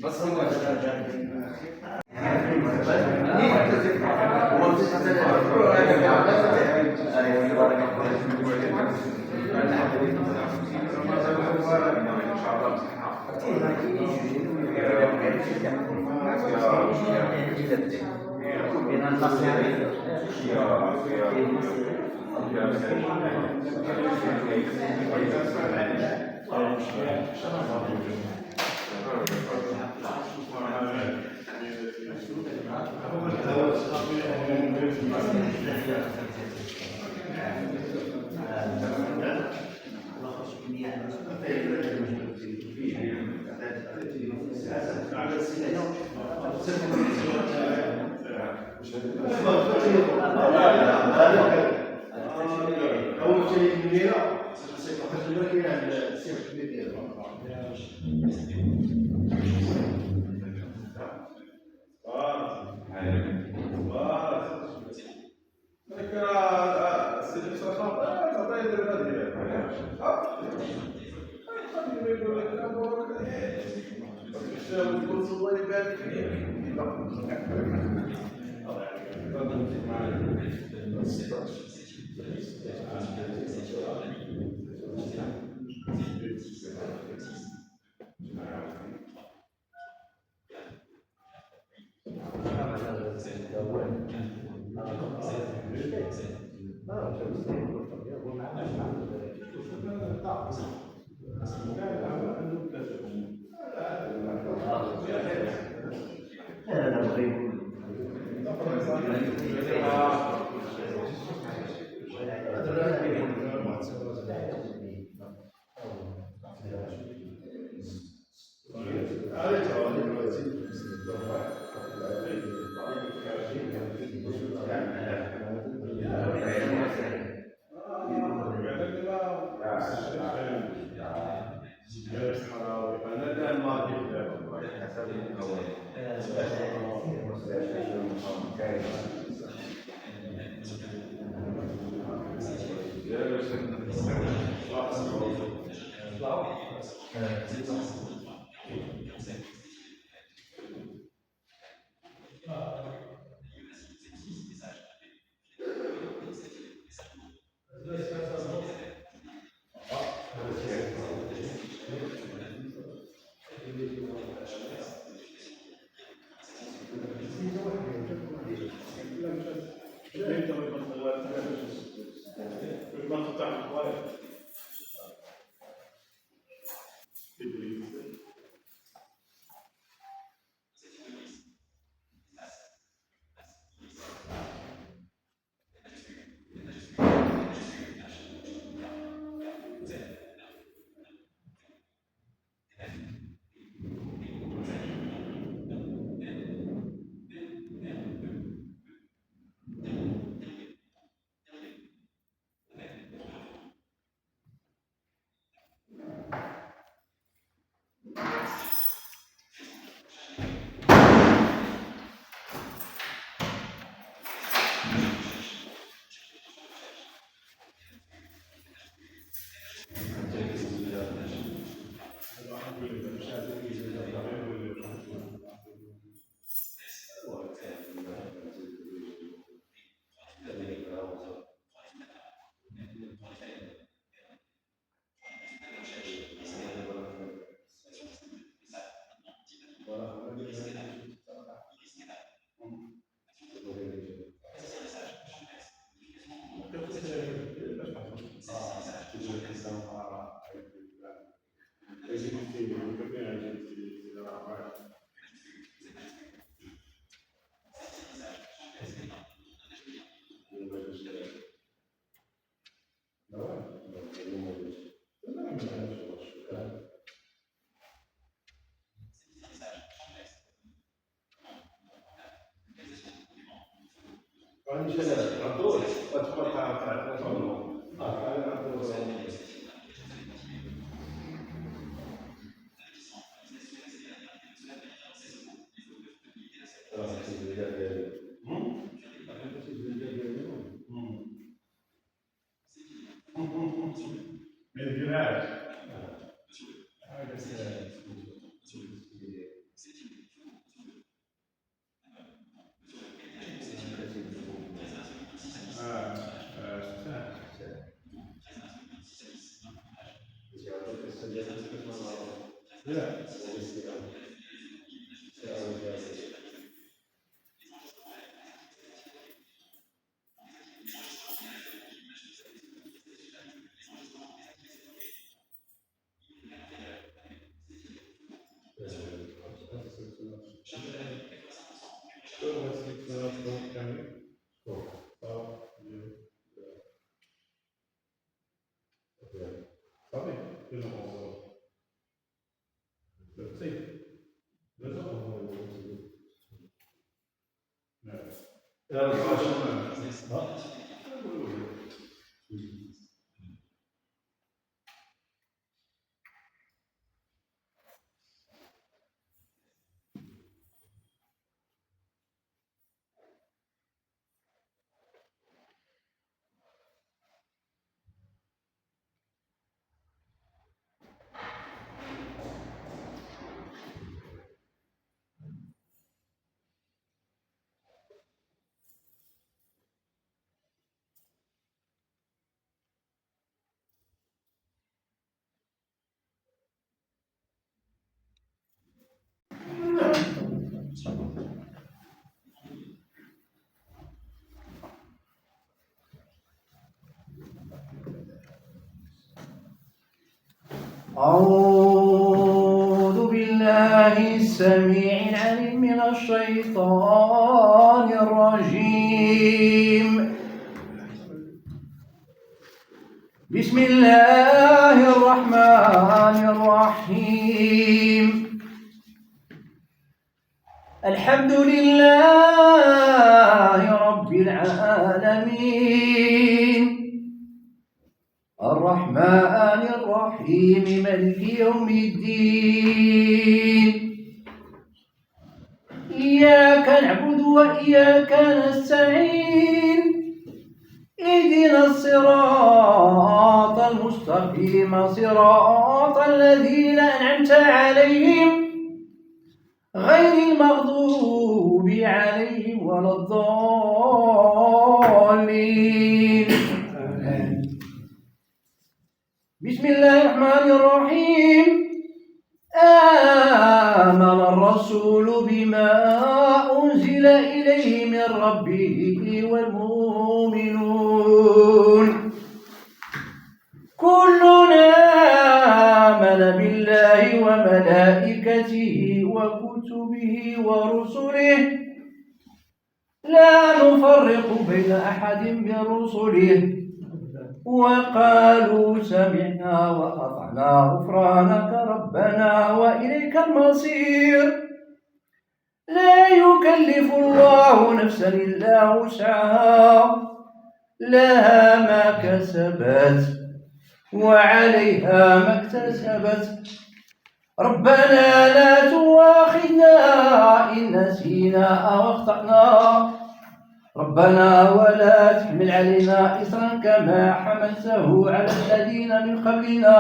بس هو أعوذ بالله السميع العليم من الشيطان الرجيم. بسم الله الرحمن الرحيم. الحمد لله رب العالمين، الرحمن الرحيم، مالك يوم الدين. إياك نعبد وإياك نستعين، اهدنا الصراط المستقيم، صراط الذين أنعمت عليهم غير المغضوب عليهم ولا الضالين. بسم الله الرحمن الرحيم. آمن الرسول بما أنزل إليه من ربه والمؤمنون كلنا آمن بالله وملائكته وكتبه ورسله لا نفرق بين أحد من رسله وقالوا سمعنا وأطعنا غفرانك ربنا وإليك المصير. لا يكلف الله نفسا إلا وسعها، لها ما كسبت وعليها ما اكتسبت. ربنا لا تؤاخذنا إن نسينا أو أخطأنا، ربنا ولا تحمل علينا إصرا كما حملته على الذين من قبلنا،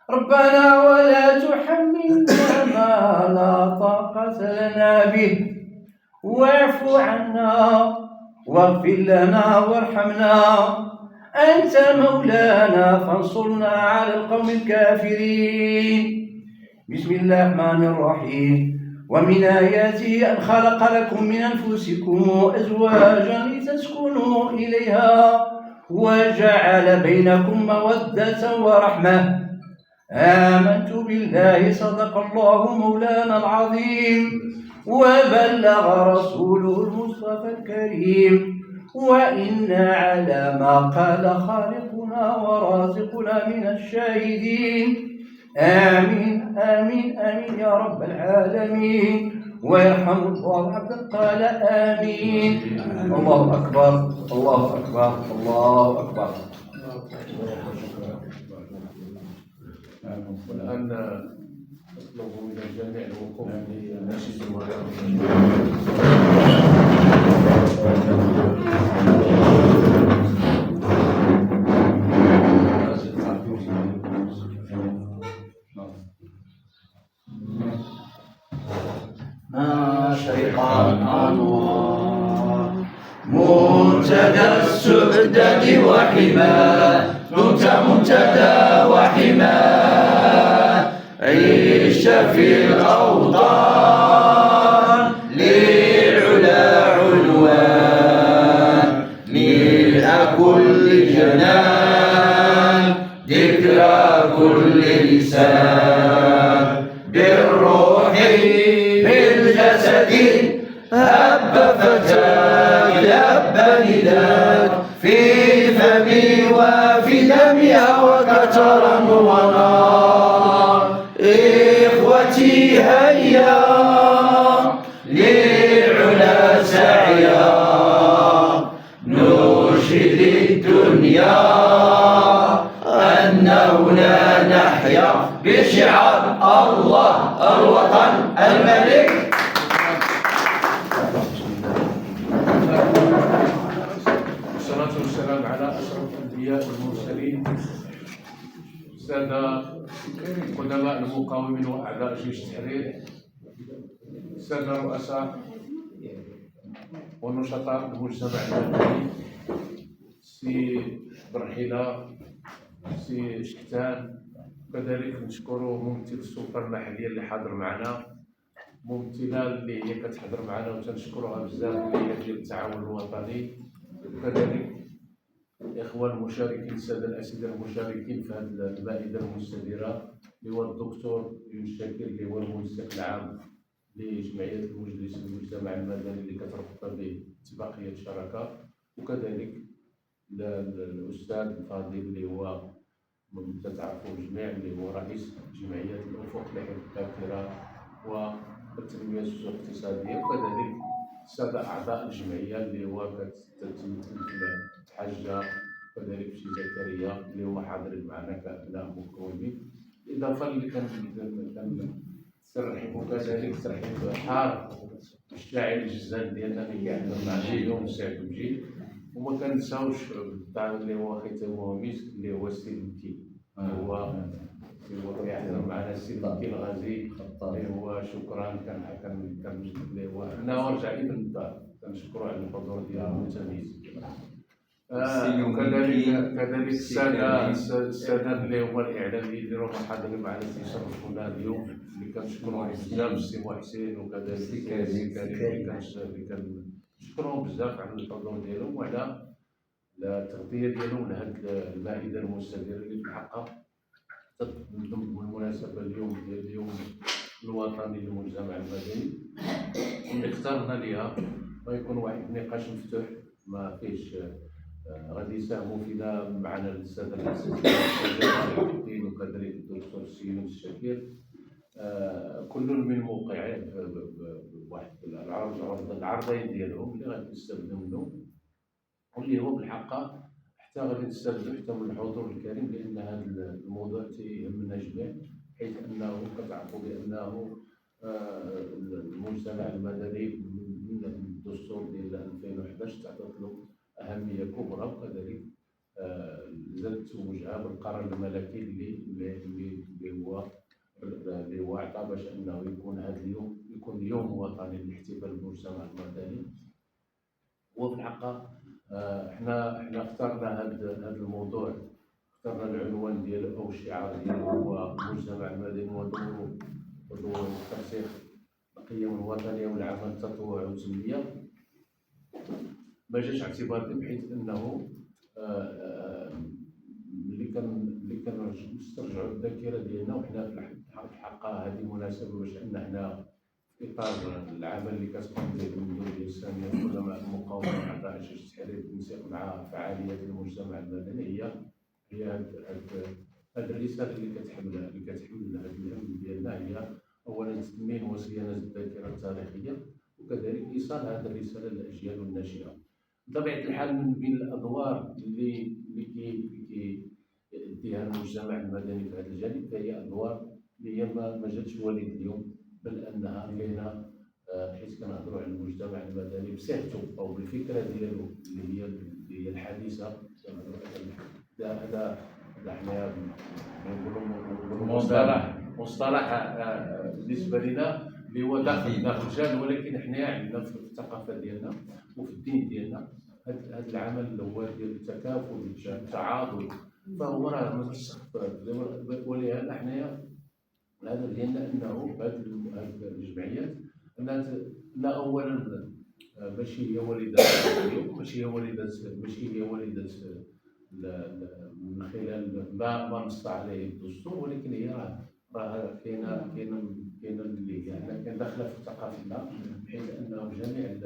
ربنا ولا تحملنا ما لا طاقة لنا به، واعف عنا واغفر لنا وارحمنا، أنت مولانا فانصرنا على القوم الكافرين. بسم الله الرحمن الرحيم. ومن آياته أن خلق لكم من أنفسكم أزواجا لتسكنوا إليها وجعل بينكم مودة ورحمة. آمنت بالله، صدق الله مولانا العظيم، وبلغ رسوله المصطفى الكريم، وإنا على ما قال خالقنا ورازقنا من الشاهدين. آمين آمين آمين يا رب العالمين. ويرحم الله عبدا قال آمين. الله أكبر الله أكبر الله أكبر. والآن نطلب من الجميع الوقوف لنشيد ما شيطان أنوار منتدى السؤدد وحماه، نمت منتدى وحماه، عيش في الأوطان للعلا عنوان ملء كل جنان ذكرى كل لسان بالروح بالجسد هب فتاك لب نداك في فمي وفي دمي وكترا ونار إخوتي هيا للعلا سعيا نرشد الدنيا أننا نحيا بشعار الله الوطن الملك. والصلاة والسلام على أشرف الأنبياء والمرسلين السادة قدماء المقاومين وأعداء جيش التحرير، السادة رؤساء ونشطاء المجتمع المدني، سي برحيلة، سي شكتان، كذلك نشكروا ممثل السلطة المحلية اللي حاضر معنا، ممثلة اللي هي كتحضر معنا وتنشكروها بزاف اللي هي ديال التعاون الوطني، وكذلك الإخوان المشاركين السادة الأساتذة المشاركين في هذه المائدة المستديرة اللي هو الدكتور يونس شاكر اللي هو المنسق العام لجمعية المجلس المجتمع المدني اللي كتربط به اتفاقية الشراكة، وكذلك الأستاذ الفاضل اللي هو تعرفوا الجميع اللي هو رئيس جمعية الأفق لحفظ الذاكرة والتنمية الاقتصادية، وكذلك السادة أعضاء الجمعية اللي هو كتمثل الحاجة وكذلك شي زكريا اللي هما حاضرين معنا كأبناء مكونين، إضافة اللي كنرحبوا كذلك ترحيب حار الشاعر الجزان ديالنا اللي كيحضر معنا اليوم سعد بوجيل، وما كنساوش الطعام اللي هو ختامه مسك اللي هو السي مكي اللي هو كيحضر معنا السي مكي الغازي اللي هو شكرا كان اللي هو انا ورجع لي من الدار كنشكرو على الحضور ديالو المتميز. كذلك السادة اللي هما الإعلاميين اللي راهم حاضرين معنا تيشرفونا اليوم اللي كنشكروهم بزاف، السي محسن وكذلك السي كريم اللي كنشكروهم بزاف على الحضور ديالهم وعلى التغطية ديالهم لهاد المائدة المستديرة اللي في الحقيقة تنظم بالمناسبة اليوم ديال اليوم الوطني للمجتمع المدني، واللي اخترنا ليها غيكون واحد النقاش مفتوح ما فيهش غادي يساهموا فينا معنا الساده الاساتذه وكذلك الدكتور السي يونس شاكر، كل من موقعين بواحد العرضين ديالهم اللي غادي نستافدوا منهم، واللي هو بالحقيقه حتى غادي نستافدوا حتى من الحضور الكريم لان هذا الموضوع تيهمنا جميع، حيث انه كتعرفوا بانه المجتمع المدني من الدستور ديال 2011 تعطات له أهمية كبرى، وكذلك زادت توجها بالقرار الملكي اللي هو عطى باش أنه يكون هذا اليوم يكون يوم وطني لاحتفال المجتمع المدني. وفي الحقيقة احنا اخترنا هذا الموضوع، اخترنا العنوان ديالو أو الشعار ديالو هو المجتمع المدني ودور ترسيخ القيم الوطنية والعمل التطوعي والتنمية. ما جاش اعتباطي بحيث انه اللي كنسترجعوا الذاكره ديالنا، وحنا في الحقيقه هذه مناسبه باش ان حنا في اطار العمل اللي كتقوم به المندوبيه الساميه القدماء المقاومه اعضاء جيش التحرير بالتنسيق مع فعاليات المجتمع المدني هي هذه الرساله اللي كتحمل هذا الهم ديالنا هي اولا تثمين وصيانه الذاكره التاريخيه، وكذلك ايصال هذه الرساله للاجيال الناشئه. بطبيعة الحال من بين الأدوار اللي كيديها المجتمع المدني في هذا الجانب فهي أدوار اللي هي ما جاتش وليد اليوم، بل أنها كاينة حيت كنهضروا على المجتمع المدني بصيغته أو بالفكرة ديالو اللي هي الحديثة. هذا حنا نقولوا مصطلح بالنسبة لنا اللي هو داخل الجال، ولكن حنا عندنا في الثقافه ديالنا وفي الدين ديالنا هذا العمل اللي هو ديال التكافل التعاضد، فهو راه متسخ، ولهذا حنايا الهدف ديالنا انه هذه الجمعيات انها اولا ماشي هي وليده اليوم، ماشي هي وليده من خلال ما نص عليه الدستور، ولكن هي راه كاينه اللي يعني كاين داخله في ثقافتنا، بحيث انه جميع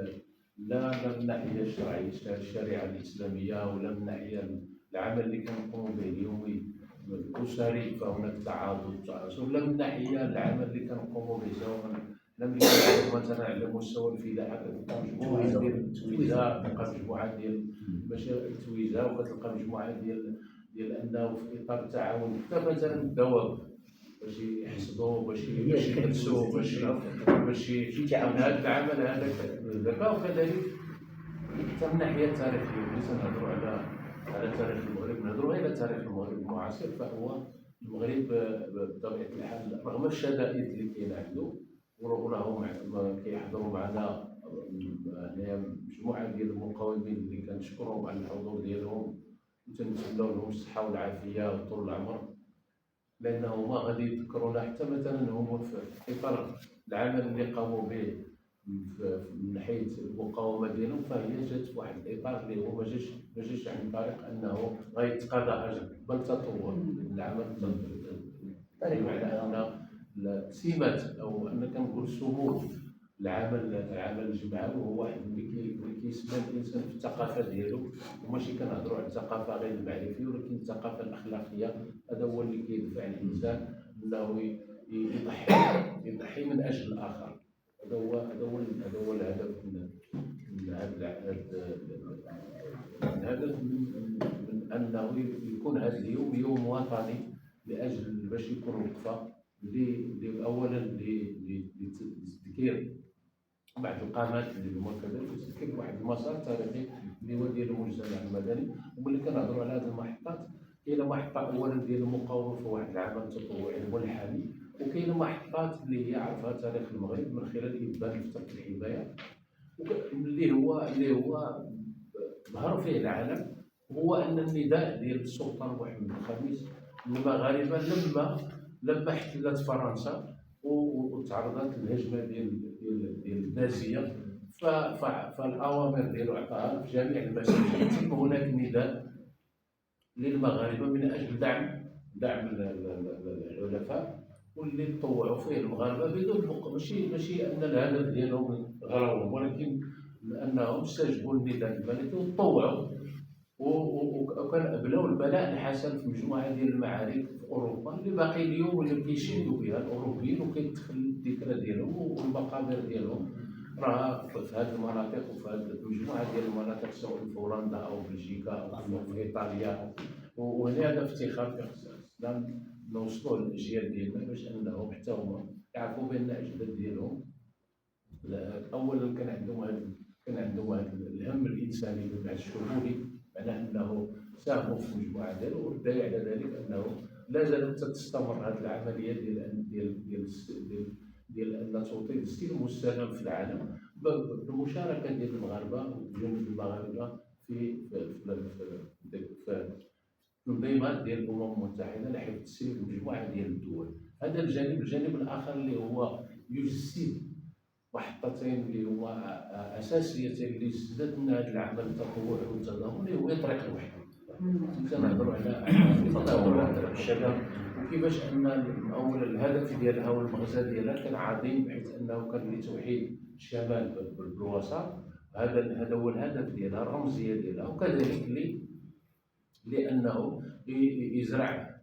لا من الناحيه الشرعيه الشريعه الاسلاميه، ولا من الناحيه العمل اللي كنقوموا به اليومي الاسري فهناك تعاضد وتعاصر، ولا من الناحيه العمل اللي كنقوموا به سواء حنا ملي كنعلموا مثلا على مستوى الفلاحه كتلقى مجموعه ديال التويزه، كتلقى مجموعه ديال ماشي التويزه، وكتلقى مجموعه ديال انه في اطار التعاون حتى مثلا الدواب باش يحصدوا باش يدرسوا باش هذا العمل هذا وكذلك حتى من الناحيه التاريخيه. ملي تنهضروا على تاريخ المغرب نهضروا غير على تاريخ المغرب المعاصر، فهو المغرب بطبيعه الحال رغم الشدائد اللي كاينه عنده وراهم كيحضروا معنا هنايا مجموعه ديال المقاومين اللي كنشكرهم على الحضور ديالهم وتنتمنوا لهم الصحه والعافيه وطول العمر، لانه هما غادي يذكرونا حتى مثلا هما في اطار العمل اللي قاموا به من حيث المقاومه ديالهم، فهي جات في واحد الاطار اللي هو ما جاش عن طريق انه غيتقاضى اجر، بل تطور العمل على ان سمات او ان كنقول سمو العمل الجماعي، وهو واحد اللي كيسمى الانسان في الثقافه ديالو، وماشي كنهضروا على الثقافه غير المعرفيه ولكن الثقافه الاخلاقيه. هذا هو اللي كيدفع الانسان انه يضحي من اجل الاخر. هذا هو الهدف من من انه يكون هذا اليوم يوم وطني لاجل باش يكون وقفه اللي اولا لتذكير بعض القامات اللي هما كذلك، وتذكير واحد المسار تاريخي اللي هو ديال المجتمع المدني. وملي كنهضروا على هذه المحطات، كاينه محطه اولا ديال المقاومه في واحد العمل التطوعي الملحمي، وكاينه محطات اللي هي عرفها تاريخ المغرب من خلال ابان فتره الحمايه اللي هو ظهر فيه العالم، هو ان النداء ديال السلطان محمد الخامس للمغاربه لما احتلت فرنسا وتعرضت للهجمه ديال النازيه، فالاوامر ديالو عطاها في جميع المساجد. يتم هناك نداء للمغاربه من اجل دعم الحلفاء واللي تطوعوا فيه المغاربه بدون ماشي ان الهدف ديالهم غراهم، ولكن انهم استجابوا للنداء الملكي وتطوعوا وكان ابلاو البلاء الحسن في مجموعه ديال المعارك في اوروبا اللي باقي اليوم واللي كيشهدوا بها الاوروبيين، وكيدخل الذكرى ديالهم والمقابر ديالهم راه في هذه المناطق وفي هذه المجموعه ديال المناطق سواء في هولندا او بلجيكا او في ايطاليا. وهنا هذا افتخار في الاسلام نوصلوه للاجيال ديالنا باش انهم حتى هما يعرفوا بان الاجداد ديالهم اولا كان عندهم هذا الهم الانساني بعد الشمولي، معناه انه ساهموا في المجموعه ديالو، والدليل على ذلك انه لا زالت تستمر هذه العمليه ديال ان تعطي السلم والسلام في العالم بالمشاركه ديال المغاربه وجنود المغاربه في التنظيمات ديال الامم المتحده لحفظ السلم في مجموعه ديال الدول. هذا الجانب الاخر اللي هو يجسد محطتين اللي هما اساسيتين اللي جسدت لنا هذا العمل التطوعي والتضامني، هو طريق الوحده. كنهضروا على تطور الشباب وكيفاش ان اولا الهدف ديالها والمغزى ديالها كان عظيم، بحيث انه كان لتوحيد الشمال بالوسط. هذا هو الهدف ديالها الرمزيه ديالها، وكذلك لانه يزرع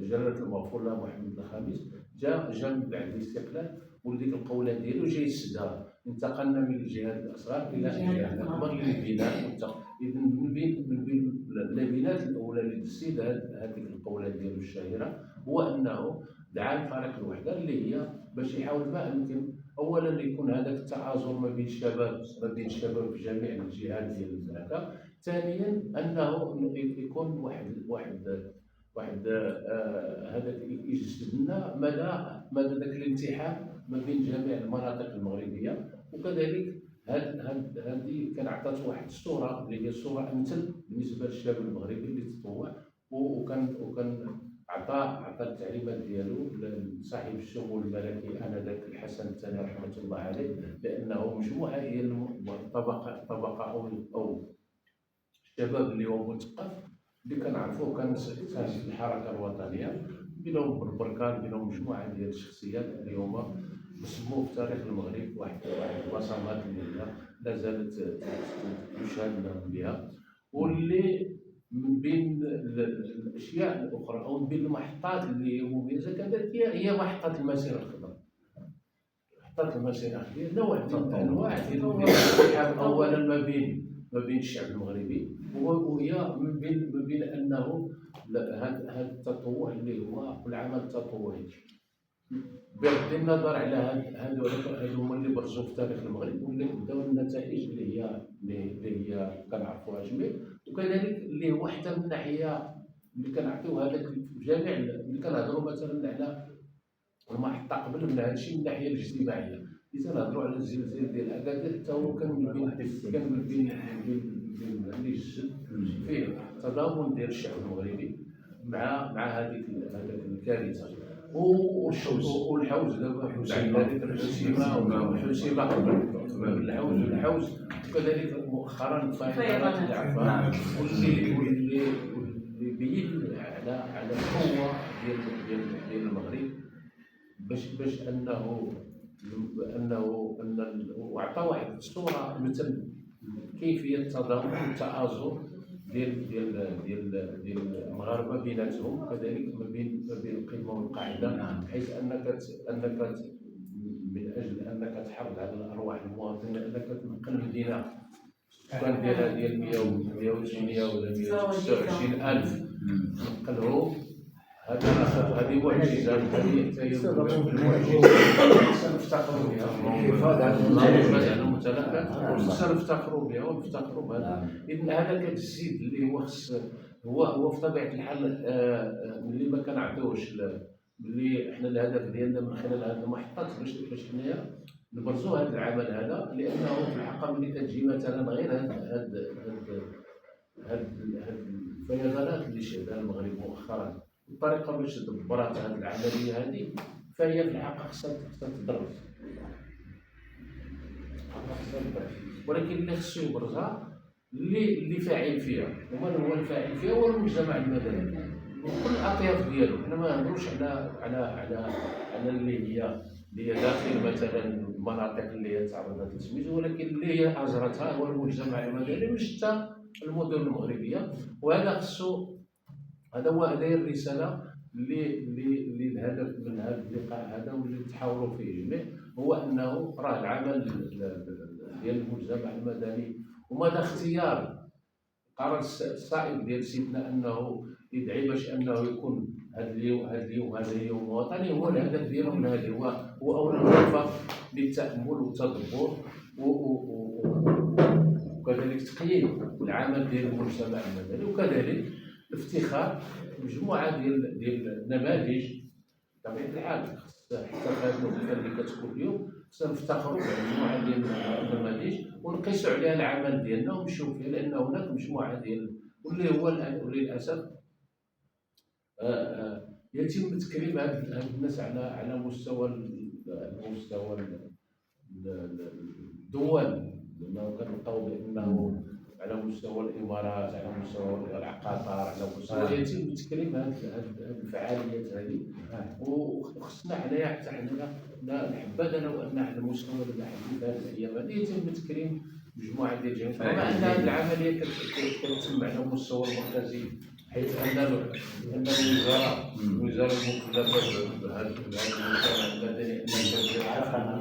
جلاله المغفور له محمد الخامس جا من بعد الاستقلال ولديك القوله ديالو جاي يسدها، انتقلنا من الجهاد الاصغر الى الجهاد الاكبر للبناء. اذا من بين اللبنات الاولى لتجسيد هذه القوله ديالو الشهيره هو انه دعا لفريق الوحده اللي هي باش يحاول ما يمكن اولا يكون هذاك التآزر ما بين الشباب في جميع الجهات ديال المملكه. ثانيا انه يكون واحد هذاك يجسد لنا مدى ذاك الالتحام ما بين جميع المناطق المغربيه. وكذلك هذه كان عطات واحد الصوره اللي هي الصوره امثل بالنسبه للشباب المغربي اللي تطوع، وكان عطى التعليمات ديالو لصاحب الشمول الملكي انذاك الحسن الثاني رحمه الله عليه، لانه مجموعه ديال الطبقه او الشباب اللي هو مثقف اللي كنعرفوه كان ساهم في الحركه الوطنيه، بينهم بن بركان، بينهم مجموعه ديال الشخصيات اللي هما سموه في تاريخ المغرب واحد البصمات اللي لا زالت تشهد لهم بها، واللي من بين الاشياء الاخرى او من بين المحطات اللي مميزه كذلك هي محطه المسيره الخضراء. محطه المسيره الخضراء نوع من انواع الاتحاد اولا ما بين الشعب المغربي، وهي من بين انه هذا التطوع اللي هو العمل التطوعي بغض النظر على هادو هما اللي برزوا في تاريخ المغرب واللي داو النتائج اللي هي كنعرفوها جميع، وكذلك اللي هو حتى من الناحيه اللي كنعطيو هذاك جميع اللي كنهضروا مثلا على المحطه قبل من هذا الشيء من الناحيه الاجتماعيه. اللي تنهضروا على الزلزال ديال اكادير حتى هو كان من بين اللي جسد فيه تضامن ديال الشعب المغربي مع هذيك الكارثه. والحوز دابا هذيك الحسيمه قبل الحوز وكذلك مؤخرا الفيضانات اللي عرفها واللي بين على القوه ديال المغرب باش انه وعطى واحد الصوره مثل كيفيه التضامن والتآزر ديال المغاربه بيناتهم، وكذلك ما بين القمه والقاعده، بحيث انك من اجل انك تحافظ على الارواح المواطنين انك تنقل المدينه السكان ديالها ديال 108 ولا 126 الف تنقله. هذه معجزه، هذه حتى هي سنفتخروا بها، سنفتخروا بها ونفتخروا بهذا، لان هذا كتزيد اللي هو خص هو في طبيعه الحال اللي ما كنعطيوش اللي حنا الهدف ديالنا من خلال هذه المحطات باش حنايا نبرزوا هذا العمل هذا، لانه في الحقيقه ملي كتجي مثلا غير هاد الفيضانات اللي شهدها المغرب مؤخرا، الطريقه باش دبرات هذه العمليه هذه فهي في الحقيقه خصها تدرس، ولكن اللي خصو يبرزها اللي فاعل فيها، ومن هو الفاعل فيها هو المجتمع المدني وكل الاطياف ديالو. حنا ما نهضروش على اللي هي داخل مثلا المناطق اللي هي تعرضت للسميت، ولكن اللي هي اجرتها هو المجتمع المدني من شتى المدن المغربيه. وهذا خصو هذا هي الرساله اللي الهدف من هذا اللقاء هذا واللي تحاوروا فيه جميع، هو انه راه العمل ديال المجتمع المدني ومدى اختيار القرار الصائب ديال سيدنا انه يدعي باش انه يكون هذا اليوم هذا اليوم الوطني هو الهدف ديالهم. هذا هو اول وقفه للتامل والتدبر وكذلك تقييم العمل ديال المجتمع المدني، وكذلك الافتخار بمجموعه ديال النماذج. بطبيعه الحال حتى في هذه الوقفه اللي كتكون اليوم سنفتخروا بمجموعه ديال النماذج ونقيسوا عليها العمل ديالنا ونمشيو فيه، لان هناك مجموعه ديال واللي هو للاسف يتم تكريم هاد الناس على مستوى الدول، لانه كنلقاو بانه على مستوى الامارات، على مستوى قطر، على مستوى يتم تكريم هذه الفعاليات هذه. وخصنا حنايا حتى حنا نحبذ لو ان على المستوى المحلي في هذه الايام هذه يتم تكريم مجموعه ديال الجهات، بما ان هذه العمليه كتتم على المستوى المركزي، حيث ان الوزاره المكلفه بهذا المجتمع المدني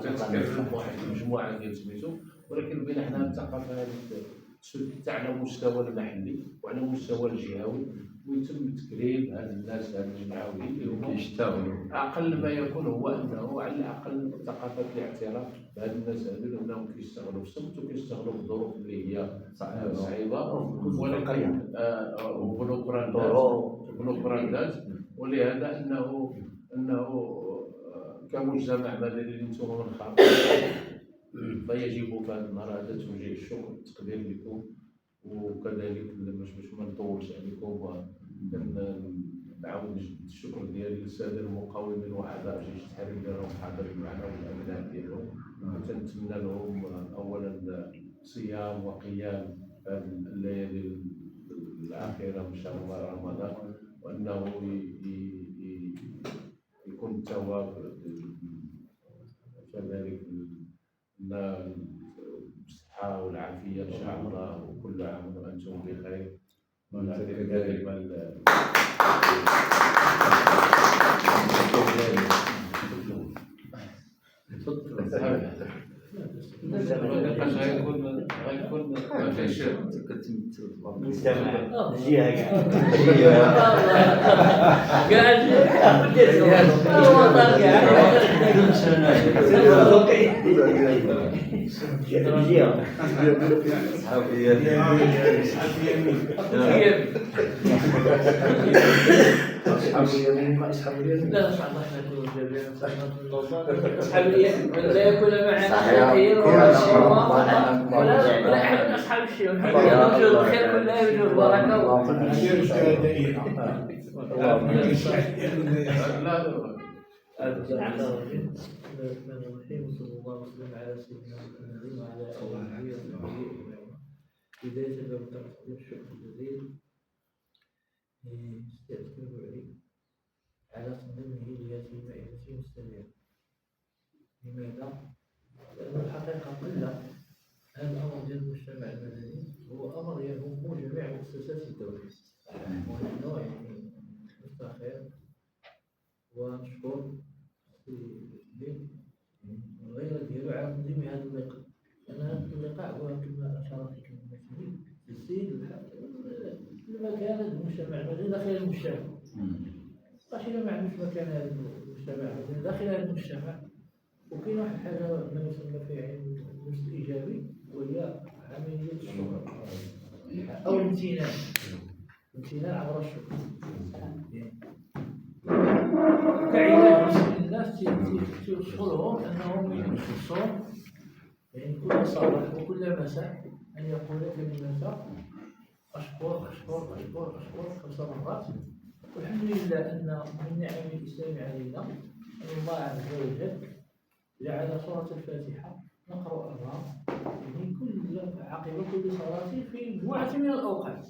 تتكلم واحد المجموعه ديال سميتو، ولكن بين حنا الثقافه هذه حتى على المستوى المحلي وعلى المستوى الجهوي، ويتم تكريم هاد الناس هاد المعاونين اللي هما يشتغلوا. اقل ما يكون هو انه على الاقل ثقافه الاعتراف بهاد الناس هادو، لانهم كيشتغلوا في السبت وكيشتغلوا في الظروف اللي هي صعيبه، ولكن وبنو براندات، ولهذا انه كمجتمع مدني انتم من خارج فيجب في هذا النهار هذا توجيه الشكر والتقدير لكم، وكذلك باش ما نطولش عليكم نعاود نجدد الشكر ديالي للساده المقاومين واعضاء جيش التحرير اللي راهم حاضرين معنا والابناء ديالهم، وتنتمنى لهم اولا صيام وقيام هذه الليالي الاخيره من شهر رمضان، وانه يكون الثواب كذلك بالصحه والعافيه ان شاء الله، وكل عام وانتم بخير. ونعطيك كلمه غيكون ما فيش لا نسمع الله يكون جميعا أصحاب اليمين لا يكون معنا خير ولا أحد من أصحاب الشيء يرجو الخير كله يرجو البركة. الرحمن الرحيم صلى الله وسلم على سيدنا محمد وعلى آله وصحبه أجمعين. بداية بتقديم الشكر الجزيل لأستاذ كبري على تنظيمه لهذه المائدة مستمرة. لماذا؟ لأن الحقيقة قلة هذا الأمر ديال المجتمع المدني هو أمر يهم جميع مؤسسات الدولة، ونحن يعني نفتخر ونشكر غير ديالو على تنظيم هذا اللقاء، لأن هذا اللقاء هو كما أشار فيه المسؤولين تسهيل المكانة المجتمع المدني داخل المجتمع. صح إلا ما عندوش مكانة المجتمع المدني داخل هذا المجتمع، وكاين واحد الحاجة ما يسمى فيها علم النفس الإيجابي، وهي عملية الشكر أو الامتنان عبر الشكر. كعلاج الناس توصلهم انهم يخصون يعني كل صباح وكل مساء ان يقول كلمه اشكر 5 مرات. والحمد لله ان من نعم الاسلام علينا ان الله عز وجل جعل سوره الفاتحه نقراها يعني كل عقب كل صلاه في مجموعه من الاوقات،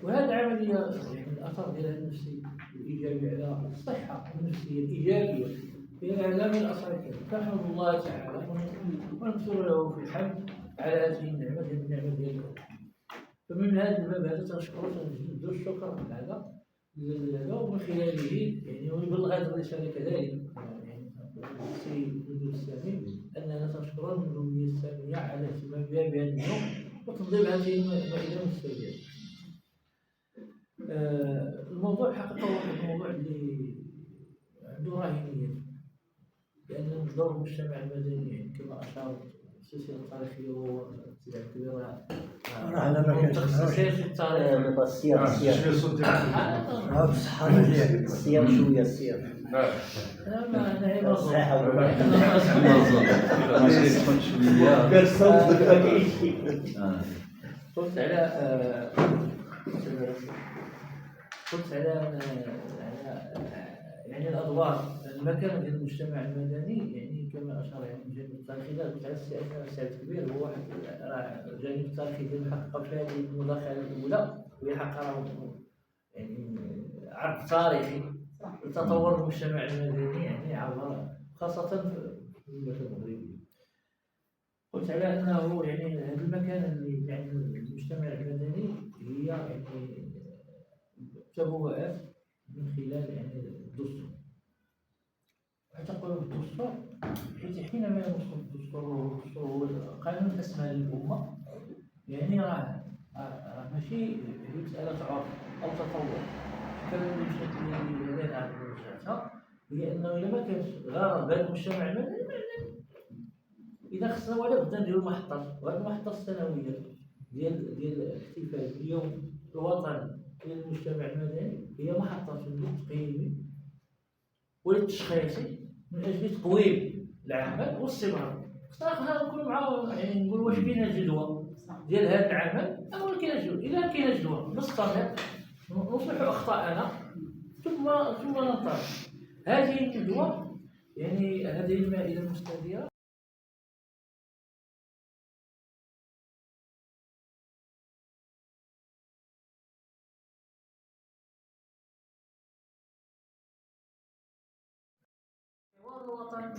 وهذا عمليه يعني الاثر ديالها النفسي الايجابي على الصحه النفسيه الايجابيه هي هذا من الاثار الكبيره. فنحمد الله تعالى ونكثر له في الحمد على هذه النعمه ديالو. فمن هذا الباب هذا تنشكروا تنجدوا الشكر هذا ومن خلاله يعني ونبلغ هذه الرساله كذلك يعني السيد السامي اننا تنشكر النظاميه الساميه على اهتمام بها بهذا اليوم وتنظيم هذه المائده المستجابه. الموضوع حقيقة هو الموضوع اللي عنده راهنية، لأن دور المجتمع المدني يعني كما أشار السلسلة التاريخية وهو سلسلة كبيرة متخصصين في التاريخ. الصيام شوية الصيام قلت على يعني الادوار المكانه ديال المجتمع المدني يعني كما اشار يعني الجانب التاريخي. قلت على السعد كبير هو واحد الجانب التاريخي اللي حقق في هذه المداخله الاولى، وهي حقق يعني عرض تاريخي لتطور المجتمع المدني يعني عبر خاصه في المملكه المغربيه. قلت على انه يعني هذا المكان اللي يعني المجتمع المدني هي يعني تبوأت من خلال يعني الدستور. أعتقد الدستور حيث حينما ينص الدستور هو قانون الأسمى للأمة، يعني راه ماشي مسألة عرف أو تطور. كما اللي لدينا على وجهتها هي أنه إذا ما كانش غرض بهذا المجتمع المدني إذا خصنا ولا بدا نديرو محطات، وهذه المحطة السنوية ديال الاحتفال باليوم الوطني للمجتمع المدني هي محطة للتقييم وللتشخيص من أجل تقويم العمل والاستمرار. خصنا نكونوا مع يعني نقول واش كاينه الجدوى ديال هذا العمل أو كاينه الجدوى. إذا كاينه جدوى نستمر نصلحوا أخطاءنا ثم ننطلق. هذه الندوة يعني هذه المائدة المستديرة حوار الوطن.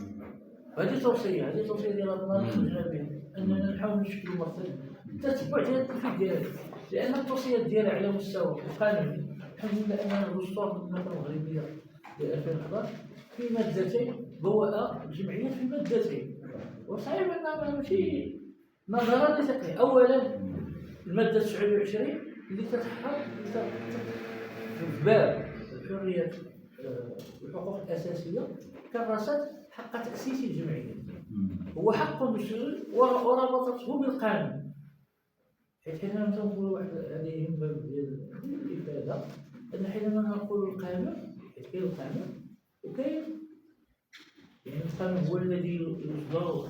هذه توصية ديال النظام الأجنبي أننا نحاول نشكلوا مثل تتبع ديال التنفيذ ديالها، لأن التوصيات ديالها على مستوى القانوني الحمد لله أننا الدستور المملكة المغربية في 2011 في مادتين بوأ الجمعيات في مادتين، وصحيح أنها ماشي نظرا لتقنية. أولا المادة 29 اللي تتحط في باب الحريات والحقوق الأساسية كرست حق تأسيس الجمعية، هو حق دستوري وربطته بالقانون. حينما نقول واحد هذه من باب ديال الإفادة أن حينما نقول القانون كاين القانون وكاين يعني القانون هو الذي يصدر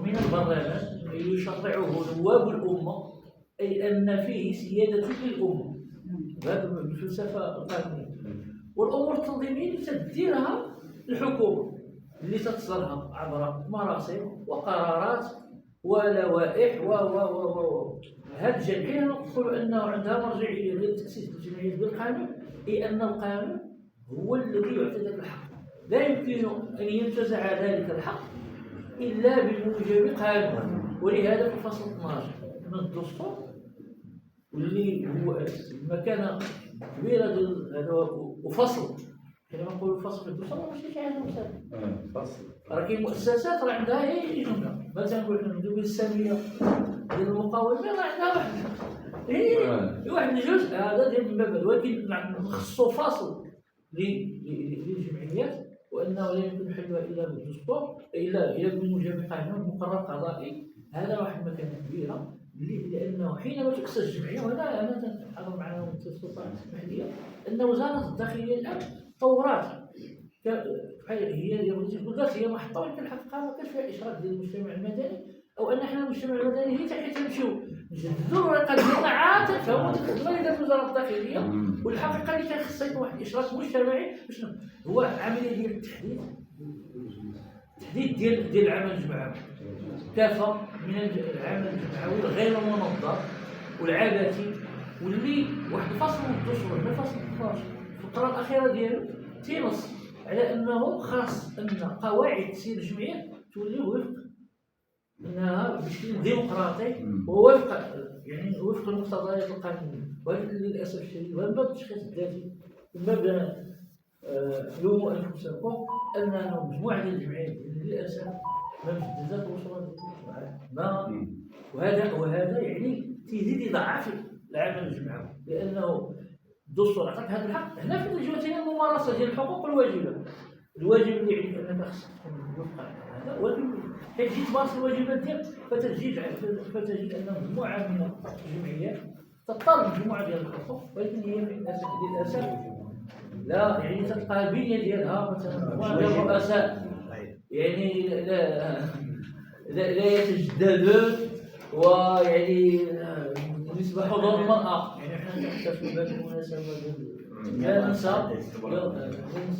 من البرلمان يشرعه نواب الأمة، أي أن فيه سيادة للأمة. هذا الفلسفة القانونية. والأمور التنظيمية اللي تديرها الحكومة اللي تتصدرها عبر مراسم وقرارات ولوائح و هذا الجمعية نقول أنه عندها مرجعية لتأسيس الجمعية بالقانون، أي أن القانون هو الذي يعطي ذلك الحق، لا يمكن أن ينتزع ذلك الحق إلا بموجب قانون. ولهذا في الفصل 12 من الدستور واللي هو مكانة كبيرة هذا وفصل، حينما نقول فصل في الدستور ماشي شي حاجة مسالمة. فصل راه كاين مؤسسات راه عندها هي جملة، مثلا نقول حنا ندوي السامية ديال المقاومين راه عندها واحد الجزء هذا ديال المبادئ، ولكن نخصو فاصل للجمعيات وانه لا يمكن حلها الا بالدستور الا بموجب قانون مقرر قضائي. هذا واحد المكانه كبيره لانه حينما تؤسس الجمعيه، وهذا انا تحضر معنا السلطات المحليه ان وزاره الداخليه الان طورات هي قلت هي محطه، ولكن الحقيقه ما كانش فيها اشراك ديال المجتمع المدني، او ان حنا المجتمع المدني هي حيت نمشيو نجددوا الورقه ديالنا عاد تفهموا الخدمه اللي دارت وزاره الداخليه. والحقيقه اللي كان خصها يكون واحد الاشراك مجتمعي باش هو عمليه ديال التحديد ديال العمل الجمعوي، كافه من العمل الجمعوي الغير منظم والعبثي، واللي واحد الفصل من الدستور هنا فصل 12 الفقره الاخيره ديالو تينص على انه خاص ان قواعد تسيير الجمعيات تولي وفق انها بشكل ديمقراطي ووفق يعني وفق المقتضيات القانونيه. ولكن للاسف الشديد ومن باب التشخيص الذاتي من باب لوموا انفسكم ان مجموعه ديال الجمعيات للاسف ما مجددات وصولات ما وهذا يعني تيزيد يضعف العمل الجمعوي، لانه الدستور عطاك هذا الحق. هنا في الجهتين الممارسه ديال الحقوق والواجبات. الواجب اللي يعني انك خصك تكون وفق هذا، ولكن كي تجي تمارس الواجبات ديالك فتجد ان مجموعه من الجمعيات تضطر مجموعه ديال الحقوق، ولكن هي للاسف لا يعني تلقى البنيه ديالها مثلا مجموعه ديال الرؤساء يعني لا يتجددون، ويعني بالنسبه حضور المراه يعني حنا نحتفلوا بهذه المناسبه لا ننسى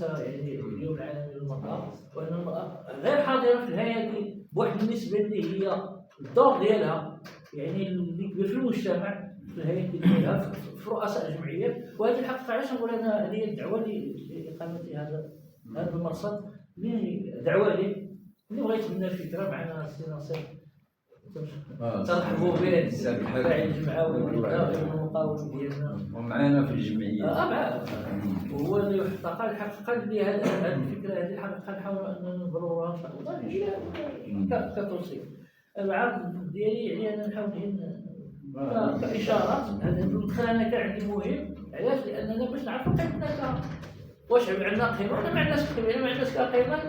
يعني اليوم العالمي للمراه، وان المراه غير حاضره في الهيئه بواحد النسبه اللي هي الدور ديالها يعني اللي كبير في المجتمع في الهيئه ديالها في رؤساء الجمعيات. وهذه الحقيقه علاش نقول انا هذه الدعوه لاقامه هذا المرصد، دعوه لي اللي بغيت منا فكره معنا السي ناصر ترحبوا به فاعل الجمعوي والمقاوم ديالنا ومعنا في الجمعيه معاه وهو اللي يحقق الحقيقه اللي هذه الفكره هذه الحقيقه نحاولوا ان نبروها ان شاء الله كتوصيل. العرض ديالي يعني انا نحاول كاشارات. هذا المدخل انا كان عندي مهم، علاش؟ لاننا باش نعرفوا قيمتنا واش عندنا قيمه ولا ما عندناش قيمه. الا ما عندناش قيمه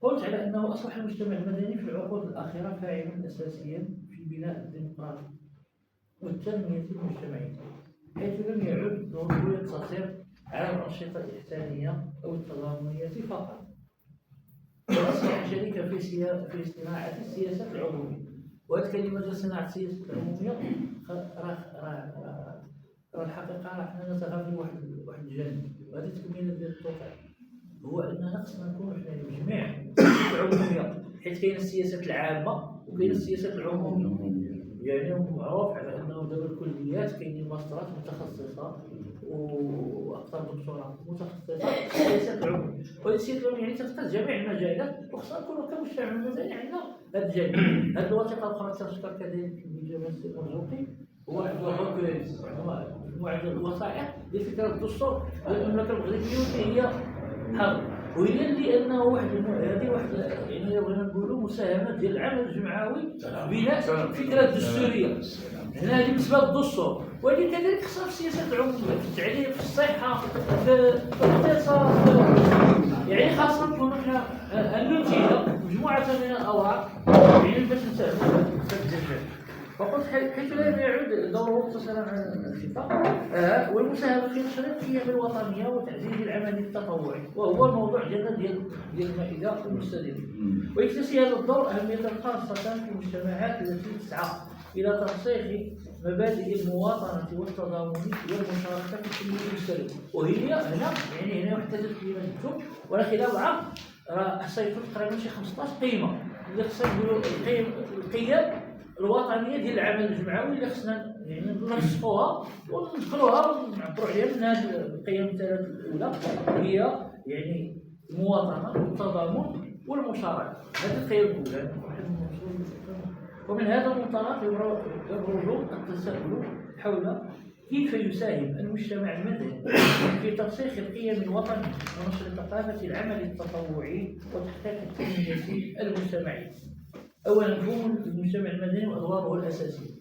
قلت على انه اصبح المجتمع المدني في العقود الاخيره فاعلا اساسيا في بناء الديمقراطيه والتنميه المجتمعيه، حيث لم يعد دوره يقتصر على الانشطه الاحسانيه او التضامنيه فقط، واصبح شريكا في صناعه السياسات العموميه. وهذه الكلمه ديال صناعه السياسات العموميه راه الحقيقه حنا نتغافلوا واحد الجانب، وهذه التكميله ديال التوقيع هو اننا خصنا نكونوا حنا بجميع العموميه، حيت كاينه السياسات العامه وكاينه السياسات العموميه. يعني معروف على انه دابا الكليات كاينين ماسترات متخصصه واقسام دكتوراه متخصصه في السياسات العموميه، وهذه السياسات العموميه يعني تتخص جميع المجالات، وخصنا نكونوا كمجتمع مدني عندنا هذا الجانب. هذه الوثيقه الاخرى تشكر كذلك بجمال السي مرزوقي هو واحد مجموعه ديال الوثائق ديال فكره الدستور ديال المملكه المغربيه، واللي هي حاضر وهي اللي انه هذه واحد يعني بغينا نقولوا مساهمه ديال العمل الجمعوي بناء فكره دستوريه. هنا هذه بالنسبه للدستور، ولكن كذلك خصها في السياسات العموميه، في التعليم، في الصحه، في الاقتصاد، يعني خاصه نكونوا حنا النتيجه مجموعه من الاوراق يعني باش نساهموا في الجميع. وقلت حيث لا يعود دوره متصلا على الانشطه والمساهمه في نشر القيم الوطنيه وتعزيز العمل التطوعي، وهو الموضوع ديالنا ديال المائده المستدامه. ويكتسي هذا الدور اهميه خاصه في المجتمعات التي تسعى الى ترسيخ مبادئ المواطنه والتضامن والمشاركه في التنميه المستدامه. وهي هنا يعني هنا واحد ثلاثه كلمات ولا خلاف عام راه حصيتوا تقريبا شي 15 قيمه اللي خصنا نقولوا القيم الوطنيه ديال العمل الجمعوي اللي خصنا يعني نرسخوها وندخلوها ونعبروا عليها. من هذه القيم الثلاث الاولى هي يعني المواطنه والتضامن والمشاركه، هذه القيم الاولى. ومن هذا المنطلق يبرز التساؤل حول كيف يساهم المجتمع المدني في ترسيخ القيم الوطنيه ونشر ثقافه العمل التطوعي وتحقيق التنميه المجتمعيه. اولا مفهوم المجتمع المدني وادواره الاساسيه.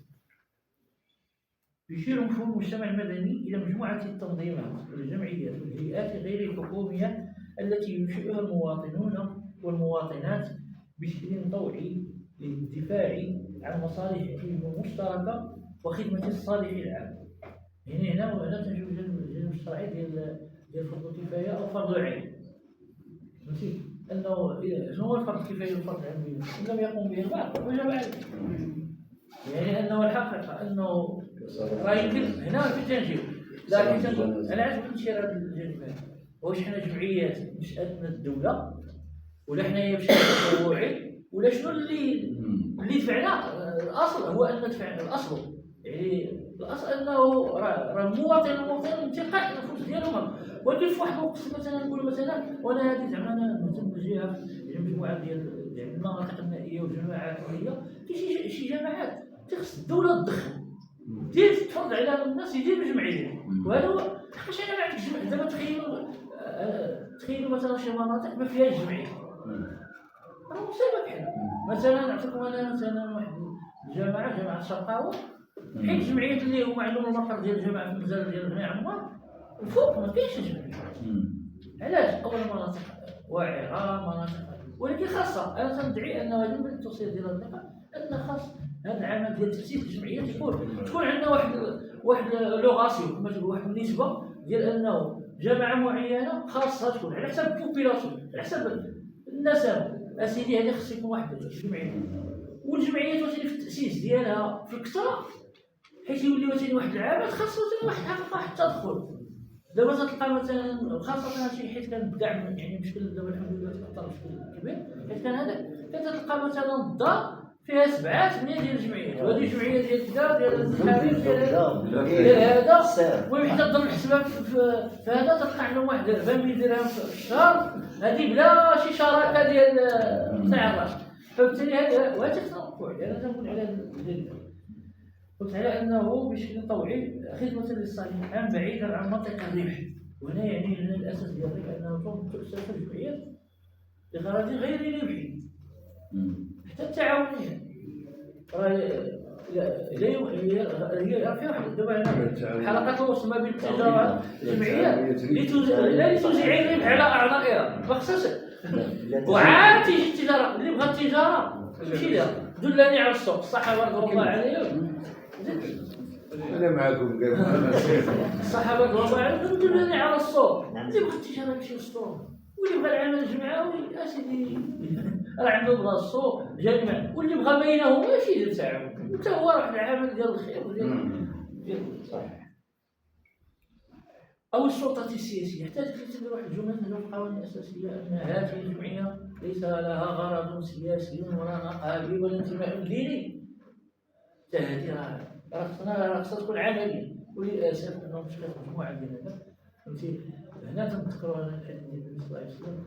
يشير مفهوم المجتمع المدني الى مجموعه التنظيمات والجمعيات والهيئات غير الحكوميه التي ينشئها المواطنون والمواطنات بشكل طوعي للدفاع عن مصالحهم المشتركه وخدمه الصالح العام. يعني هنا تنشوف الجانب الشرعي ديال فرض الكفايه او فرض العين. فهمتي انه شنو هو الفرض الكفايه والفرض العين؟ ان لم يقوم به البعض وجب عليه. يعني انه الحقيقه انه راه يمكن هنا في تنجيب، لكن انا عاد نشير هذا الجانب هذا. واش حنا جمعيات نشاتنا الدوله ولا حنايا بشكل تطوعي ولا شنو اللي دفعنا؟ الاصل هو ان دفعنا الاصل يعني الاصل انه راه المواطن انتقاء النفوس ديالهم. ولكن في واحد الوقت مثلا نقول مثلا وانا هذه زعما انا مهتم بالجهه يعني مجموعه ديال المناطق النائيه والجماعات الحريه، كاين شي جماعات تخص الدوله تدخل دير تفرض على الناس يديروا جمعيات. وهذا هو حيت انا ما عندكش دابا تخيلوا مثلا شي مناطق ما فيهاش جمعيه، راه مصيبه بحال مثلا نعطيكم انا مثلا واحد جماعه شرقاوه، حيت الجمعيات اللي هما عندهم المقر ديال الجماعه في المزال ديال بني عمار الفوق ما كاينش جمعيه. علاش؟ اولا مناطق واعره مناطق، ولكن خاصه انا تندعي ان هذه من التوصيه ديال الدقه ان خاص هذا العمل ديال تاسيس الجمعيات تكون عندنا واحد لوغاسيون كما تقول واحد النسبه ديال انه جماعه معينه خاصها تكون على حسب البوبيلاسيون على حسب النسب. اسيدي هذه خص يكون واحد الجمعيه، والجمعيات وثاني في التاسيس ديالها في الكثره حيت يولي وثاني واحد العمل خاص وثاني واحد حقيقه واحد التدخل. دابا تلقى مثلا خاصه هادشي حيت كان الدعم يعني بشكل دابا الحمد لله تاثر بشكل كبير، حيت كان هذاك كتلقى مثلا الدار فيها 7-8 ديال الجمعيات، وهذه الجمعيه ديال كذا ديال الحريم ديال هذا المهم حتى تضرب الحسبه في هذا تلقى عندهم واحد 20 درهم في الشهر، هذه بلا شي شراكه ديال تاع الراس. فبالتالي هذا وهذا تنوقع انا تنقول على الجانب قلت على انه بشكل طوعي خدمه للصالح العام بعيدا عن منطق الربح. وهنا يعني من الاساس ديال الربح انه تؤسس الجمعيات لغرض غير ربحي حتى التعاونيه. هي فيها واحد دابا حلقات الوصل ما بين التجاره الجمعيات لا لتوزيع الربح على اعضائها ما خصهاش. وعاد تيجي التجاره اللي بغى التجاره ماشي لها دلني على السوق. الصحابه رضي الله عليهم انا معكم الصحابه رضي الله عليهم دلني على السوق. اللي بغى التجاره يمشي للسوق، واللي بغى العمل الجمعوي اسيدي راه عنده بغى السوق جانبا، واللي بغى بينهما ماشي يدير تعاون. حتى هو راه العمل ديال الخير ديال صحيح. أو السلطة السياسية حتى تكتب واحد الجملة من القوانين الأساسية أن هذه الجمعية ليس لها غرض سياسي ولا نقابي ولا انتماء ديني. حتى هذه راه خصها تكون عملية، وللأسف أنهم مش مجموعة ديال فهمتي. هنا تنذكروا هذا الحديث ديال النبي صلى الله عليه وسلم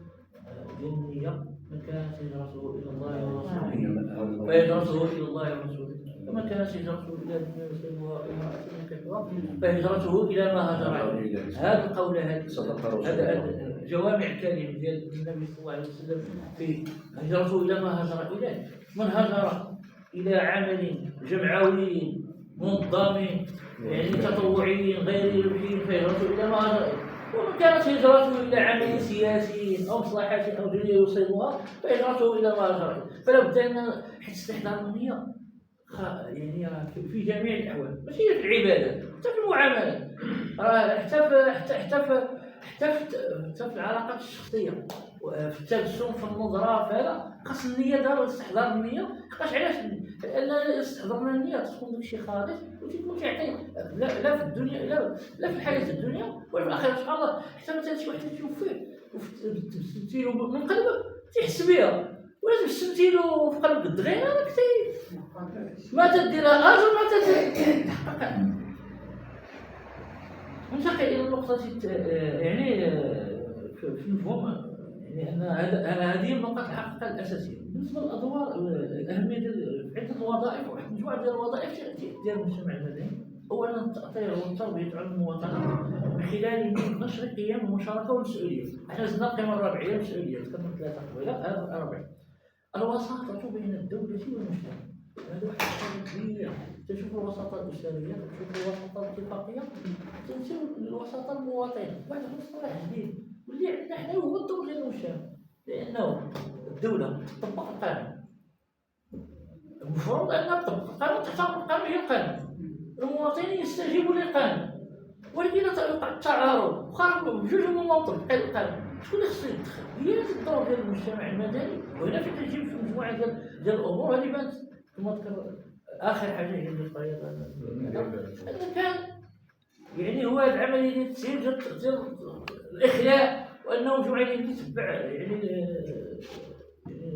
ديال النية، من كانت هجرته إلى الله ورسوله فهجرته إلى الله ورسوله، ومن كانت هجرته إلى الدنيا يصيبها أو امرأة ينكحها فهجرته إلى ما هاجر إليه. هذا القول هذا جوامع الكلم ديال النبي صلى الله عليه وسلم في هجرته إلى ما هاجر إليه. من هاجر إلى عمل جمعوي منظم يعني تطوعي غير ربحي فهجرته إلى ما هاجر إليه. ومن كانت هجرته إلى عمل سياسي أو مصلحة أو دنيا يصيبها فهجرته إلى ما هاجر إليه. فلا بد أن حيت استحضار النية يعني في جميع الأحوال، ماشي في العبادات حتى في المعاملات، حتى في العلاقات الشخصية، في التبسم في النظرة، فهذا خاص النية دار استحضار النية. علاش؟ لأن استحضرنا النية تكون داكشي خالص وتكون تعطي لا في الدنيا لا في الحياة الدنيا ولا في الآخرة سبحان الله. حتى مثلا شي واحد تشوف فيه وتبسمتي له من قلبك تحس بها، ولا تبسمتي له في قلبك الدغينة راك ما تديرها أجر ما تحققها. ننتقل إلى النقطة يعني في المفهوم يعني أن هذه النقطة الحقيقة الأساسية بالنسبة للأدوار الأهمية ديال عدة وظائف. واحد مجموعة ديال الوظائف ديال المجتمع المدني. أولا التأطير والتربية على المواطنة من خلال نشر قيم المشاركة والمسؤولية. احنا زدنا القيمة الرابعة المسؤولية، تكلمنا 3 قبيلة هذا الرابع. الوساطة بين الدولة والمجتمع، هذا واحد الحاجة كبيرة. تشوف الوساطة الأسرية، تشوف الوساطة الاتفاقية، تنسيو الوساطة المواطنة. واحد المصطلح جديد واللي عندنا حنا هو الدور ديال المجتمع، لأنه الدولة تطبق القانون، المفروض أنها تطبق القانون، تحترم القانون هي القانون، المواطنين يستجيبوا للقانون، ولكن يوقع التعارض وخرج بجوج من منطق القانون. شكون اللي خصو يدخل؟ هي الدور ديال المجتمع المدني. وهنا فين تجيب في مجموعة ديال الأمور هذه بانت كما ذكر. آخر حاجة هي اللي طريقة أن كان يعني هو العملية ديال التسهيل ديال الإخلاء، وأنه مجموعة اللي تتبع يعني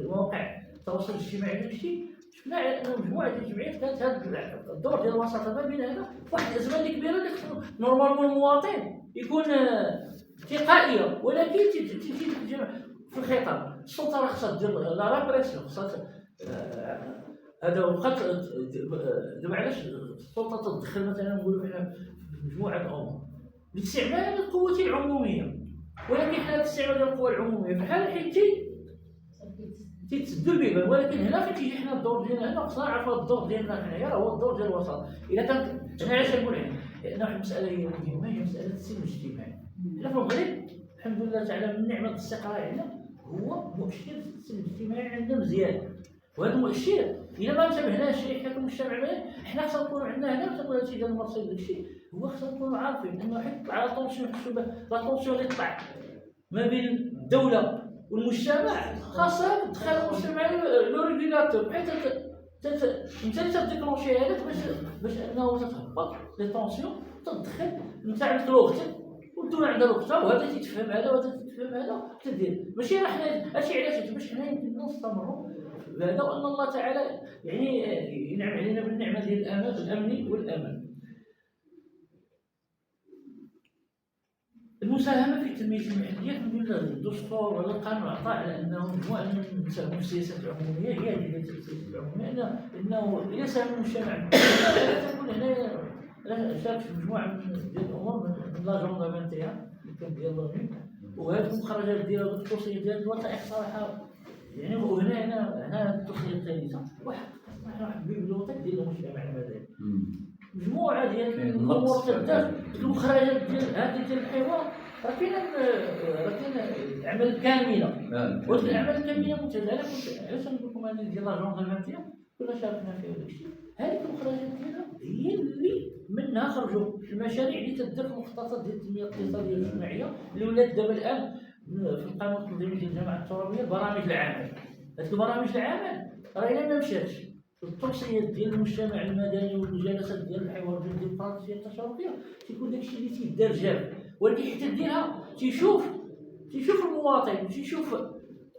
مواقع التواصل الاجتماعي داكشي. شفنا أن مجموعة ديال الجمعيات كانت هذا الدور ديال الوساطة ما بين هذا واحد الأزمة اللي كبيرة اللي خصو نورمالمون المواطن يكون تلقائية، ولكن تجي في الخطاب. السلطة راه خصها دير لا رابريسيون، خصها هذا وقت دابا علاش السلطة تدخل مثلا نقولوا حنا في مجموعة الأمور باستعمال القوة العمومية، ولكن حنا استعمال القوى العمومية في حال حيت تيتسدوا البيبان. ولكن هنا فين تيجي حنا الدور ديالنا هنا خصنا نعرفوا الدور ديالنا حنايا راه هو الدور ديال الوسط. إلا كانت هنا علاش نقول هنا لأن واحد المسألة هي مهمة، هي مسألة السلم الاجتماعي. حنا في المغرب الحمد لله تعالى من نعمة الاستقرار عندنا هو مؤشر السلم الاجتماعي عندنا مزيان. وهذا المؤشر إلا ما انتبهناش ليه حنا كمجتمع مدني حنا خصنا نكونوا عندنا هنا تقول هادشي ديال المرصد داكشي هو خصنا نكونوا عارفين أنه حيت طلع لا طونسيون لا طونسيون اللي طلع ما بين الدولة والمجتمع خاصها تدخل المجتمع لو ريغولاتور بحيث انت اللي تديكلونشي هذاك باش انه تتهبط لي طونسيون تدخل انت عندك الوقت والدولة عندها وقتها وهذا تيتفهم هذا وهذا تيتفهم هذا تدير. ماشي راه حنا هادشي علاش باش حنا يمكن نستمروا هذا، وان الله تعالى يعني ينعم علينا بالنعمه ديال الامن والامان. المساهمه في تنميه المحليات من الدستور ولا القانون عطى على انه مجموعه من السياسات العموميه هي هذه السياسات العموميه انه اذا ساهم المجتمع تكون هنا شارك في مجموعه من الامور من لاجوندا 21 اللي كان ديال لوني، وهذه المخرجات ديال التوصيه ديال الوثائق صراحه يعني. وهنا التوصيه الثالثه واحد بيبليوتيك ديال المجتمع المدني، مجموعه ديال المرتدات المخرجات ديال هذه ديال الحوار. راه كاين اعمال كامله، ولكن الاعمال الكامله ممتازه. علاش نقول لكم هذه ديال لاجوندا 21 كنا شاركنا فيها داكشي. هذيك المخرجات ديالها هي اللي منها خرجوا المشاريع اللي تدير في المخططات ديال التنميه الاقتصاديه والاجتماعيه اللي ولات دابا الان في القانون التنظيمي ديال الجامعه الترابيه برامج العمل. هذيك برامج العمل راه الا ما مشاتش التوصيات ديال المجتمع المدني والجلسات ديال الحوار ديال الديمقراطيه التشاركيه تيكون داكشي اللي تيدار جاب، ولكن حتى ديرها تيشوف المواطن، تيشوف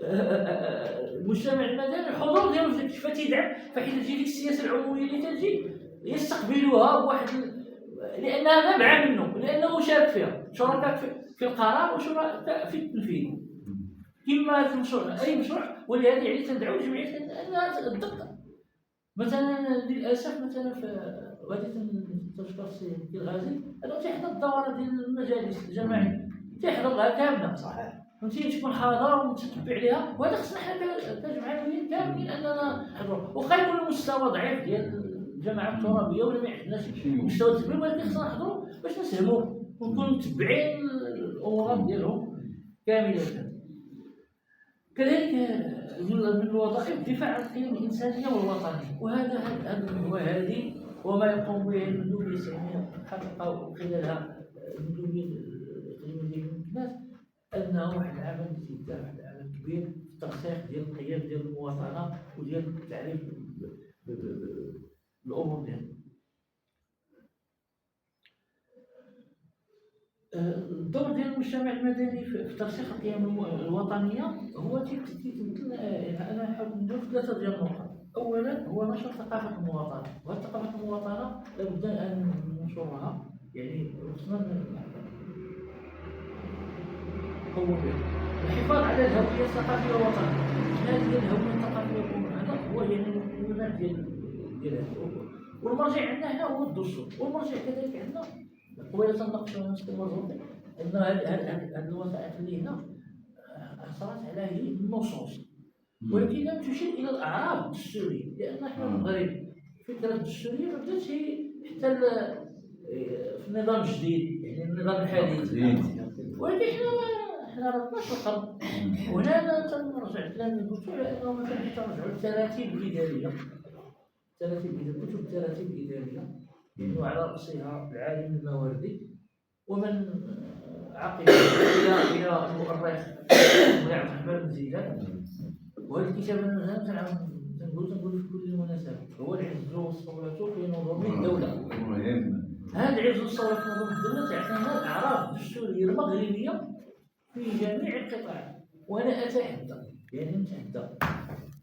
المجتمع المدني الحضور ديالو في داكشي فتيدعم، فحيت تجي ديك السياسه العموميه اللي تجي يستقبلوها بواحد لانها نابعه منه، لانه شارك فيها شركاء في القرار وشركاء في التنفيذ كما المشروع اي مشروع. ولهذا يعني تندعو الجمعيات انها تدق. مثلا للاسف مثلا في غادي تشكر السي الغازي انه تيحضر الدوره ديال المجالس الجماعيه، تيحضرها كامله صحيح. فهمتي، تكون حاضر ومتتبع عليها، وهذا خصنا حنا كجمعيات كاملين اننا نحضروا. واخا يكون المستوى ضعيف ديال الجماعات الترابيه ولا ما عندناش مستوى التدبير، ولكن خصنا نحضروا باش نسهموا ونكونوا متبعين الامورات ديالهم كامله. كذلك من الوظائف الدفاع عن القيم الانسانيه والوطنيه، وهذه وما يقوم به المندوبيه الساميه حقق خلالها المندوبيه الاقليميه ديال الناس انه واحد العمل اللي تيدار، واحد العمل كبير في الترسيخ ديال القيم ديال المواطنه وديال التعريف الامور ديالنا. الدور ديال المجتمع المدني في ترسيخ القيم الوطنيه هو تيمثل، انا حاب ندير ثلاثه ديال النقط. اولا هو نشر ثقافه المواطنه، وهذه ثقافه المواطنه لابد ان ننشرها، يعني خصنا نقوم بها. الحفاظ على الهويه الثقافيه الوطنيه، هذه الهويه الثقافيه هذا هو يعني المكونات ديالها. والمرجع عندنا هنا هو الدستور، والمرجع كذلك عندنا قبيله تناقشوا الموضوع ان هذه الوثائق اللي هنا اثرت على هي النصوص، ولكن لم تشير الى الاعراف الدستوريه، لان احنا المغرب الفكره الدستوريه ما بداتش حتى في النظام الجديد، يعني النظام الحديث، ولكن احنا راه 12 قرن. وهنا انا تنرجع الكلام اللي قلته على انه مثلا حتى نرجعوا للتراتيب الاداريه، كتب التراتيب الاداريه لأنه على رأسها العالم المواردي ومن عقب إلى المؤرخ مولاي عبد الرحمن بن زيدان. وهذا الكتاب أنا تنقول في كل مناسبة هو العز والصولة في نظم الدولة. هذا العز والصولة في نظم الدولة تعتمد الأعراف الدستورية المغربية في جميع القطاعات. وأنا أتحدى، يعني نتحدى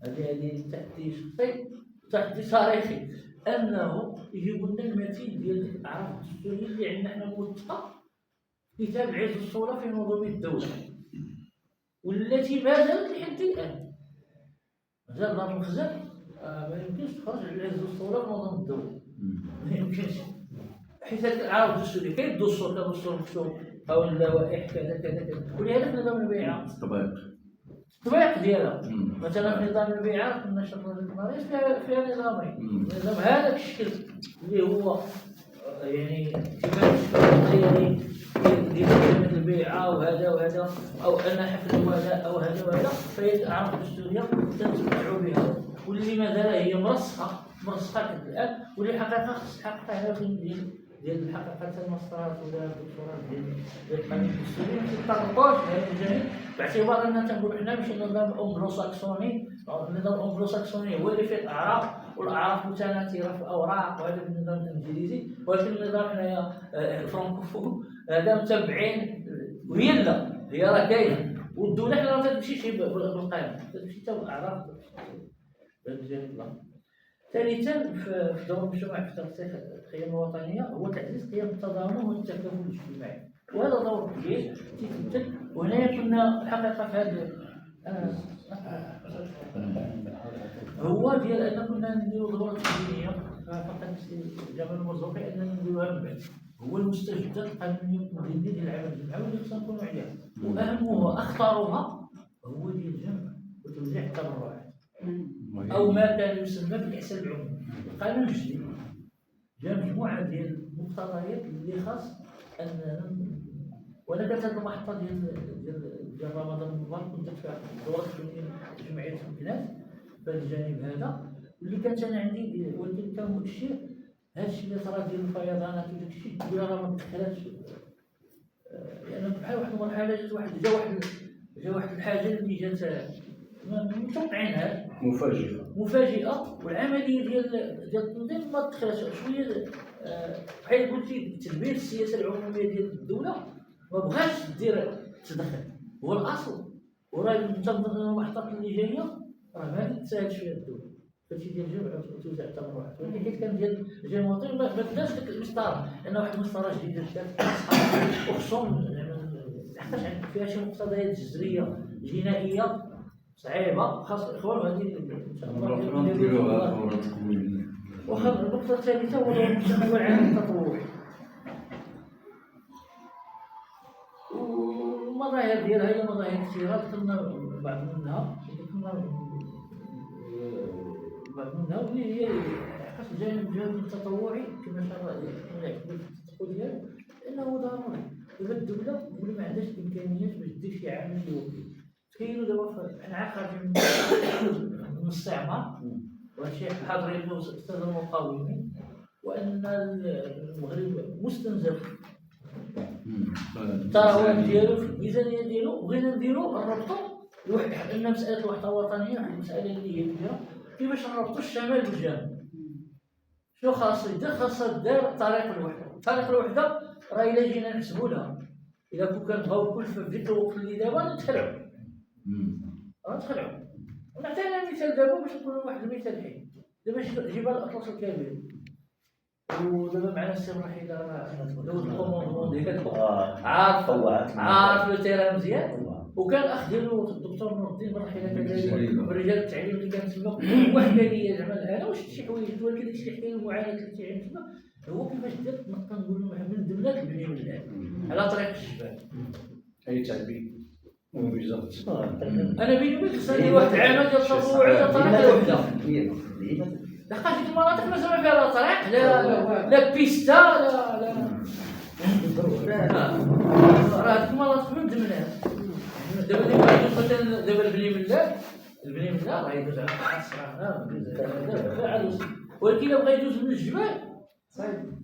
هذه تحدي شخصي تحدي تاريخي، انه يجيبوا لنا المثيل ديال ديك الاعراف الدستوريه اللي عندنا حنا موثقه في كتاب العز والصوره في نظم الدوله، والتي ما زالت لحد الان مازال دار المخزن ما يمكنش تخرج على العز والصوره في نظم الدوله، ما يمكنش، حيت هذه الاعراف الدستوريه كاين الدستور كدستور مكتوب او اللوائح كذا كذا كذا. ولهذا في نظام البيعه التطبيق ديالها مثلا في نظام البيعات كنا شرنا المريض فيها نظامين. النظام هذاك الشكل اللي هو يعني كيفاش ديال كلمه البيعه وهذا او انا حفل الولاء او هذا وهذا، فهي الاعراف الدستوريه تنتفعوا بها، واللي مازال هي مرسخه الان، واللي حقيقه خص تحققها ديال الحقيقه المسطرات ولا الدكتوراه ديال القانون الدستوري ما تطرقوش لهذا الجانب، باعتبار اننا تنقول حنا ماشي نظام انجلوساكسوني. النظام الانجلوساكسوني هو اللي فيه الاعراف، والاعراف متناثره في الاوراق، وهذا النظام الانجليزي، ولكن النظام حنايا الفرنكوفون هذا متبعين، وهي لا هي راه كاينه، والدوله حنا ما تمشيش بالقانون، تمشي حتى بالاعراف هذا الجانب. ثالثا في دور المجتمع في ترسيخ القيم الوطنيه هو تعزيز قيم التضامن والتكافل الاجتماعي، وهذا دور كبير تيتمثل. وهنايا كنا الحقيقه في هذا هو ديال ان كنا نديروا دورات تدريبيه، فقط جمال الموظفين اننا نديروها من بعد. هو المستجدات القانونيه والتنظيميه ديال العمل الجمعوي اللي خصنا نكونوا عليها، واهمها واخطرها هو ديال الجمع وتوزيع التبرعات او ما كان يسمى بالاحسان العمومي. القانون الجديد جا مجموعه ديال المقتضيات اللي خاص اننا، وانا كانت هذه المحطه ديال رمضان المبارك كنت فيها دورات جمعيه البنات في هذا الجانب هذا، واللي كانت انا عندي ولكن كان مؤشر هذا الشيء اللي صرا ديال الفيضانات وداك الشيء الدوله راه ما دخلاتش، يعني بحال واحد المرحله جا واحد الحاجه اللي جات ما متوقعينهاش، مفاجئة. والعمليه ديال التنظيم ما دخلش شويه بحال قلتي تدبير السياسه العموميه ديال الدوله ما بغاش دير تدخل، هو الاصل. وراه انت المحطات اللي جايه راه ما تساعد شويه الدوله فهادشي ديال الجمع وتوزيع التبرعات، ولكن حيت كان ديال الجهه المواطنين ما بداش ديك المسطره، لان واحد المسطره جديده جات وخصهم حتى فيها شي مقتضيات جذريه جنائيه صعيبه خاص الاخوان هذه ان شاء الله نديروها فورا تكوين. واخا النقطه الثالثه هو المجتمع والعالم التطوعي والمظاهر ديالها هي مظاهر كثيره ذكرنا بعض منها واللي هي خاص الجانب التطوعي كما شرع التطوع ديالو لانه ضروري. دابا الدوله ولا ما عندهاش الامكانيات باش دير شي عمل يوفي. تخيلوا دابا حنا خارجين من الاستعمار وهادشي حاضرين له استاذ المقاومين وان المغرب مستنزف الثروات ديالو في الميزانيه ديالو بغينا نديرو نربطو لان مساله الوحده الوطنيه واحد المساله اللي هي كبيره كيفاش نربطو الشمال بالجنوب. شنو خاصو يدير؟ خاصها دار طريق الوحده. طريق الوحده راه الا جينا نحسبوا لها الا كان بغاو الكل في ديك الوقت اللي دابا نتخلعوا ونعطينا مثال دابا باش نقول واحد المثال حي. دابا جبال الاطلس الكبير ودابا معنا السي الرحيل راه دوز الكوموندمون ديالو عارف لو تيران مزيان وكان الاخ ديالو الدكتور نور الدين بن رحيله كذلك من رجال التعليم اللي كان تما وحدانيه زعما انا واش شي حوايج ولكن داكشي اللي حكى المعاناه اللي تعين تما هو كيفاش دار نقدر نقول من دمنات البنيه واللعب على طريق الجبال. اي تعبير بالضبط. انا بيني وبينك خصني واحد العمل ديال التطوع على طريق الوحده. لقات ديك المناطق ما زعما فيها لا طريق لا بيستا لا راه هذيك المناطق من دمنات. دابا البني من لا راه يدوز على الصحراء ولكن الا بغا يدوز من الجبال صعيب.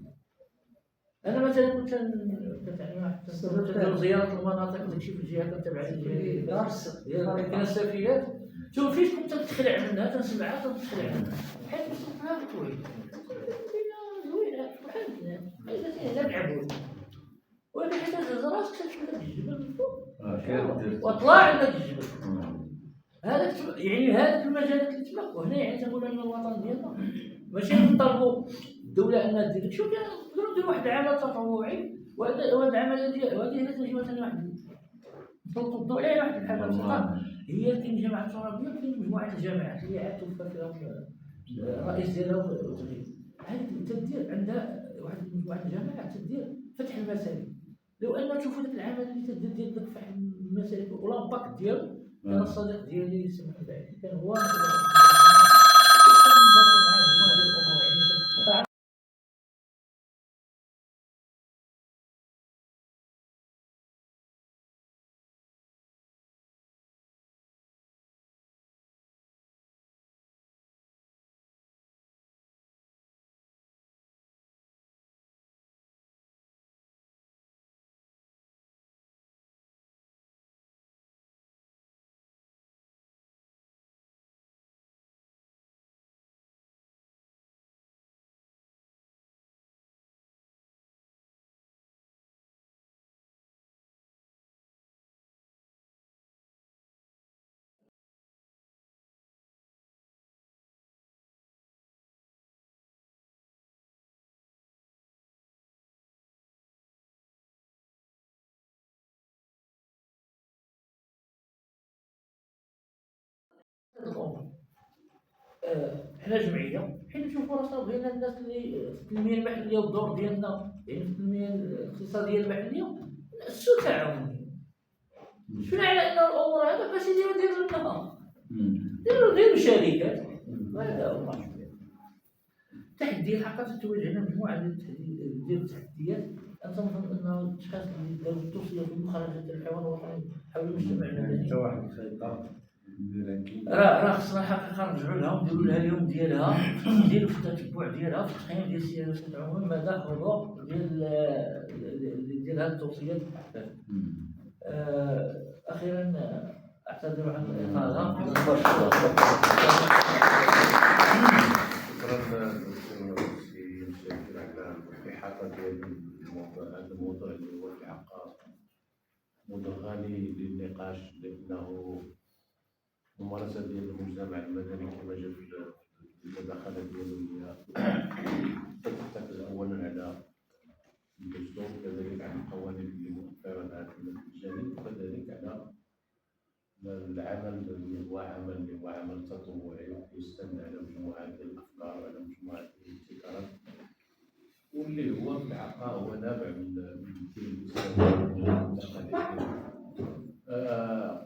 انا مثلا كنت كندير زياره المناطق داكشي في الجهه كنتابع الجهه كاين السفينات شوف فيش كنت تخلع منها تنسمعها تنخلع منها حيت وصلتها بطويل زوينه بحال لا نلعبوا ولكن حيت هز راسك تمشي لك الجبل من فوق وطلع عندك الجبل. هذاك يعني هذاك المجالات اللي تما وهنا يعني تنقول ان الوطن ديالنا ماشي نطالبوا الدوله انها دير شوف نقدروا نديروا واحد العمل تطوعي وهذا العمل ديال هذه تجي مثلا واحد نسلطوا الضوء على واحد الحاجه بسيطه هي كاين جامعه ترابيه كاين مجموعه الجامعات اللي عاد توفى فيها الرئيس ديالها وتغيير هذه تدير عندها واحد مجموعه الجامعات تدير فتح المسالك. لو ان تشوفوا ذاك العمل اللي تدير ديال فتح المسالك والامباكت ديالو كان الصديق ديالي سمح لي كان هو حنا جمعيه حين نشوفوا راسنا بغينا الناس اللي في التنميه المحليه والدور ديالنا يعني في التنميه الاقتصاديه المحليه السوء تعاوني. شنو على ان الامور هذا باش يديروا لنا ديروا شركات هذا هو التحدي. حقا تواجه هنا مجموعه ديال التحديات. انا تنظن ان الاشخاص اللي داروا التوصيه في مخرجات الحيوان الوطني حول المجتمع المدني حتى واحد الخطاب راه خصنا الحقيقه نرجعوا لها ونديروا لها اليوم ديالها نديروا في التتبع ديالها في التقييم ديال السياسه العموميه مدى الخضوع ديال هذه التوصيات. اخيرا اعتذر عن الاطاله. شكرا سي مشاكل على الإحاطة ديال هذا الموضوع اللي هو الحق موضوع غني للنقاش، لأنه ممارسة ديال المجتمع المدني كما جا في المداخلة ديالو هي ترتكز أولا على الدستور، كذلك على القوانين اللي مؤخرا هذا الجانب، وكذلك على العمل اللي هو عمل تطوعي يستند على مجموعة ديال الأفكار وعلى مجموعة ديال الابتكارات، واللي هو في الحقيقة هو نابع من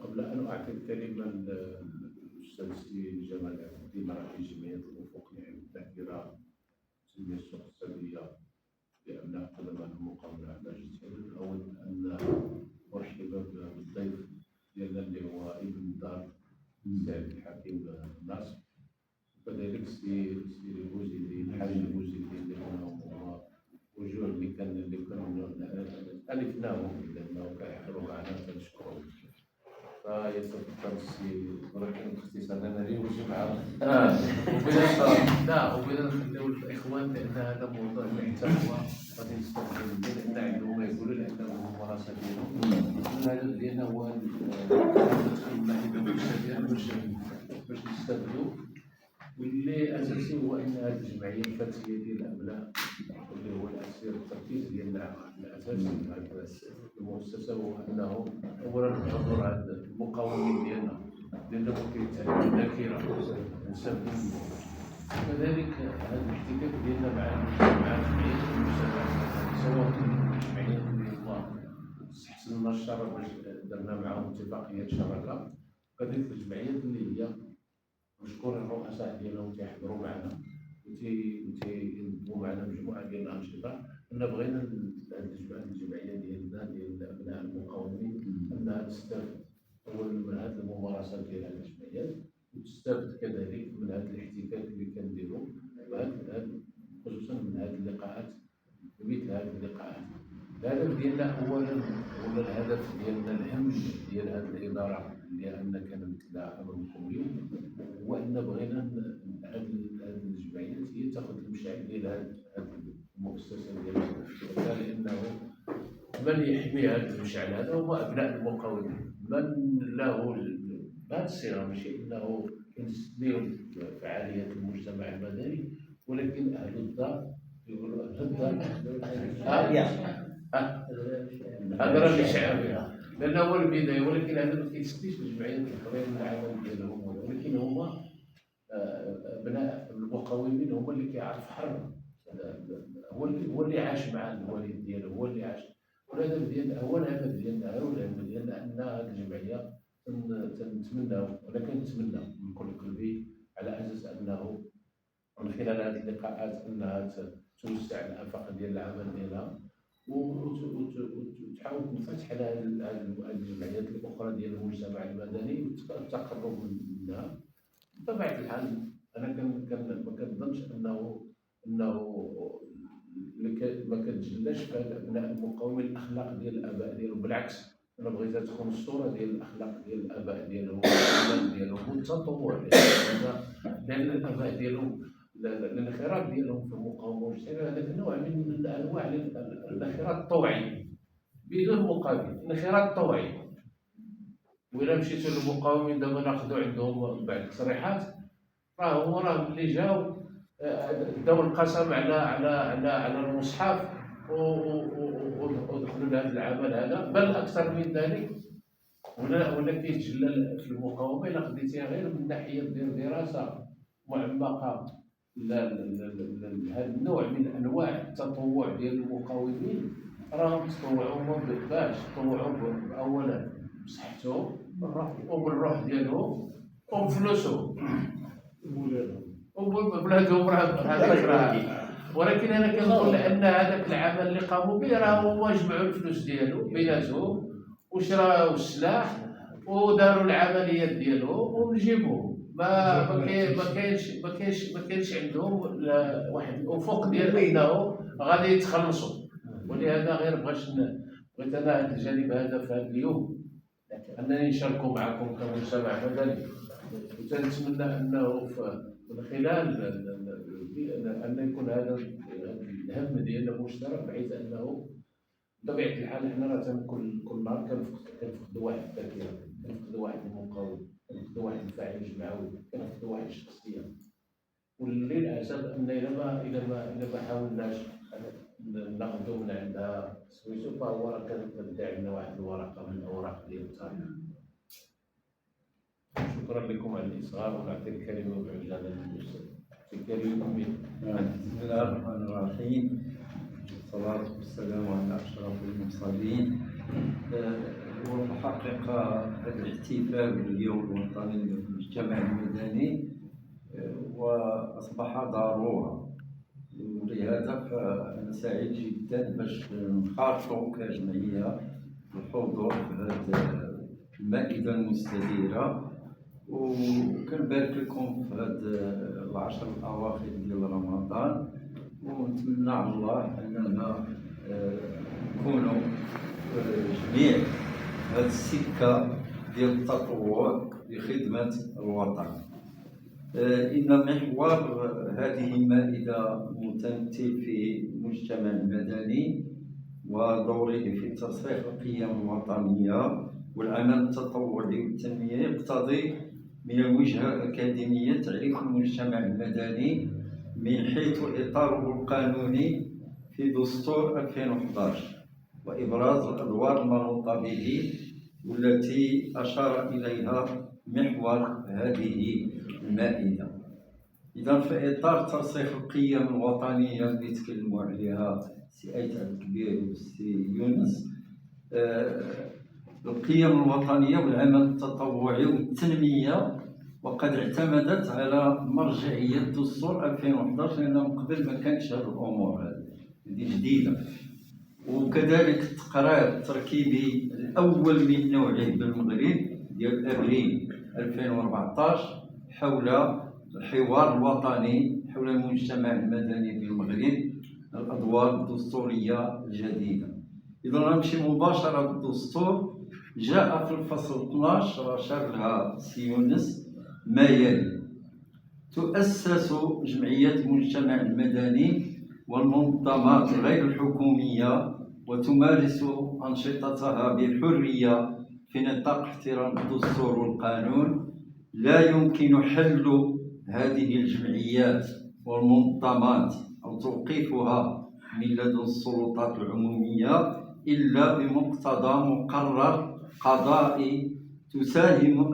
قبل أن أعطي الكلمة للأستاذ سي جمال عبد الدين رئيس جمعية الأفق للتأثير سلمية السوق السلبية لأبناء قدماء المقاولة على الاجتهاد. الأول أن أرحب بالضيف ديالنا اللي هو ابن الدار سعد الحكيم ناصر، وكذلك سي البوزيدي الحاج البوزيدي اللي هو وجوه اللي كانوا ألفناهم لأنه كيحضروا معنا كنشكرهم. فيتفضل السي، ولكن باختصار أنا اليوم الجمعة وبلا نخليو الإخوان، لأن هذا موضوع حتى هو غادي نستفيدو منه، لأن عندهم ما يقولوا لأنه الممارسة ديالهم. الهدف ديالنا هو ندخل الناحية الشبيهة باش نستافدوا، واللي أساسي هو أن هذه الجمعية الفتية ديال الأبناء اللي هو الأسير التركيز ديالنا على الأساس من هذه المؤسسة هو أنه أولا نحضر هذا المقاومين ديالنا لأنه كيتعلم الذاكرة نستافدوا، وكذلك هذا الاحتكاك ديالنا مع جمعيات المجتمع، سواء الجمعيات اللي هما استحسننا الشرع باش درنا معهم اتفاقيات شراكة، وكذلك الجمعيات اللي هي مشكور الرؤساء ديالهم تيحضروا معنا وتينظموا معنا مجموعة ديال الأنشطة. كنا بغينا الجمعية ديالنا ديال أبناء المقاومين أنها تستافد أولا من هذه الممارسات ديال هذه الجمعيات، وتستافد كذلك من هذا الاحتكاك اللي كنديروا، خصوصا من هذه اللقاءات ومثل هذه اللقاءات. الهدف ديالنا أولا ولا الهدف ديالنا الأهم ديال هذه الإدارة اللي أن كانت لها أمامكم اليوم هو أن بغينا هذه الجمعيات هي تاخذ المشعل ديال هذه المؤسسة ديالها، لأنه من يحمي هذا المشعل هذا هو أبناء المقاولين، من له هذه الصيغة ماشي أنه كنسميهم فعاليات المجتمع المدني، ولكن أهل الدار يقولوا أهل الدار هذا راه الشعب، لأنه هو البداية، ولكن هذا ما كيتسميش الجمعيات الأخرين من العمل ديالهم، ولكن هما أبناء المقاومين هما اللي كيعرف حرب، هو اللي عاش مع الوالد ديالو، هو اللي عاش. والهدف ديالنا هو الهدف ديالنا أن هذه الجمعية تنتمناو، ولكن نتمنى من كل قلبي على أساس أنه من خلال هذه اللقاءات أنها توسع الآفاق ديال العمل ديالها وتحاول تنفتح على الجمعيات الأخرى ديال المجتمع المدني والتقرب منها. بطبيعة الحال أنا ما كنظنش أنه ما كتجلاش في أبناء المقاومين الأخلاق ديال الآباء ديالهم، بالعكس أنا بغيت تكون الصورة ديال الأخلاق ديال الآباء ديالهم والأولاد ديالهم والتطوع، لأن الآباء ديالهم الانخراط ديالهم في المقاومة والجهاد هذاك النوع من أنواع الانخراط الطوعي بدون مقابل، انخراط طوعي. وإلا مشيتوا للمقاومين دابا ناخذوا عندهم بعض التصريحات، راه اللي جاو داو القسم على المصحف ودخلوا لهذا العمل هذا، بل أكثر من ذلك ولا كيتجلى في المقاومة إلا خديتيها غير من ناحية ديال دراسة معمقة لهذا النوع من أنواع التطوع ديال المقاومين، راهم تطوعوا باش تطوعوا أولا بصحتهم وبالروح ديالهم وبفلوسهم وبولادهم، ولكن أنا كنقول أن هذاك العمل اللي قاموا به راه هما جمعوا الفلوس ديالهم بيناتهم وشراو السلاح وداروا العمليات ديالهم ومن جيبهم، ما كاينش عندهم واحد الافق ديال انه غادي يتخلصوا. ولهذا غير بغيت انا هذا الجانب هذا في هذا اليوم انني نشاركوا معكم كمجتمع مدني، وتنتمنى انه من خلال ان يكون هذا الهم ديالنا مشترك، بحيث انه بطبيعه الحال حنا راه كل نهار كنفقدوا واحد الذاكره، كنفقدوا واحد المقاوم، كنفقدوا واحد الفاعل الجمعوي، كنفقدوا واحد الشخصيه. واللي العجب ان اذا ما حاولناش ناخذوا من عندها سميتو، فهو راه كتبدا عندنا واحد الورقه من الاوراق ديال التاريخ. شكرا لكم على الاصغاء، ونعطي الكلمه بعجاله للاستاذ كريم. بسم الله الرحمن الرحيم، والصلاة والسلام على أشرف المرسلين. هو في الحقيقة هذا الاحتفال باليوم الوطني للمجتمع المدني وأصبح ضرورة، ولهذا فأنا سعيد جدا باش نخاطروا كجمعية بالحضور في هذه المائدة المستديرة، وكنبارك لكم في هذه العشر الأواخر ديال رمضان، ونتمنى على الله أننا نكونوا جميع هذه السكة ديال التطوع لخدمة الوطن. إن محور هذه المائدة متمثل في المجتمع المدني ودوره في تصحيح القيم الوطنية والعمل التطوعي والتنمية. يقتضي من الوجهة الأكاديمية تعريف المجتمع المدني من حيث إطاره القانوني في دستور 2011 وإبراز الأدوار المنوطة به والتي أشار إليها محور هذه المائدة. إذا في إطار ترسيخ القيم الوطنية اللي تكلموا عليها سي أيت الكبير والسي يونس، القيم الوطنية والعمل التطوعي والتنمية، وقد اعتمدت على مرجعية دستور 2011، لأنه من قبل ما كانتش هذه الأمور، هذه جديدة. وكذلك التقرير التركيبي الأول من نوعه بالمغرب ديال أبريل 2014 حول الحوار الوطني حول المجتمع المدني بالمغرب، الأدوار الدستورية الجديدة. إذا غنمشي مباشرة للدستور. جاء في الفصل 12 أشار لها سي يونس ما يلي: تؤسس جمعيات المجتمع المدني والمنظمات غير الحكومية وتمارس أنشطتها بحرية في نطاق احترام الدستور والقانون. لا يمكن حل هذه الجمعيات والمنظمات أو توقيفها من لدن السلطات العمومية إلا بمقتضى مقرر قضائي. تساهم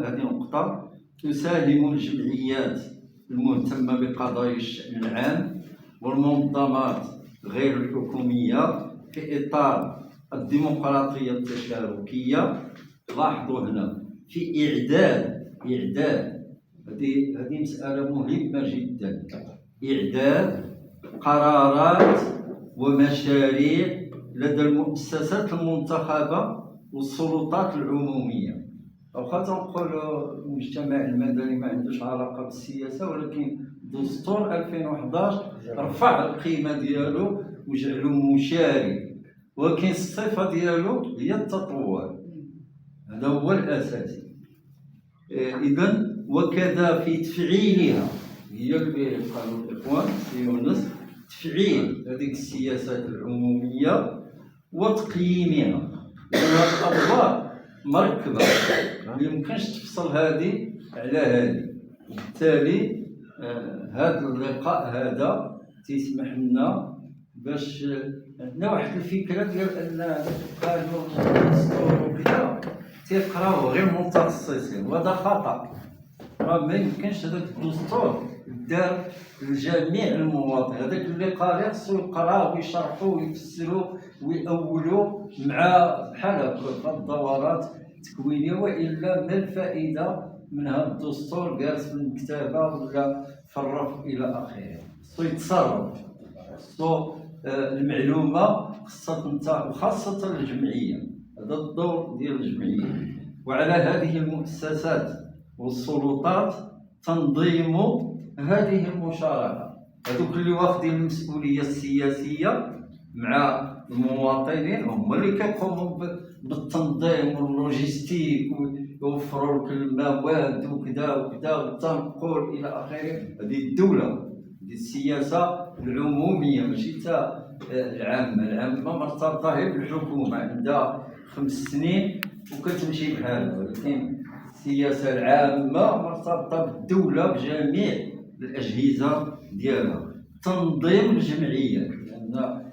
الجمعيات المهتمة بقضايا الشأن العام والمنظمات غير الحكومية في إطار الديمقراطية التشاركية. لاحظوا هنا في إعداد هذه مسألة مهمة جدا، إعداد قرارات ومشاريع لدى المؤسسات المنتخبة والسلطات العمومية. واخا تنقولوا المجتمع المدني ما عندوش علاقة بالسياسة، ولكن دستور 2011 رفع القيمة ديالو وجعلو مشارك، ولكن الصفة ديالو هي التطوع، هذا هو الأساسي. إذن وكذا في تفعيلها، هي اللي قالوا الإخوان سي يونس، تفعيل هذيك السياسات العمومية وتقييمها، لأن الأدوار مركبة ما يمكنش تفصل هذه على هذه. وبالتالي هذا اللقاء هذا تيسمح لنا باش عندنا واحد الفكرة ديال أن القانون والدستور وكذا تيقراوه غير متخصصين، وهذا خطأ. راه ما يمكنش هذاك الدستور دار لجميع المواطنين، هذاك اللي قاري خصو يقراه ويشرحوه ويفسروه ويأولوه مع بحال هكا الدورات التكوينية، وإلا ما الفائدة من هذا الدستور جالس في المكتبة ولا في الرف إلى آخره. خصو يتصرف، خصو المعلومة خاصة وخاصة الجمعية، هذا الدور ديال الجمعية. وعلى هذه المؤسسات والسلطات تنظيم هذه المشاركة، هذوك اللي واخدين المسؤولية السياسية مع المواطنين هما اللي كيقوموا بالتنظيم واللوجيستيك ويوفروا لك المواد وكذا وكذا والتنقل الى اخره. هذه الدوله، هذه السياسه العموميه ماشي تاع العامه مرتبطه هي بالحكومه، عندها 5 سنين وكتمشي بحالها، ولكن السياسه العامه مرتبطه بالدوله بجميع الاجهزه ديالها. تنظيم الجمعيات، لان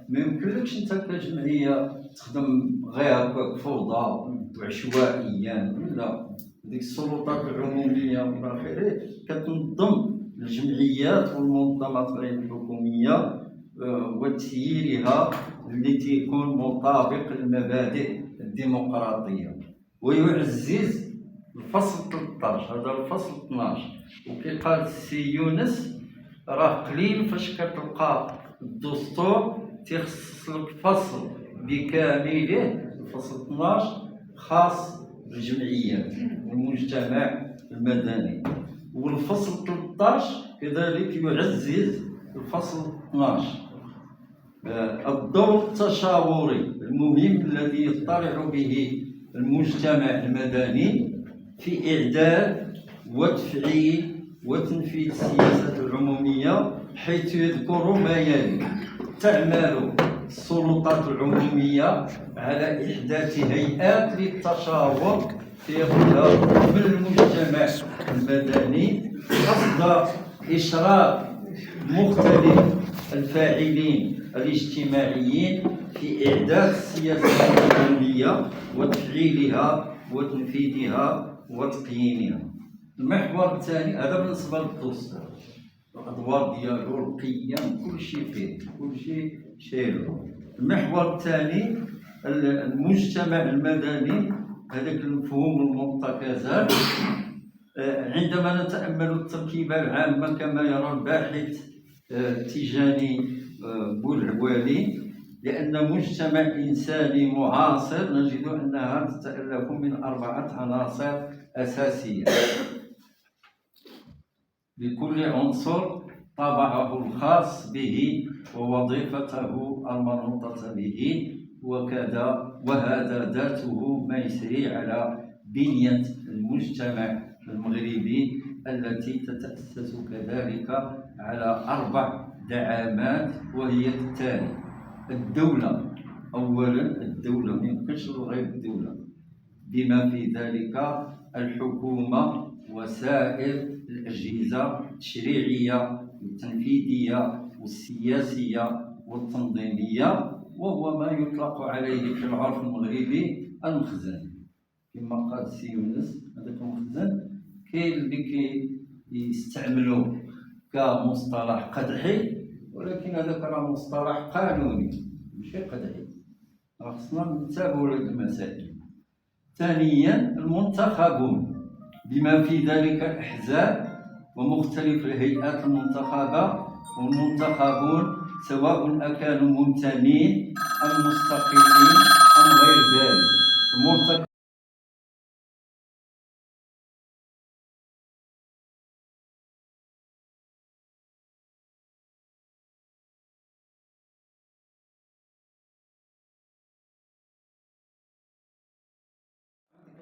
ما يمكنلكش انت كجمعيه تخدم غير هكاك فوضى وعشوائيا، لا، ديك السلطات العموميه والى اخره كتنظم الجمعيات والمنظمات غير الحكوميه وتسييرها اللي تيكون مطابق للمبادئ الديمقراطيه. ويعزز الفصل 13، هذا الفصل 12. وكيقال السي يونس راه قليل فاش كتلقى الدستور تيخصص لك فصل بكامله، الفصل 12 خاص بالجمعيات والمجتمع المدني. والفصل 13 كذلك يعزز الفصل 12 الدور التشاوري المهم الذي يضطرع به المجتمع المدني في إعداد وتفعيل وتنفيذ السياسات العمومية، حيث يذكر ما يلي: تعمل السلطات العمومية على إحداث هيئات للتشاور من المجتمع المدني قصد إشراك مختلف الفاعلين الاجتماعيين في إعداد السياسات العمومية وتفعيلها وتنفيذها وتقييمها. المحور الثاني، هذا بالنسبة للدستور، الأدوار ديالو، القيم، كل شيء فيه، كل شيء شايلو. المحور الثاني المجتمع المدني، هذاك المفهوم المرتكزات. عندما نتأمل التركيبة العامة كما يرى الباحث تيجاني بولعوالي، لأن مجتمع إنساني معاصر نجد أنها تتألف من 4 عناصر أساسية، لكل عنصر طابعه الخاص به ووظيفته المنوطة به وكذا، وهذا ذاته ما يسري على بنية المجتمع المغربي التي تتأسس كذلك على 4 دعامات، وهي التالي: الدولة. أولا الدولة، ما يمكنش غير الدولة، بما في ذلك الحكومة وسائر الأجهزة التشريعية والتنفيذية والسياسية والتنظيمية، وهو ما يطلق عليه في العرف المغربي المخزن. كما قال السي يونس، هذاك المخزن كاين اللي كيستعملوه كمصطلح قدحي، ولكن هذاك راه مصطلح قانوني ماشي قدحي، راه خصنا ننتبهوا لهذه المسائل. ثانيا المنتخبون، بما في ذلك الأحزاب ومختلف الهيئات المنتخبة، والمنتخبون سواء أكانوا منتمين أم مستقلين أم غير ذلك.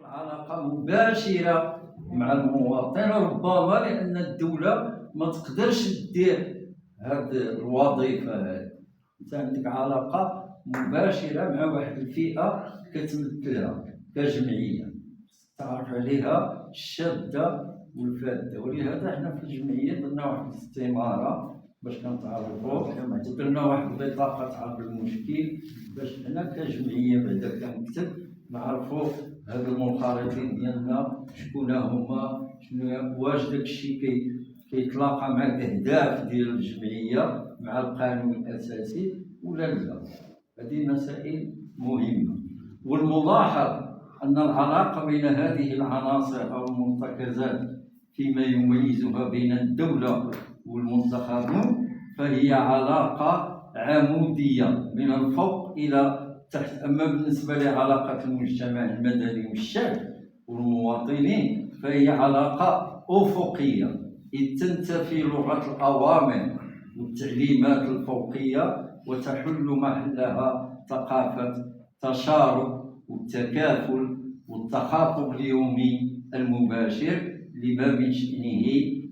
علاقة مباشرة مع المواطن، ربما لأن الدولة ما تقدرش دير هذه الوظيفة هذه. أنت عندك علاقة مباشرة مع واحد الفئة كتمثلها كجمعية، تعرف عليها الشادة والفادة. ولهذا حنا في الجمعية درنا واحد الاستمارة باش كنتعرفوا، درنا واحد البطاقة تعرف المشكل باش حنا كجمعية بعدا كنكتب نعرفوا هاد المنخرطين ديالنا شكون هما، واش داكشي كيتلاقى مع الاهداف ديال الجمعيه مع القانون الاساسي ولا لا. هذه مسائل مهمه. والملاحظ ان العلاقه بين هذه العناصر او المرتكزات فيما يميزها بين الدوله والمنتخبون فهي علاقه عموديه من الفوق الى تحت. أما بالنسبة لعلاقة المجتمع المدني والشعب والمواطنين فهي علاقة أفقية، إذ تنتفي لغة الأوامر والتعليمات الفوقية وتحل محلها ثقافة تشارك والتكافل والتخاطب اليومي المباشر لما من شأنه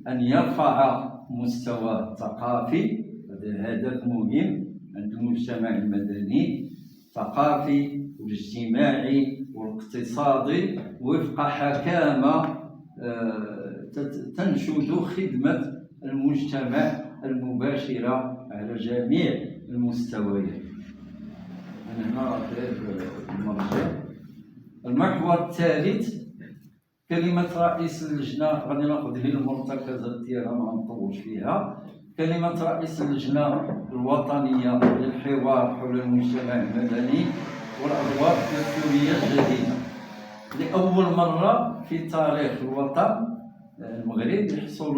أن يرفع مستوى الثقافي. هذا هدف مهم عند المجتمع المدني، الثقافي والاجتماعي والاقتصادي، وفق حكامة تنشد خدمة المجتمع المباشرة على جميع المستويات. أنا هنا المرجع. المحور الثالث كلمة رئيس اللجنة، غادي ناخذ هي المرتكزات ديالها ما نطولش فيها. كلمة رئيس اللجنة الوطنية للحوار حول المجتمع المدني والأدوار الدستورية الجديدة. لأول مرة في تاريخ الوطن المغرب يحصل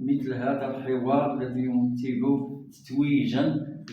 مثل هذا الحوار الذي يمثل تتويجا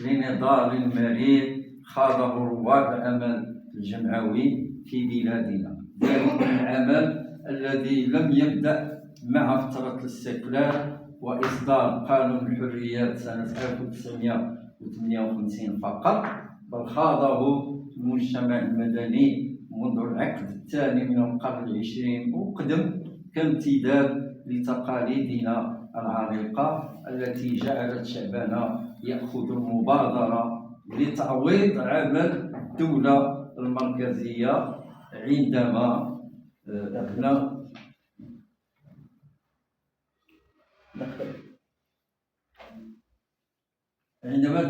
لنضال مرير خاضه رواد العمل الجمعوي في بلادنا. ذلك العمل الذي لم يبدأ مع فترة الاستقلال وإصدار قانون الحريات سنة 1958 فقط، بل خاضه المجتمع المدني منذ العقد الثاني من القرن العشرين مقدم، كامتداد لتقاليدنا العريقة التي جعلت شعبنا يأخذ المبادرة لتعويض عمل الدولة المركزية عندما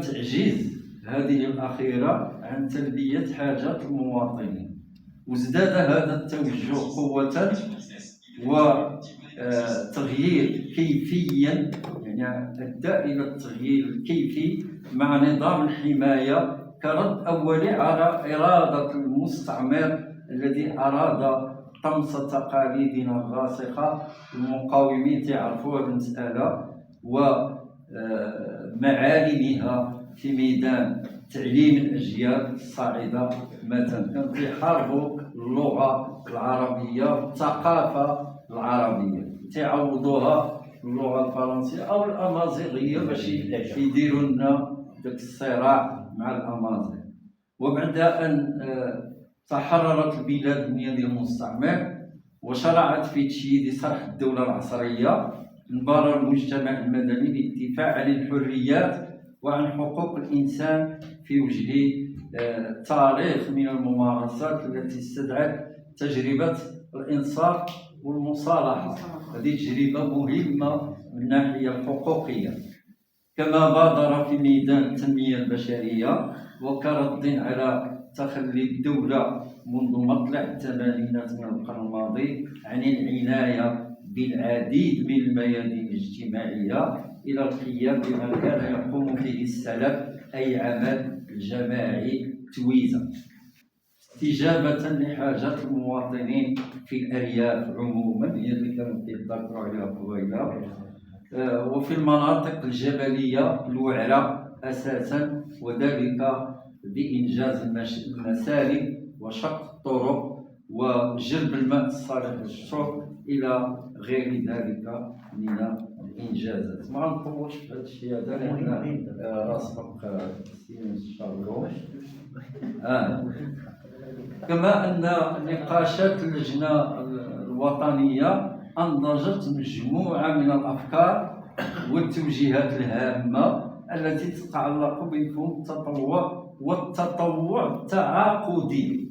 تعجز هذه الأخيرة عن تلبية حاجات المواطنين. وازداد هذا التوجه قوة وتغيير كيفيا، يعني أدى إلى التغيير الكيفي مع نظام الحماية كرد أولي على إرادة المستعمر الذي أراد طمس تقاليدنا الراسخة. المقاومين تعرفوا المسألة ومعالمها في ميدان تعليم الأجيال الصاعدة. مثلا كانوا يحاربوا اللغة العربية والثقافة العربية، تعوضوها باللغة الفرنسية أو الأمازيغية باش يديروا لنا ذاك الصراع مع الأمازيغ. وبعد أن تحررت البلاد من يد المستعمر وشرعت في تشييد صرح الدولة العصرية، انبار المجتمع المدني بالدفاع عن الحريات وعن حقوق الإنسان في وجه تاريخ من الممارسات التي استدعت تجربة الإنصاف والمصالحة. هذه تجربة مهمة من الناحية الحقوقية. كما بادر في ميدان التنمية البشرية وكرد على تخلي الدولة منذ مطلع الثمانينات من القرن الماضي عن العناية بالعديد من الميادين الاجتماعية إلى القيام بما كان يقوم به السلف، أي عمل جماعي تويزا، استجابة لحاجات المواطنين في الأرياف عموما، هي اللي كانوا كيذكروا عليها قبيله، وفي المناطق الجبلية الوعرة أساسا، وذلك بإنجاز المسالك وشق الطرق وجلب الماء الصالح للشرب إلى غير ذلك من الإنجازات. ما نطولش في هذا الشيء هذا لأن راسبق إن شاء الله. كما أن نقاشات اللجنة الوطنية أنضجت مجموعة من الأفكار والتوجيهات الهامة التي تتعلق بمفهوم التطوع والتطوع التعاقدي.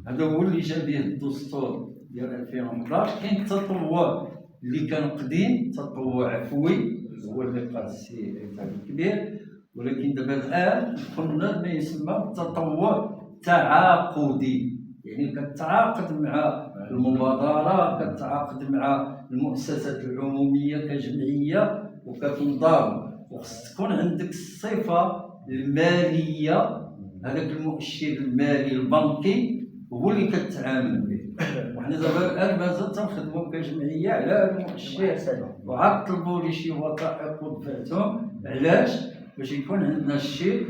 هذا هو اللي جا به الدستور ديال 2011. كاين التطوع اللي كان قديم، تطوع عفوي هو اللي قال السي الكبير، ولكن دابا الآن دخلنا ما يسمى التطوع التعاقدي، يعني كتعاقد مع المبادرة، كتعاقد مع المؤسسات العمومية كجمعية وكتنظام، وخص تكون عندك الصفة المالية، هذاك المؤشر المالي البنكي هو اللي كتعامل به. وحنا دابا الآن مازال تنخدموا كجمعية على المؤشر، وعاد طلبوا لي شي وثائق ودفعتهم. علاش؟ باش يكون عندنا الشيء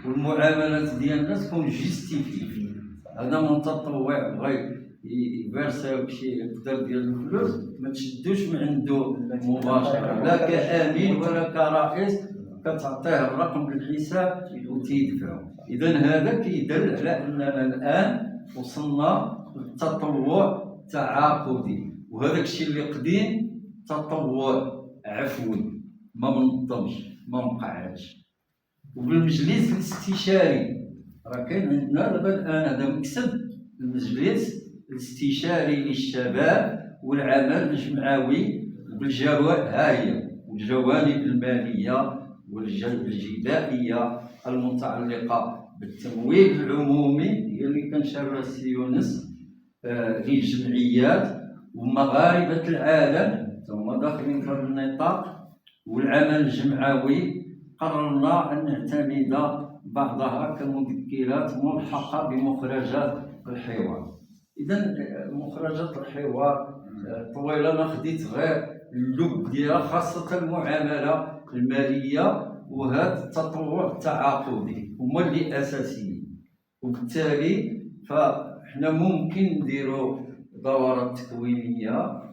والمعاملات ديالنا تكون جيستيفي. هذا متطوع بغى يفيرسيو شي قدر ديال الفلوس، ما تشدوش من عنده مباشرة، لا كأمين ولا كرئيس، كتعطيه الرقم بالحساب وتيدفعو. اذا هذا كيدل على اننا الان وصلنا للتطوع التعاقدي، وهذاك الشيء اللي قديم تطوع عفوي ما منظمش ما مقعدش. وبالمجلس الاستشاري راه كاين عندنا دابا الان هذا مكسب المجلس الاستشاري للشباب والعمل الجمعوي والجوانب الماليه والجدائيه المتعلقه بالتمويل العمومي هي اللي كنشرها السي يونس للجمعيات ومغاربه العالم ثم داخلين في هذا النطاق. والعمل الجمعوي قررنا ان نعتمد بعضها كمذكرات ملحقه بمخرجات الحوار. اذا مخرجات الحوار طويله انا خديت غير اللب ديالها خاصه المعامله الماليه وهذا التطوع التعاقدي هما اللي اساسيين. وبالتالي فاحنا ممكن نديروا دورات تكوينيه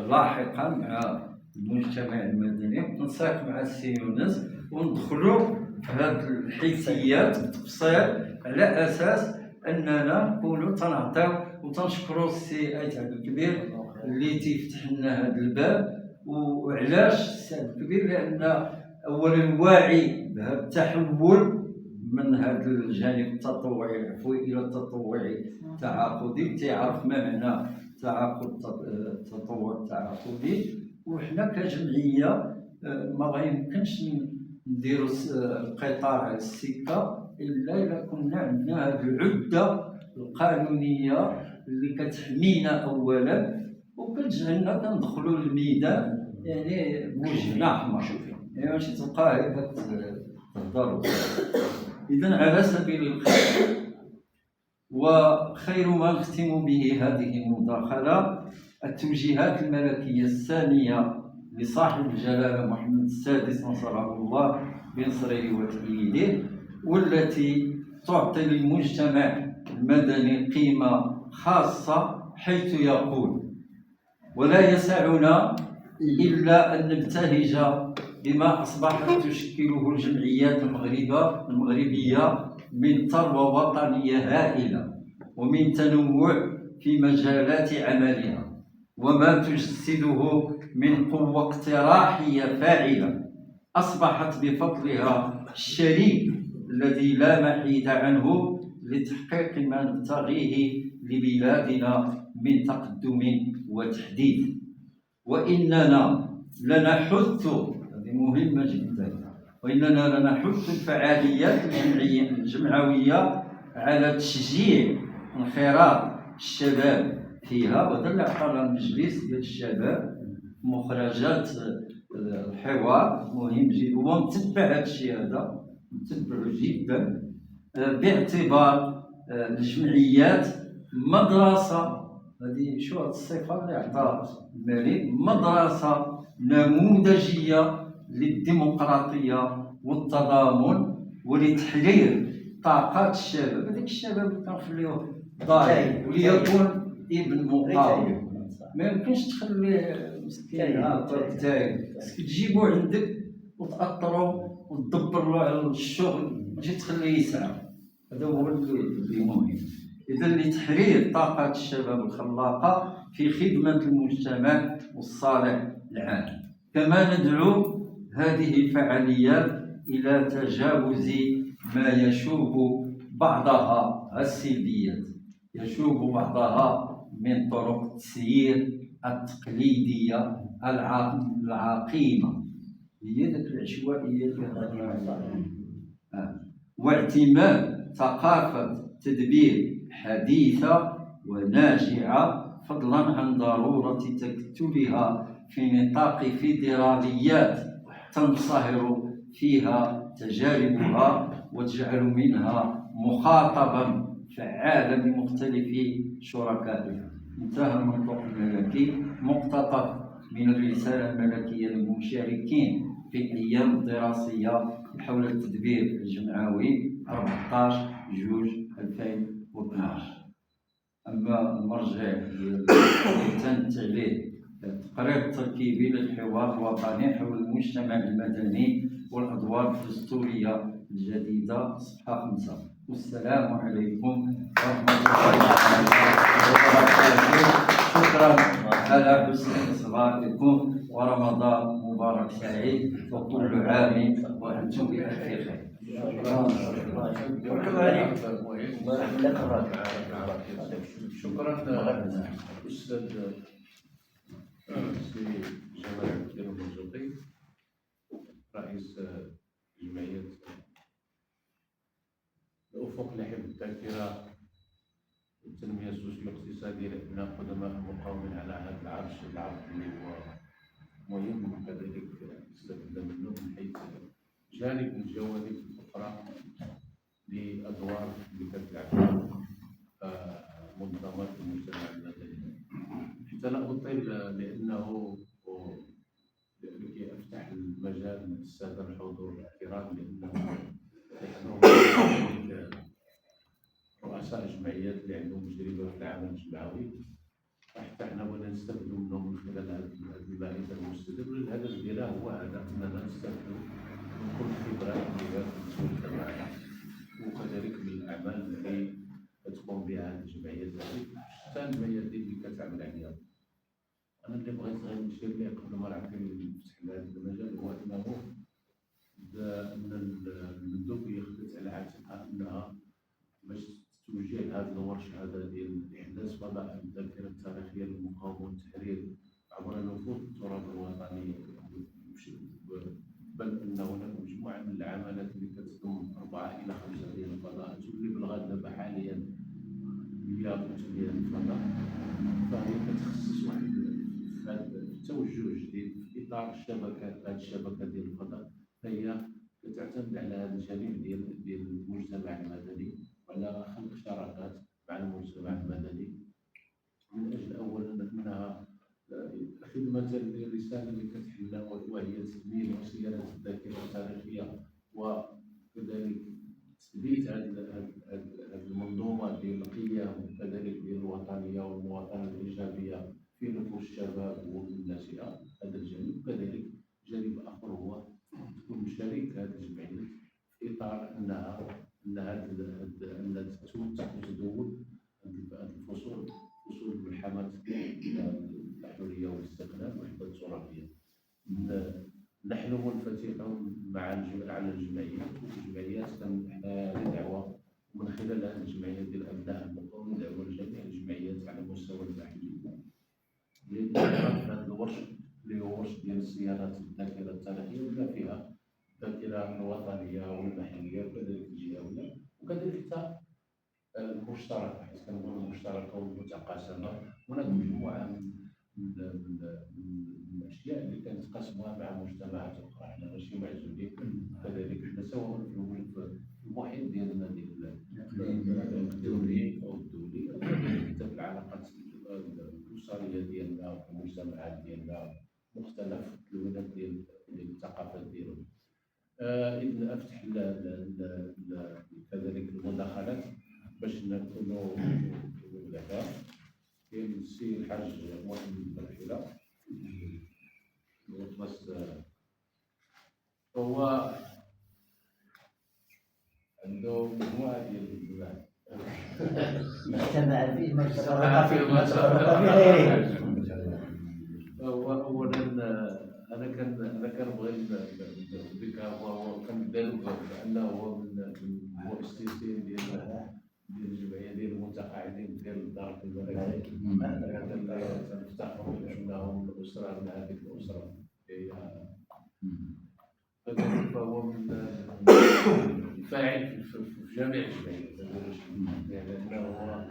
لاحقا مع المجتمع المدني ونساق مع السي يونس وندخلوا في هذه الحيثيات بالتفصيل على اساس اننا نكونوا تنعطيو وتنشكروا السي عبد الكبير اللي تيفتح لنا هذا الباب. وعلاش السي عبد الكبير؟ لان اولا واعي بهذا التحول من هذا الجانب التطوعي العفوي الى التطوعي التعاقدي، تيعرف ما معنى التطوع التعاقدي. وحنا كجمعيه ما يمكنش نديروا القطار على السكه الا اذا كنا عندنا هذه العده القانونيه اللي كتحمينا اولا وكتجعلنا كندخلوا للميدان يعني بوجهنا احمر، يعني ماشي تبقى هكا تهضر. اذا على سبيل الخير وخير ما نختم به هذه المداخله التوجيهات الملكيه الثانيه لصاحب الجلاله محمد السادس نصره الله بنصره وتأييده، والتي تعطي للمجتمع المدني قيمه خاصه، حيث يقول: ولا يسعنا الا ان نبتهج بما اصبحت تشكله الجمعيات المغربيه من ثروه وطنيه هائله ومن تنوع في مجالات عملها، وما تجسده من قوة اقتراحية فاعلة أصبحت بفضلها الشريك الذي لا محيد عنه لتحقيق ما نبتغيه لبلادنا من تقدم وتحديث. وإننا لنحث، هذه مهمة جدا، وإننا لنحث الفعاليات الجمعوية على تشجيع انخراط الشباب فيها. وهذا اللي عطانا المجلس ديال الشباب مخرجات الحوار مهم جدا، هو متبع هذا الشيء هذا متبع جدا، باعتبار الجمعيات مدرسه. هذه شو هذه الصفه اللي عطاها الملك، مدرسه نموذجيه للديمقراطيه والتضامن ولتحرير طاقات الشباب. هذاك الشباب اللي كنخليوه ضايع وليكون ابن مقاوم، ما يمكنش تخليه مسكين هاكا تايه، خصك تجيبو عندك وتأطرو وتدبر له على الشغل، ماشي تخليه يسعى. هذا هو اللي مهم. إذا لتحرير طاقات الشباب الخلاقة في خدمة المجتمع والصالح العام. كما ندعو هذه الفعاليات إلى تجاوز ما يشوب بعضها السلبيات، يشوب بعضها من طرق التسيير التقليدية العقيمة، هي ذاك العشوائية اللي هضرنا عليها، واعتماد ثقافة تدبير حديثة وناجعة، فضلا عن ضرورة تكتلها في نطاق فيدراليات تنصهر فيها تجاربها وتجعل منها مخاطبا فعالا بمختلف شركائها. انتهى المنطق الملكي، مقتطف من الرسالة الملكية للمشاركين في الأيام الدراسية حول التدبير الجمعوي 14/2/2012. أما المرجع اللي تنت عليه التقرير التركيبي للحوار الوطني حول المجتمع المدني والأدوار الدستورية الجديدة صفحة 5. والسلام عليكم ورحمة الله وبركاته. شكرا على حسن إصغائكم، ورمضان مبارك سعيد وكل عام وأنتم بألف خير. شكرا أستاذ سي جمال الدين المرزوقي، رئيس جمعية الأفق لحفظ الذاكرة والتنمية السوسيو-اقتصادية لأبناء قدماء المقاومين على هذا العرش اللي هو مهم، وكذلك استفدنا منه من حيث جانب من الجوانب الأخرى لأدوار اللي كتلعب منظمات المجتمع المدني. حتى لا أطيل لأنه لكي أفتح المجال للسادة الحضور الكرام، لأنه رؤساء جمعيات اللي عندهم تجربة في العمل الجمعوي، حتى احنا بغينا نستفدوا منهم من خلال هذه المائدة المستدامة. الهدف ديالها هو هذا، أننا نستفدوا من كل الخبرات اللي كتسولف معنا، وكذلك من الأعمال اللي تقوم بها هذه الجمعيات حتى الميادين اللي كتعمل عليها. أنا اللي بغيت غير نشير ليه قبل ما نعطي نفتح لهذا المجال هو أن المندوبية خدت على عاتقها أنها باش توجه هذه الورشة هذا ديال إحداث فضاء الذاكرة التاريخية للمقاومة والتحرير عبر نفوذ التراث الوطني، بل أن هناك مجموعة من العمليات اللي كتضم 4 إلى 5 ديال الفضاءات واللي بالغاد دابا حاليا هي ديال الفضاء، فهي كتخصص واحد التوجه جديد في إطار الشبكات. هذه الشبكة ديال الفضاء هي كتعتمد على هذا الجانب ديال المجتمع المدني وعلى خلق شراكات مع المجتمع المدني من أجل أولا أنها خدمة للرسالة اللي كتحملها، وهي تثمين وصيانة الذاكرة التاريخية، وكذلك تثبيت هذه المنظومة ديال القيم وكذلك ديال الوطنية والمواطنة الإيجابية في نفوس الشباب والناشئة. هذا الجانب، وكذلك جانب آخر هو تكون شريك هذه الجمعية في إطار أنها تدور الفصول ملحمة الحرية والاستقلال والوحدة الترابية. نحن منفتحون على الجمعيات، والجمعيات كنحنا دعوة من خلال هذه الجمعيات ديال أبناء المقاومة، دعوة لجميع الجمعيات على مستوى المحلي للانخراط في هذا الورش اللي هو ورش ديال صيانة الذاكرة التاريخية، بما فيها الذاكرة الوطنية والمحلية وكذلك الجهوية، وكذلك حتى المشتركة، حيث كنقول المشتركة والمتقاسمة. هناك مجموعة من الأشياء اللي كنتقاسموها مع مجتمعات أخرى، حنا ماشي معزولين، كذلك حنا سواء في المحيط ديالنا الدولي أو الدولي، أو حتى في العلاقات الأسرية ديالنا وفي المجتمعات ديالنا مختلف الألوانات ديال الثقافات ديالهم. إذن أفتح كذلك المداخلات باش نكونوا ذكاء. كاين السي الحاج محمد برحيلة، بس هو عنده مجموعة ديال البلاد اجتمع فيه ما تفرق فيه ما تفرق في غيره. هو أولا أنا كنبغي نوريك، هو كنديرو بأنه هو من المؤسسين ديال الجمعية ديال المتقاعدين ديال الدار الملكي. هذا اللي تنفتخروا بأنهم الأسرة من هذه الأسرة. فهو من فاعل في جميع الجمعيات، يعني أنه هو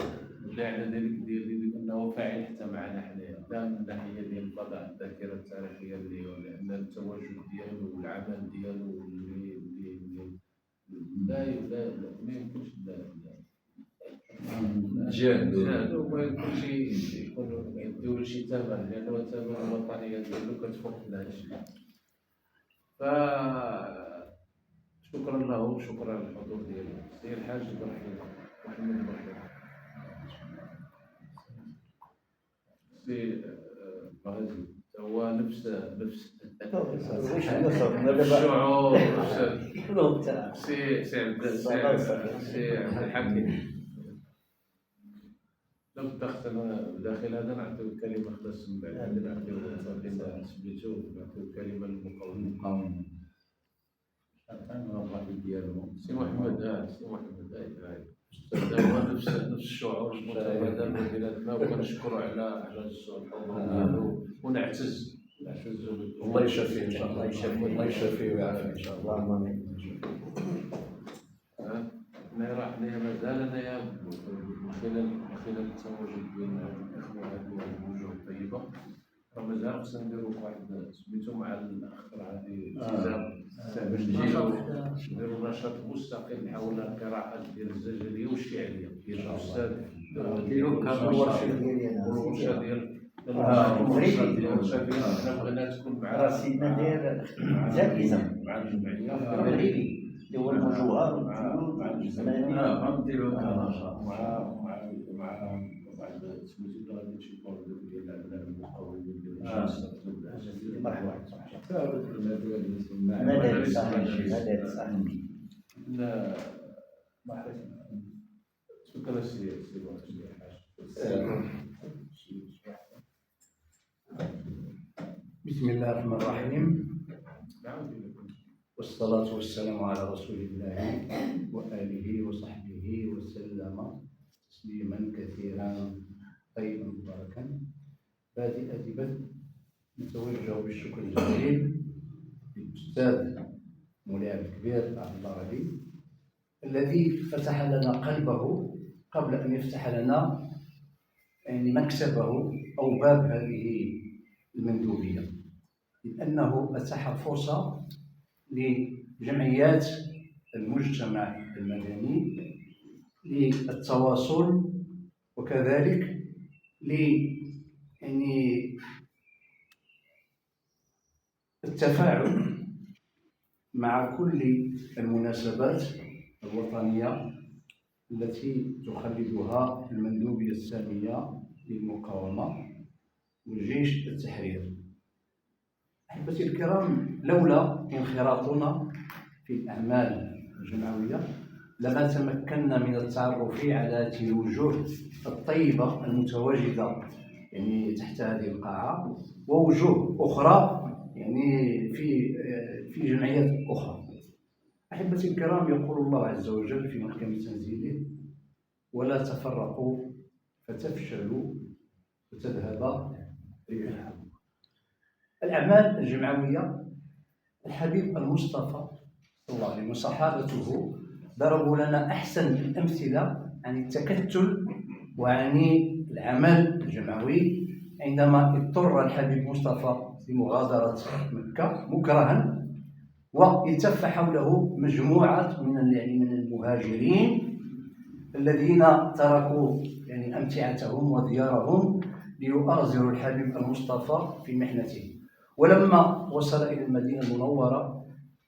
على ذلك ديال أنه فاعل حتى معنا حنايا، لا من الناحية ديال الفضاء الذاكرة التاريخية اللي هو لأن التواجد ديالو والعمل ديالو اللي لا ما يمكنش جهد وما يمكنش يديروا شي ثمن، لأنه الثمن الوطنية ديالو كتفوق من هذا الشيء. شكرا له وشكرا للحضور ديالو. السي الحاج برحيلة محمد برحيلة، السي غازي هو نفس واش عندنا صافي دابا الشعور شنو تاع سي عبد الحكيم. بداخل هذا نعطيو الكلمة خلاص من بعد نعطيو صافي سميتو نعطيو الكلمة للمقاومين. سي محمد سي محمد هو نفس الشعور المتبادل من بيناتنا، وكنشكروا على الحضور ديالو ونعتز الله يشافيه ان شاء الله، الله يشافيه ويعافيه ان شاء الله. حنايا مازال انايا من خلال التواجد بين الاخوه هذو الوجوه الطيبه، راه مازال خصنا نديرو واحد سميتو مع الاخ غادي التزام باش نديرو نشاط مستقل حول القراءات ديال الزجليه والشعريه ديال الاستاذ والورشه ديال بغينا تكون مع راسينا داير جائزه مع الجمعيه المغربي اللي هو الوجوهات مع الجزائريه غنديرو مع بعض سميتو غادي نمشي ديال الابناء المقاومين ديال مرحبا المدارس مدارس لا ما تفضل سي بسم الله الرحمن الرحيم، والصلاة والسلام على رسول الله وآله وصحبه وسلم تسليما كثيرا طيبا مباركا. بادئ نتوجه بالشكر الجزيل للأستاذ مولاي الكبير عبد الله علي الذي فتح لنا قلبه قبل أن يفتح لنا يعني مكسبه أو باب هذه المندوبية، لأنه أتاح فرصة لجمعيات المجتمع المدني للتواصل، وكذلك يعني التفاعل مع كل المناسبات الوطنية التي تخلدها المندوبية السامية للمقاومة والجيش التحرير. أحبتي الكرام، لولا انخراطنا في الأعمال الجمعوية لما تمكنا من التعرف على الوجوه الطيبة المتواجدة يعني تحت هذه القاعة، ووجوه أخرى يعني في جمعيات أخرى. أحبتي الكرام، يقول الله عز وجل في محكم تنزيله: ولا تفرقوا فتفشلوا وتذهب ريحكم. الأعمال الجمعوية، الحبيب المصطفى صلى الله عليه وسلم وصحابته ضربوا لنا أحسن الأمثلة عن التكتل وعن العمل الجمعوي عندما اضطر الحبيب المصطفى لمغادرة مكة مكرها، والتف حوله مجموعة من المهاجرين الذين تركوا يعني أمتعتهم وديارهم ليؤازروا الحبيب المصطفى في محنته. ولما وصل إلى المدينة المنورة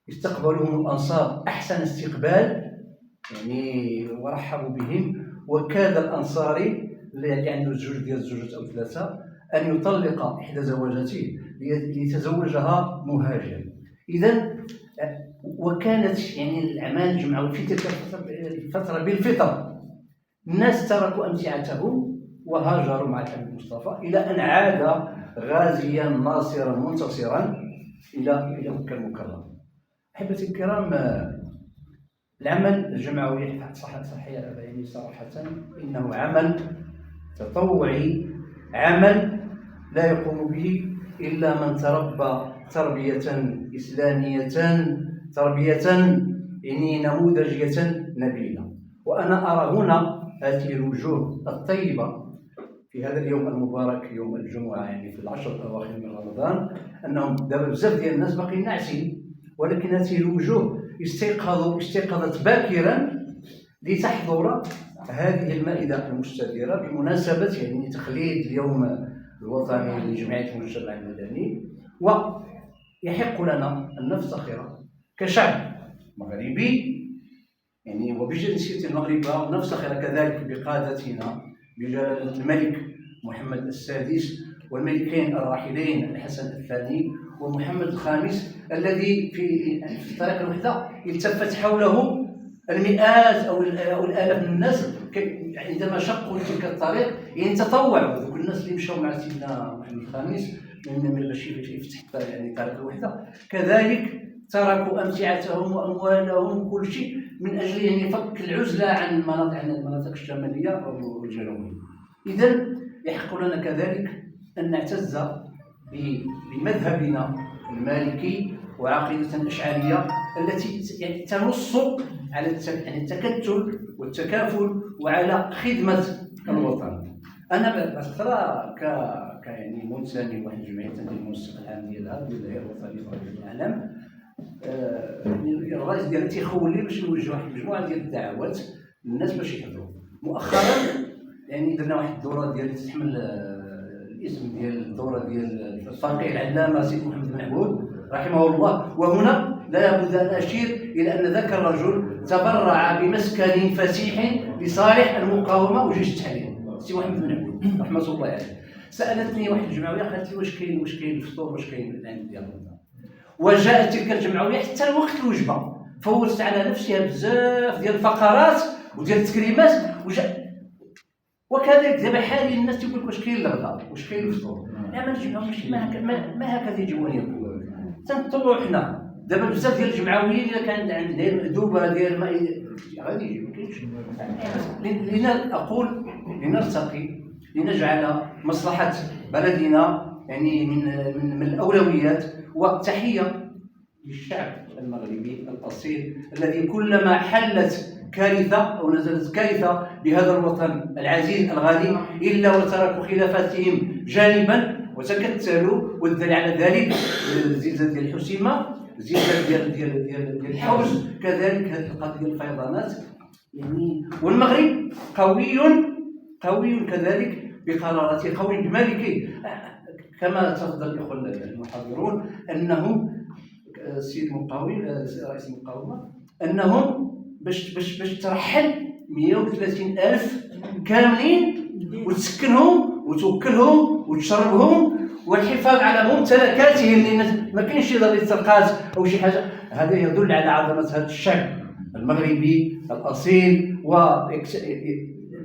استقبلهم الأنصار أحسن استقبال يعني ورحبوا بهم، وكاد الأنصاري اللي عنده زوجة أو ثلاثة أن يطلق إحدى زوجاته ليتزوجها مهاجر. إذن وكانت يعني الأعمال الجمعوية في تلك الفترة بالفطرة، الناس تركوا أمتعتهم وهاجروا مع الحبيب المصطفى إلى أن عاد غازيا ناصرا منتصرا إلى مكة المكرمة. أحبتي الكرام، العمل الجمعوي يعني صراحة إنه عمل تطوعي، عمل لا يقوم به إلا من تربى تربية إسلامية، تربية يعني نموذجية نبيلة. وأنا أرى هنا هذه الوجوه الطيبة في هذا اليوم المبارك يوم الجمعة، يعني في العشر الأواخر من رمضان، أنهم دابا بزاف ديال الناس باقيين ناعسين، ولكن هذه الوجوه استيقظت باكرا لتحضر هذه المائدة المستديرة بمناسبة يعني تخليد اليوم الوطني لجمعية المجتمع المدني. ويحق لنا أن نفتخر كشعب مغربي يعني وبجنسية المغرب، ونفتخر كذلك بقادتنا بجلالة الملك محمد السادس والملكين الراحلين الحسن الثاني ومحمد الخامس الذي في طريق الوحدة التفت حوله المئات أو الآلاف من الناس عندما شقوا تلك الطريق، يعني تطوعوا ذوك الناس اللي مشاو مع سيدنا محمد الخامس من باش يفتح يعني طريق الوحدة، كذلك تركوا أمتعتهم وأموالهم وكل شيء من أجل يعني فك العزلة عن المناطق الشمالية أو الجنوبية. إذا يحق لنا كذلك أن نعتز بمذهبنا المالكي وعقيدة الأشعرية التي يعني تنص على التكتل والتكافل وعلى خدمة الوطن. أنا بصراحة يعني منتمي لواحد الجمعية تنظيم المنسق العام ديالها الولاية الوطنية العالم، الرئيس ديالها تيخول لي باش نوجه واحد المجموعة ديال الدعوات للناس باش يحضروا. مؤخرا يعني درنا واحد الدورة ديال تحمل الاسم ديال الدورة ديال الفقيه العلامة سيد محمد بن عبود رحمه الله، وهنا لا بد أن أشير إلى أن ذاك الرجل تبرع بمسكن فسيح لصالح المقاومة وجيش التحرير، سي محمد بن عبود رحمة الله عليه. سألتني واحد الجمعوية قالت لي واش كاين الفطور، واش كاين العلم ديالنا، وجاءت تلك الجمعوية حتى وقت الوجبة فوزت على نفسها بزاف ديال الفقرات وديال التكريمات وكذلك دابا حاليا الناس تيقول لك واش كاين الغداء، واش كاين الفطور. لا ما نجمعوا ماشي ما هكذا يجيو ياكلوا، تنطلعوا حنا دابا بزاف ديال الجمعويين الا كان عندنا المأدوبه ديال الماء غادي يجيو ما كاينش. لنرتقي لنجعل مصلحه بلدنا يعني من الاولويات. وتحيه للشعب المغربي الاصيل الذي كلما حلت كارثه او نزلت كارثه بهذا الوطن العزيز الغالي الا وتركوا خلافاتهم جانبا وتكتلوا، والدليل على ذلك الزلزال ديال الحسيمه، الزلزال ديال الحوز، كذلك هذه القضيه الفيضانات يعني. والمغرب قوي كذلك بقراراته، قوي بمالكه، كما تفضل الاخوه المحاضرون انهم السيد المقاوم رئيس المقاومه انهم باش ترحل 130,000 كاملين وتسكنهم وتوكلهم وتشربهم والحفاظ على ممتلكاتهم، لان ما كاينش شي سرقات او شي حاجه. هذا يدل على عظمه هذا الشعب المغربي الاصيل.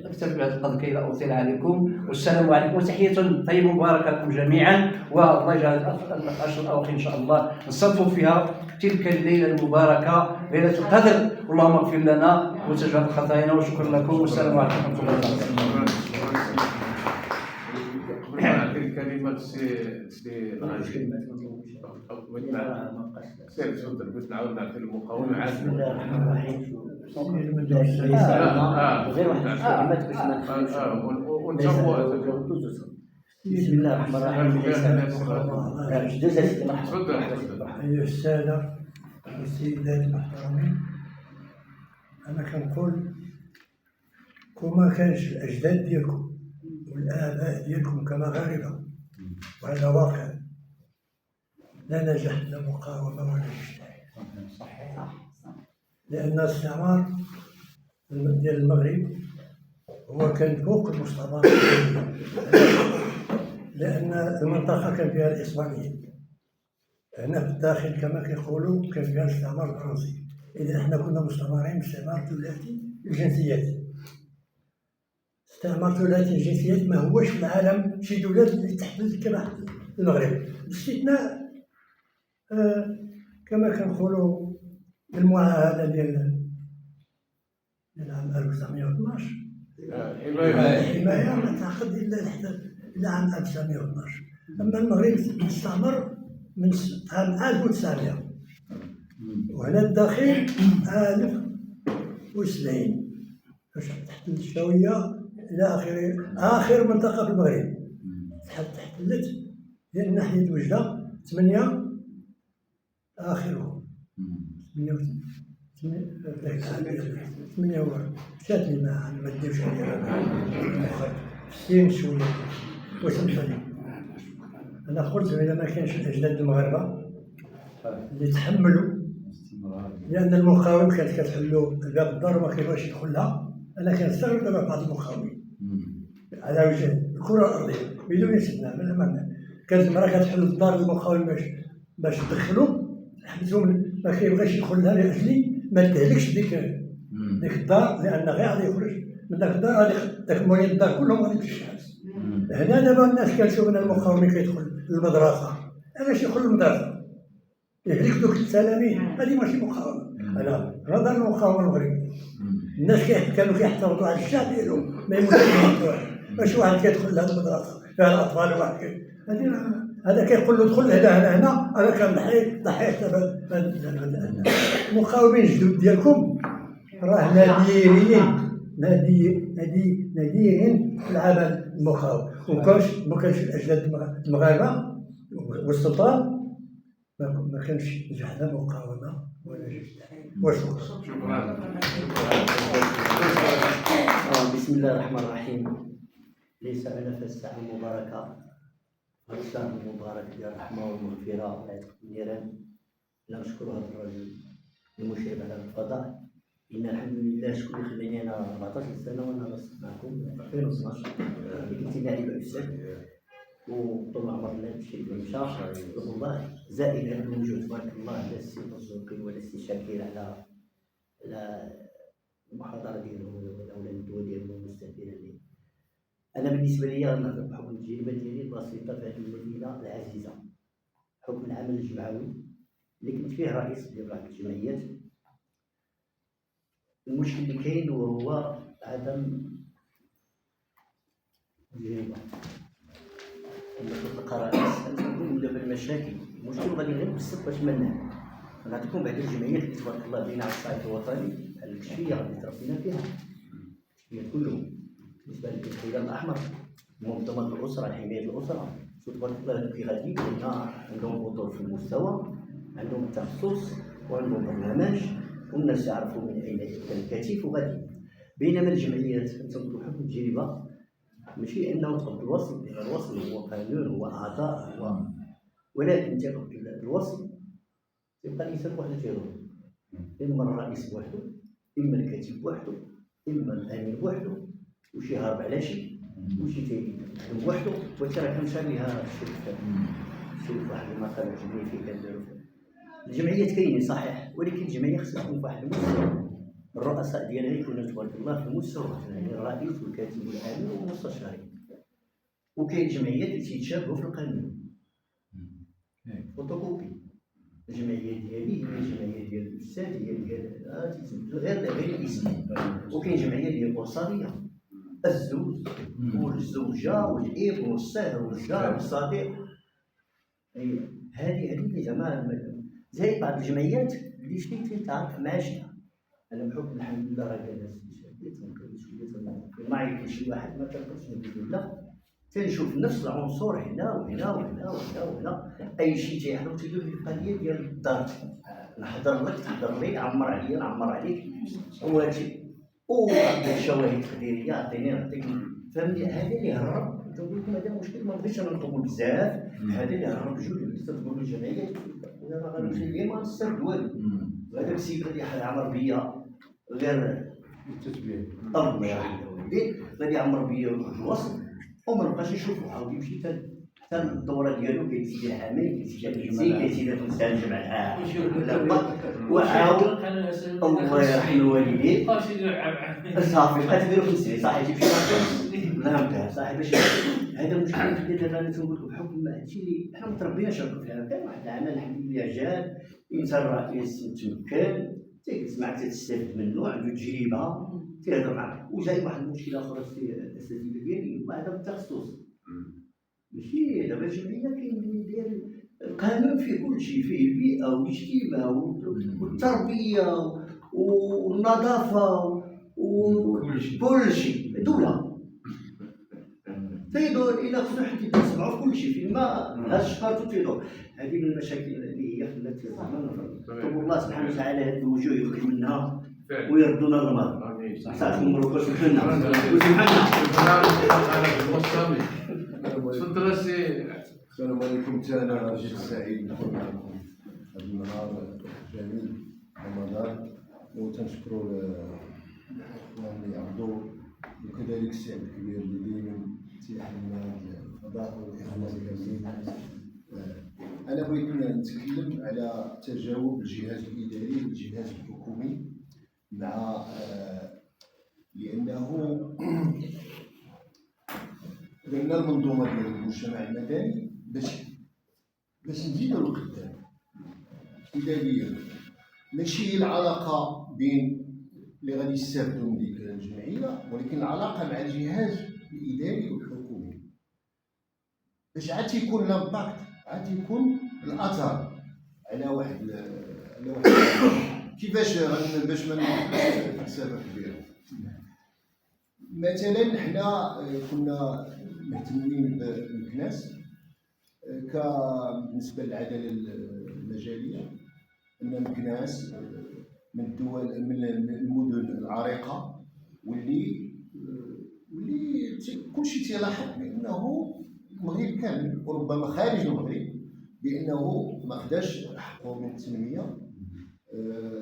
اكتفي بهذا القدر كي لا اطيل عليكم، والسلام عليكم وتحيه طيبه مباركه لكم جميعا، والله يجعل الاشهر الاواخر ان شاء الله نصدفوا فيها تلك الليله المباركه ليله القدر. اللهم اغفر لنا وتجاوز خطايانا، وشكرا لكم والسلام عليكم ورحمه الله وبركاته. قبل ما نعطي الكلمه سي الغازي سير تفضل، بغيت نعاود نعطي المقاومه عاد. بسم الله الرحمن الرحيم. غير واحد الكلمات باش ما نخليوش. بسم الله الرحمن الرحيم. أيها السادة والسيدات المحترمين، أنا كنقول كون ما كانش الأجداد ديالكم والآباء ديالكم كمغاربة، وهذا واقع، لا نجح لا مقاومة ولا اجتهاد. لأن الاستعمار ديال المغرب هو كان فوق المستعمر، لأن المنطقة كان فيها الإسبانيين، هنا في الداخل كما كيقولوا كان فيها الاستعمار الفرنسي. إذا احنا كنا مستعمرين باستعمار ثلاثي الجنسيات. استعمار ثلاثي الجنسيات ما هوش في العالم شي دولة اللي تحدث كما المغرب، باستثناء كما كنقولوا المعاهدة ديال عام 1912 الحماية ما تعقد إلا عام 1912. أما المغرب استعمر من عام 1900 وهنا الداخل 1070 فاش تحتلت الشاوية إلى آخره. آخر منطقة في المغرب تحتلت هي ناحية وجدة 8 آخره 8 شاتني ما ديوش عليها سين شوية وسمحوني. أنا قلت إذا ما كانش الأجداد المغاربة اللي تحملوا، لأن المقاوم كانت كتحلو الباب الدار وما كيبغيش يدخلها. أنا كنستغرب دابا بعض المقاومين على وجه الكرة الأرضية بدون استثناء، كانت المرأة كتحل الدار المقاوم باش باش تدخلو حبسو ما كيبغيش يدخل لها لاجلي ما تهلكش ديك الدار، لان غير غادي يخرج من داك الدار غادي داك موالين الدار كلهم غادي يمشي الحبس. هنا دابا الناس كنشوف ان المقاومين كيدخل للمدرسه، علاش يدخل للمدرسه؟ يهلك دوك التلاميذ، هذه ماشي مقاومه. على نظر المقاومه المغربيه الناس كانوا كيحتفظوا على الشعب ديالهم، ما يموتوش ماشي واحد كيدخل لهاد المدرسه فيها الاطفال واحد هذا كيقول له دخل هنا انا كنضحي دابا. المقاومين الجدد ديالكم راه نادرين في العمل المقاوم، ما كانش الاجداد المغاربه والسلطان ما كانش جهد مقاومه ولا جهد. وشكرا. بسم الله الرحمن الرحيم. ليس لنا في الساعة المباركة الساعة المباركة ديال الرحمة والمغفرة والعتق من النيران، لا نشكر هذا الرجل المشرف على الفضاء. إن الحمد لله شكون اللي خلاني أنا 14 سنة وأنا نص معكم 2012 اللي كنت نائب أستاذ وطول عمرنا الشيء اللي مشى والله زائد على الوجود تبارك الله على السي مرزوقي ولا السي شاكر على المحاضرة ديالهم ولا الندوة ديالهم المستفيدة ديالهم. أنا بالنسبة لي نهضر بحكم التجربة ديالي البسيطة في هذه المدينة العزيزة، حكم العمل الجمعوي اللي كنت فيه رئيس ديال بعض الجمعيات. المشكل اللي كاين وهو عدم التجربة. لما تلقى رئيس تنقول دابا المشاكل المشكل غادي غير بالصدق باش منه. نعطيكم بعض الجمعيات اللي تبارك الله بينا على الصعيد الوطني على الكشفية اللي تربينا فيها الكشفية كلهم. بالنسبة للهلال الأحمر منظمة الأسرة حماية الأسرة تبارك الله في غادي عندهم بطول في المستوى، عندهم التخصص وعندهم برنامج والناس يعرفوا من أين يأتي الكتيف وغادي. بينما الجمعيات تنقولوا حكم التجربة ماشي أنه تقبل الوصل، لأن الوصل هو قانون هو أعضاء هو، ولكن تقبل الوصل يبقى الإنسان بوحدو تيدور، إما الرئيس بوحدو إما الكاتب بوحدو إما الأمين بوحدو وشي هارب على شي وشي تيخدم بوحدو. وترى كنمشى ليها شوف واحد المقال عجبني فيه كنديرو الجمعيات كاينين صحيح، ولكن الجمعيه خصها تكون فواحد المستوى، الرؤساء ديالها يكونوا تبارك الله في المستوى، يعني الرئيس والكاتب والامين والمستشارين. وكاين جمعيات اللي تيتشابهوا في القانون فوتوكوبي. الجمعيه ديالي هي الجمعيه ديال الاستاذ هي ديال غير الاسم. وكاين جمعيه ديال الاسريه الزوج والزوجه والاب والصهر والجار والصديق. هذه اللي زعما زي بعض الجمعيات اللي شي تيتعرف معاشها. انا بحكم الحمد لله راه جالس تنقل شويه ما يمكن شي واحد ما تنقلش نقول لا، تنشوف نفس العنصر هنا وهنا وهنا وهنا وهنا. اي شيء تيحضر تيدير في القضيه ديال الدار، نحضر لك تحضر لي نعمر عليا نعمر عليك هو هادشي الشواهد التقديريه عطيني نعطيك فهمني. هذا اللي هرب تنقول لكم هذا مشكل ما بغيتش انا نطول بزاف. هذا اللي هرب جوج اللي تقولوا الجمعيات انا راه غنخليه ما نسترد والو. هذاك السيد غادي يعمر بيا غير التتبيع الله يرحم والديه غادي يعمر بيا الوصل وما نبقاش نشوفو عاود يمشي حتى الدوره ديالو كيتسجل عامين كيتسجل تنسى مع وعاود الله يرحم الوالدين صافي بقات تديرو في السنين صحيح تيمشي لا صاحبي باش هذا المشكل اللي دابا انا تنقول لكم بحكم هادشي اللي حنا متربيين شركوا فيها. كان واحد العمل الحمد لله جاد انسان الرئيس متمكن تيجلس معك تستافد منه عنده تجربه تيهضر معك. وجاي واحد المشكله اخرى في الاساتذه ديالي هو عدم التخصص. ماشي دابا الجمعيه كاين ديال القانون فيه كل شيء، فيه البيئه والاجتماع والتربيه والنظافه وكل شيء دوله تيدور الى خصو حد يتبعوا في كل شيء فين ما هاد الشقارتو تيدور. هذه من المشاكل اللي هي خلات طلب الله سبحانه وتعالى هذه الوجوه يخرج منها ويردونا للماضي. صافي مبروك سبحانه تفضل السي. السلام عليكم. انا جيت سعيد نكون معكم هذا النهار جميل رمضان، وتنشكروا الاخوان اللي عرضوا وكذلك الشعب الكبير اللي دائما تيحمل هذا الفضاء والاخوان الكاملين. انا بغيت نتكلم على تجاوب الجهاز الاداري والجهاز الحكومي مع لانه درنا المنظومه ديال المجتمع المدني باش نزيدوا لقدام. ابتدائيا ماشي هي العلاقه بين اللي غادي يستافدوا من ديك الجمعيه، ولكن العلاقه مع الجهاز الاداري والحكومي باش عاد تيكون لامباكت، عاد تيكون الاثر على واحد كيفاش باش ما نبقاوش فلسفه كبيره. مثلا حنا كنا مهتمين بمكناس بالنسبه للعداله المجاليه، ان مكناس من الدول من المدن العريقه واللي كلشي تيلاحظ بانه المغرب كامل وربما خارج المغرب بانه ما خداش حقه من التنميه.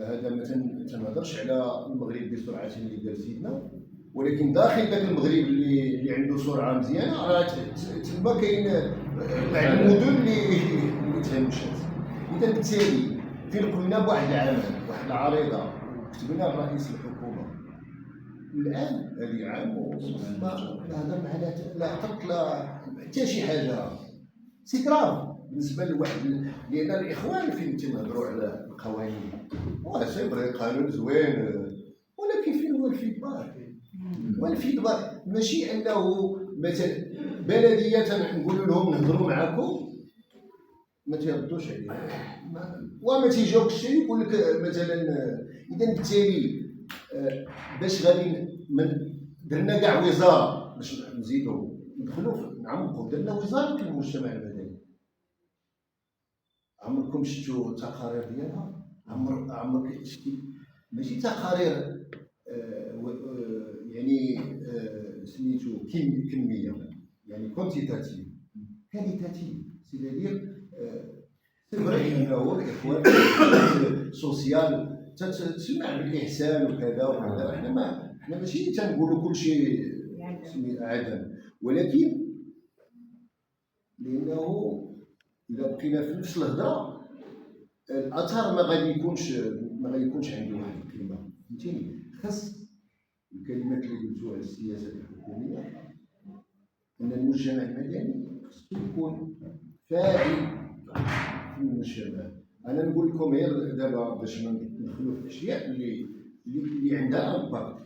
هذا ما تنهضرش على المغرب بسرعه اللي دار سيدنا، ولكن داخل ذاك المغرب اللي عنده سرعه مزيانه راه تما كاين واحد المدن اللي تهمشات. اذا بالتالي فين قلنا بواحد العمل واحد العريضه كتبنا لرئيس الحكومه الان هذه عام ونص ما هضر معنا لا عطت لا حتى شي حاجه. سي كراف بالنسبه لواحد لان الاخوان فين تنهضروا على القوانين سي فري قانون زوين، ولكن فين هو الفيدباك؟ والفيدباك ماشي انه مثلا بلديه نقول لهم نهضروا معكم ما تيردوش علينا وما تيجاوبش شي يقول لك مثلا. اذا بالتالي باش غادي درنا كاع وزاره باش نزيدوا ندخلوا نعمقوا، درنا وزاره المجتمع المدني. عمركم شفتوا التقارير ديالها؟ عمرك شفتي ماشي تقارير يعني سميتو كميه، يعني كونتيتاتيف كاليتاتيف، سيدير تبرهن انه الاخوان سوسيال تسمع بالاحسان وكذا وكذا. احنا ماشي تنقولوا كل شيء عدم، ولكن لانه اذا بقينا في نفس الهضره الاثر ما غادي يكونش عنده واحد القيمه. فهمتيني؟ خاص الكلمات اللي قلتوها على السياسه الحكوميه ان المجتمع المدني خصو يكون فاعل في المجتمع. انا نقول لكم غير دابا باش ما ندخلوا في الاشياء اللي عندها امباكت.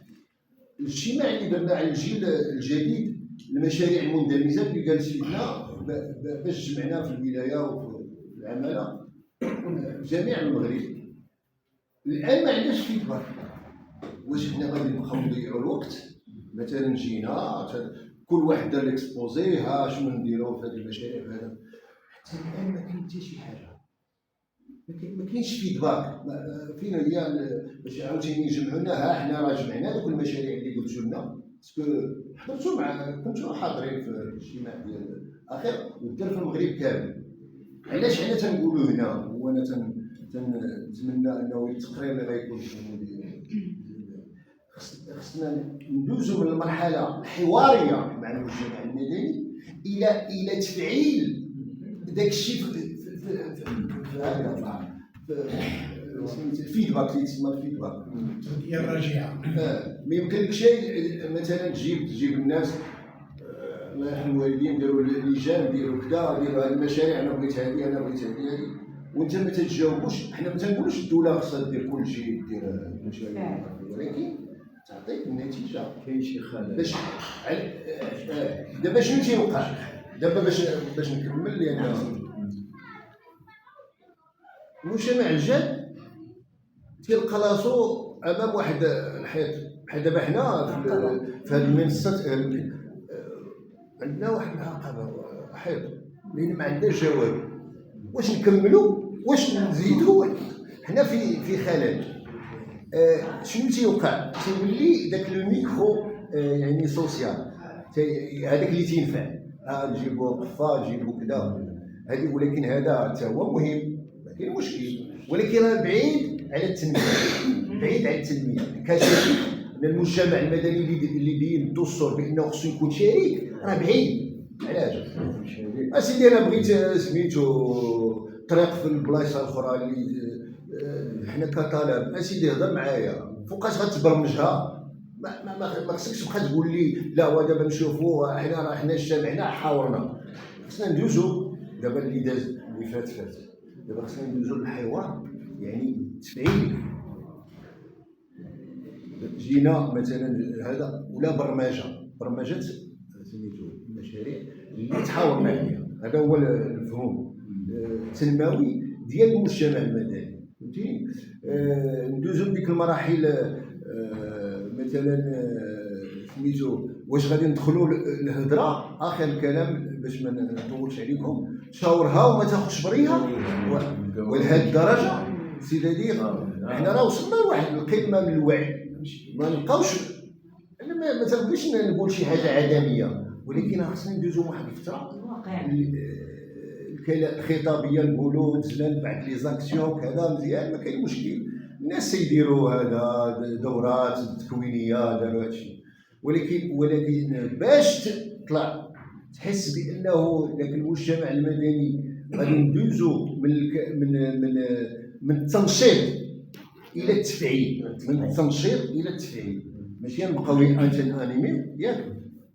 الاجتماع اللي درنا على الجيل الجديد، المشاريع المندمجه اللي قال سيدنا باش جمعنا في الولايه وفي العماله جميع المغرب، الان ما عندناش فيدباك. واش حنا غادي نبقاو نضيعوا الوقت؟ مثلا جينا كل واحد دار ليكسبوزي ها شنو نديروا في هذه المشاريع هذا، حتى الان ما كاين حتى شي حاجه، ما كاينش فيدباك. فين هي باش عاوتاني يجمعونا؟ ها حنا راه جمعنا دوك المشاريع اللي قلتوا لنا، باسكو حضرتوا كنتوا حاضرين في الاجتماع ديال الاخير ودار في المغرب كامل. علاش حنا تنقولوا هنا؟ وانا تنتمنى انه التقرير اللي غيكون خصنا ندوزوا من المرحله الحواريه مع المجتمع المدني الى تفعيل داك الشيء في الفيدباك اللي تسمى الفيدباك هي الراجعه. ما يمكنلكش مثلا تجيب الناس الله يرحم الوالدين داروا اللجان ديروا كذا ديروا هذه المشاريع، انا بغيت هذه انا بغيت هذه وانت ما تتجاوبوش. حنا ما تنقولوش الدوله خصها دير كل شيء، دير المشاريع، ولكن تعطيك النتيجه. كاين شي خلل باش دابا شنو تيوقع دابا باش نكمل. لان المجتمع الجاد تيلقى راسو امام واحد الحيط. بحال دابا حنا في هذه المنصات عندنا واحد العقبه حيط لان ما عندناش جواب. واش نكملوا واش نزيدوا؟ حنا في خلل. شنو تيوقع؟ تيولي داك لو ميكرو يعني سوسيال هذاك اللي تينفع. نجيبوا قفا نجيبوا كذا هذه، ولكن هذا حتى هو مهم ما كاين مشكل، ولكن راه بعيد على التنميه. بعيد على التنميه كشريك. المجتمع المدني اللي بين الدستور بانه خصو يكون شريك راه بعيد. علاش؟ اسيدي انا بغيت سميتو الطريق في البلايص الاخرى اللي حنا كطلب اسيدي هضر معايا فوقاش غتبرمجها. ما خصكش تبقى تقول لي لا ودابا نشوفوا حنا اجتمعنا حاورنا. خصنا ندوزو دابا اللي داز اللي فات دابا خصنا ندوزو للحوار، يعني تفعيل. جينا مثلا هذا ولا برمجه سميتو المشاريع اللي تحاورنا عليها، هذا هو المفهوم التنموي ديال المجتمع المدني. فهمتيني؟ ندوزو بديك المراحل مثلا سميتو واش غادي ندخلوا الهضره اخر الكلام باش ما نطولش عليكم، تشاورها وما تاخذش بريها ولهذه الدرجه. سيدي حنا راه وصلنا لواحد القمه من الوعي، ما نبقاوش انا ما تنبغيش نقول شي حاجه عدميه، ولكن خصنا ندوزو واحد الفتره الخطابيه نقولوا تزلان بعد لي زاكسيون كذا مزيان، ما كاين مشكل. الناس يديروا هذا دورات تكوينيه داروا هادشي، ولكن باش تطلع تحس بانه ذاك المجتمع المدني غادي ندوزو من التنشيط الى التفعيل، من التنشيط الى التفعيل، ماشي نبقاو انيمي ياك.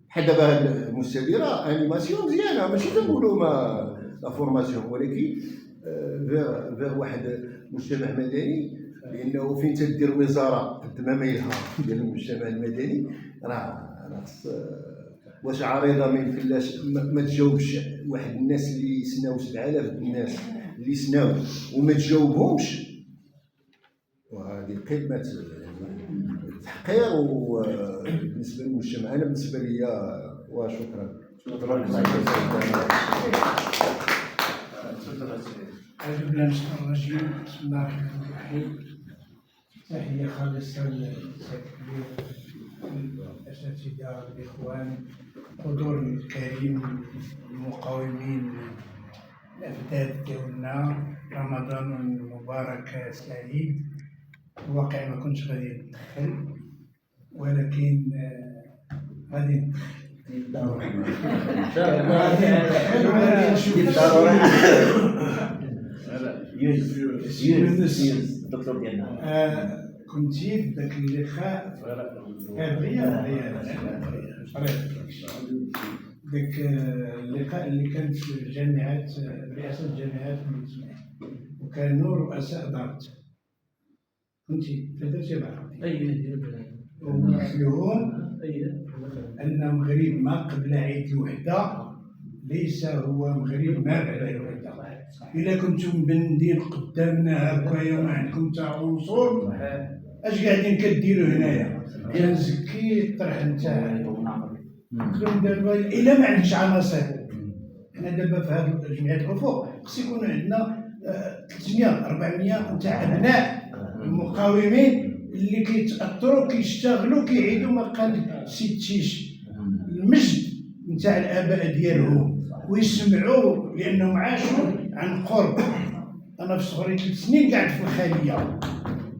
بحال دابا هاد المستديره انيماسيون مزيانه، ماشي تنقولوا ما لا فورماسيون، ولكن فيغ واحد مجتمع مدني، لانه فين تدير وزاره قد ما ميلها ديال المجتمع المدني راه خص واش عريضه ما يمكنلاش ما تجاوبش واحد الناس اللي سناو 7000 الناس اللي سناو وما تجاوبهمش، وهذه قمه التحقير بالنسبه للمجتمع. انا بالنسبه لي وشكرا. أعوذ بالله من الشيطان الرجيم، بسم الله الرحمن الرحيم. تحية خالصة للكبير الأساتذة الإخوان، الحضور الكريم، المقاومين الأفداد ديالنا. رمضان مبارك سعيد. الواقع ما كنتش غادي ندخل، ولكن غادي يونس الدكتور ديالنا كنتي في ذاك اللقاء ذاك اللقاء اللي كان في جامعات رئاسة الجامعات المسلمين، وكانوا رؤساء دارت، كنتي تدرسي معهم ومثلهم أن المغرب ما قبل عيد الوحدة ليس هو مغرب ما بعد الوحدة. إلا كنتم مبندين قدامنا هكايا وما عندكم تا عنصر، اش قاعدين كديروا هنايا؟ كنزكي الطرح نتاعي كلهم دابا إلا ما عندكش عناصر. حنا دابا في هذه جمعية الأفق خص يكون عندنا 300 400 نتاع أبناء المقاومين اللي كيتأثروا كيشتغلوا كيعيدوا مقال سي تيش المجد نتاع الآباء ديالهم ويسمعوا، لأنهم عاشوا عن قرب. أنا في صغري 3 سنين قاعد في الخالية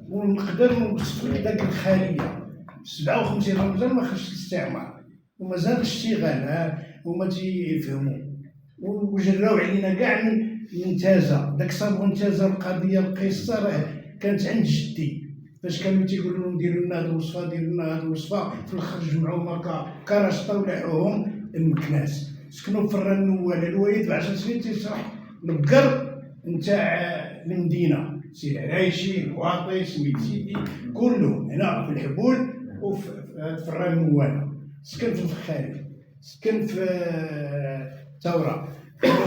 ونقدر نوصف لك ذاك الخالية 57 رمضان ما خرجت الاستعمار ومازال الاشتغال هما تيفهموا وجراو علينا كاع من تازا. داك صابغ تازا القضية القصة راه كانت عند جدي، فاش كانوا تيقولوا لهم ديروا لنا هذه الوصفه ديروا لنا هذه الوصفه، في الاخر جمعوهم كرشطه ولاحوهم المكناس. سكنوا في الرنوله الوالد ب 10 سنين تيشرح البقر نتاع المدينه، سي العرايشي الواطي سميت سيدي كلهم هنا في الحبول وفي الرنوله. سكن في الفخاري، سكن في الثوره،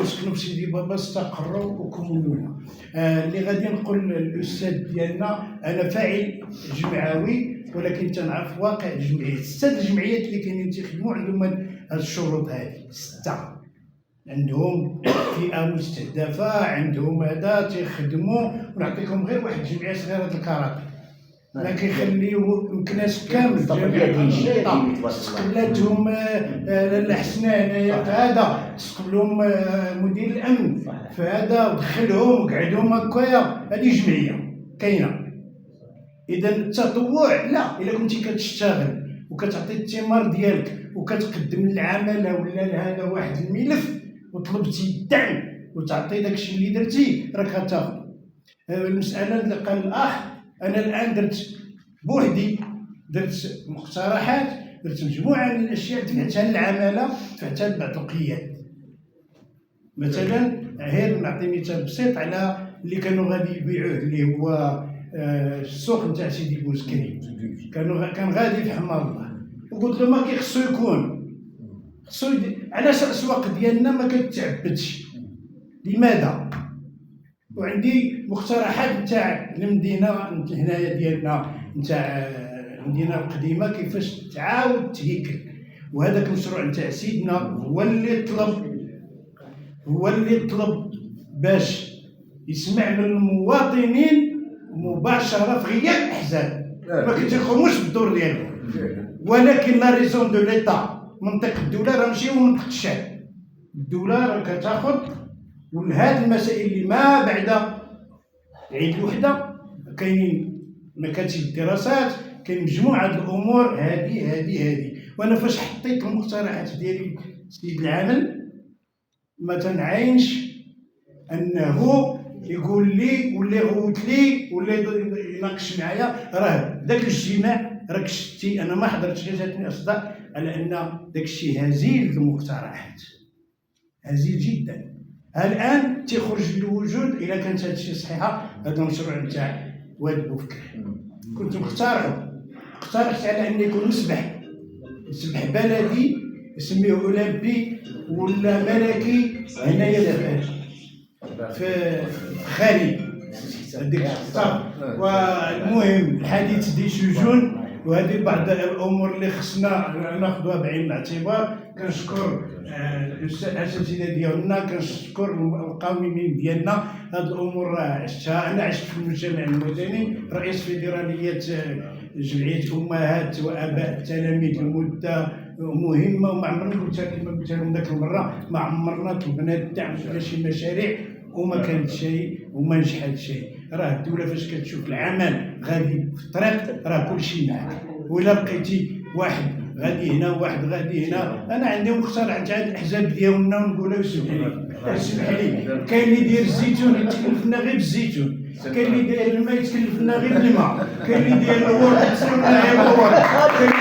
سكنوا في سيدي بابا استقروا وكملونا. اللي غادي نقول للاستاذ ديالنا، انا فاعل جمعوي ولكن تنعرف واقع الجمعيات. 6 الجمعيات اللي كاينين تيخدموا عندهم هاد الشروط هذه 6. عندهم فئه مستهدفه، عندهم هذا تيخدموا. ونعطيكم غير واحد الجمعيه صغيره د الكاراتي ما كيخليو مكناس كامل جميع الانشطه استقبلتهم الحسنه هنايا هذا، استقبلهم مدير الامن فهذا ودخلهم وقعدهم هكايا. هذه جمعيه كاينه. اذا التطوع لا، الا كنتي كتشتغل وكتعطي الثمار ديالك وكتقدم للعماله ولا لهذا واحد الملف وطلبتي الدعم وتعطي داكشي اللي درتي راك غتاخذ. المساله اللي قال الاخ، انا الان درت بوحدي، درت مقترحات، درت مجموعه من الاشياء دفعتها للعماله، دفعتها لبعض القياد. مثلا غير نعطي مثال بسيط على اللي كانوا غادي يبيعوه اللي هو السوق نتاع سيدي بوزكري، كان غادي في حمار الله، وقلت له ما كيخصو يكون، خصو علاش الاسواق ديالنا ما كتعبدش؟ لماذا؟ وعندي مقترحات نتاع المدينه هنايا ديالنا، نتاع المدينه القديمه كيفاش تعاود تهيكل. وهذاك المشروع نتاع سيدنا هو اللي طلب باش يسمع من المواطنين مباشره في غياب الاحزاب، ما كيتخرجوش بالدور ديالهم، ولكن لا ريزون دو ليتا، منطق الدوله راه ماشي هو منطق الشعب. الدوله راه كتاخذ، ولهاد المسائل اللي ما بعد عيد الوحده كاينين مكاتب الدراسات، كاين مجموعه الامور هذه. وانا فاش حطيت المقترحات ديالي سيد العامل ما تنعاينش انه يقول لي ولا يغوت لي ولا يناقش معايا. راه داك الاجتماع راك شتي، انا ما حضرتش، جاتني اصداء على ان داك الشيء هزيل المقترحات، هزيل جدا. الان تيخرج للوجود الا كانت هذا الشيء صحيحه. هذا المشروع نتاع واد بوفكر كنت اقترحت على ان يكون مسبح بلدي نسميه اولمبي ولا ملكي هنايا في خالي هذيك الصف. والمهم الحديث دي شجون، وهذه بعض الامور اللي خصنا ناخذوها بعين الاعتبار. كنشكر الاساتذه ديالنا، كنشكر القوميين ديالنا. هذه الامور عشتها، انا عشت في المجتمع المدني، رئيس فيدراليه جمعيه امهات واباء التلاميذ لمده مهمه، وما عمرنا كما قلت لهم ذاك المره ما عمرنا طلبنا الدعم ولا شي مشاريع وما كانت شيء وما نجحت شيء. راه الدوله فاش كتشوف العمل غادي في الطريق راه كلشي معاك. ولا لقيتي واحد غادي هنا وواحد غادي هنا، انا عندي مقترح تاع الاحزاب ديالنا ونقولها اسمح لي، كاين اللي يدير الزيتون يتكلفنا غير بالزيتون، كاين اللي يدير الماء يتكلفنا غير بالماء، كاين اللي يدير الورد يتكلفنا غير بالورد، كاين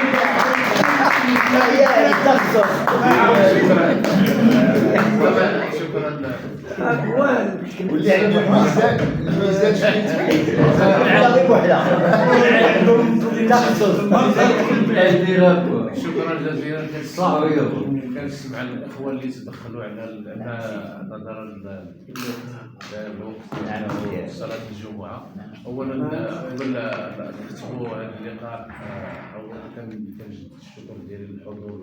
واللي عنده الميزان شكرا جزيلا. كنسمع الاخوه اللي تدخلوا على نظرا صلاه الجمعه. اولا قبل نختموا هذا اللقاء، اولا كنجدد الشكر ديالي للحضور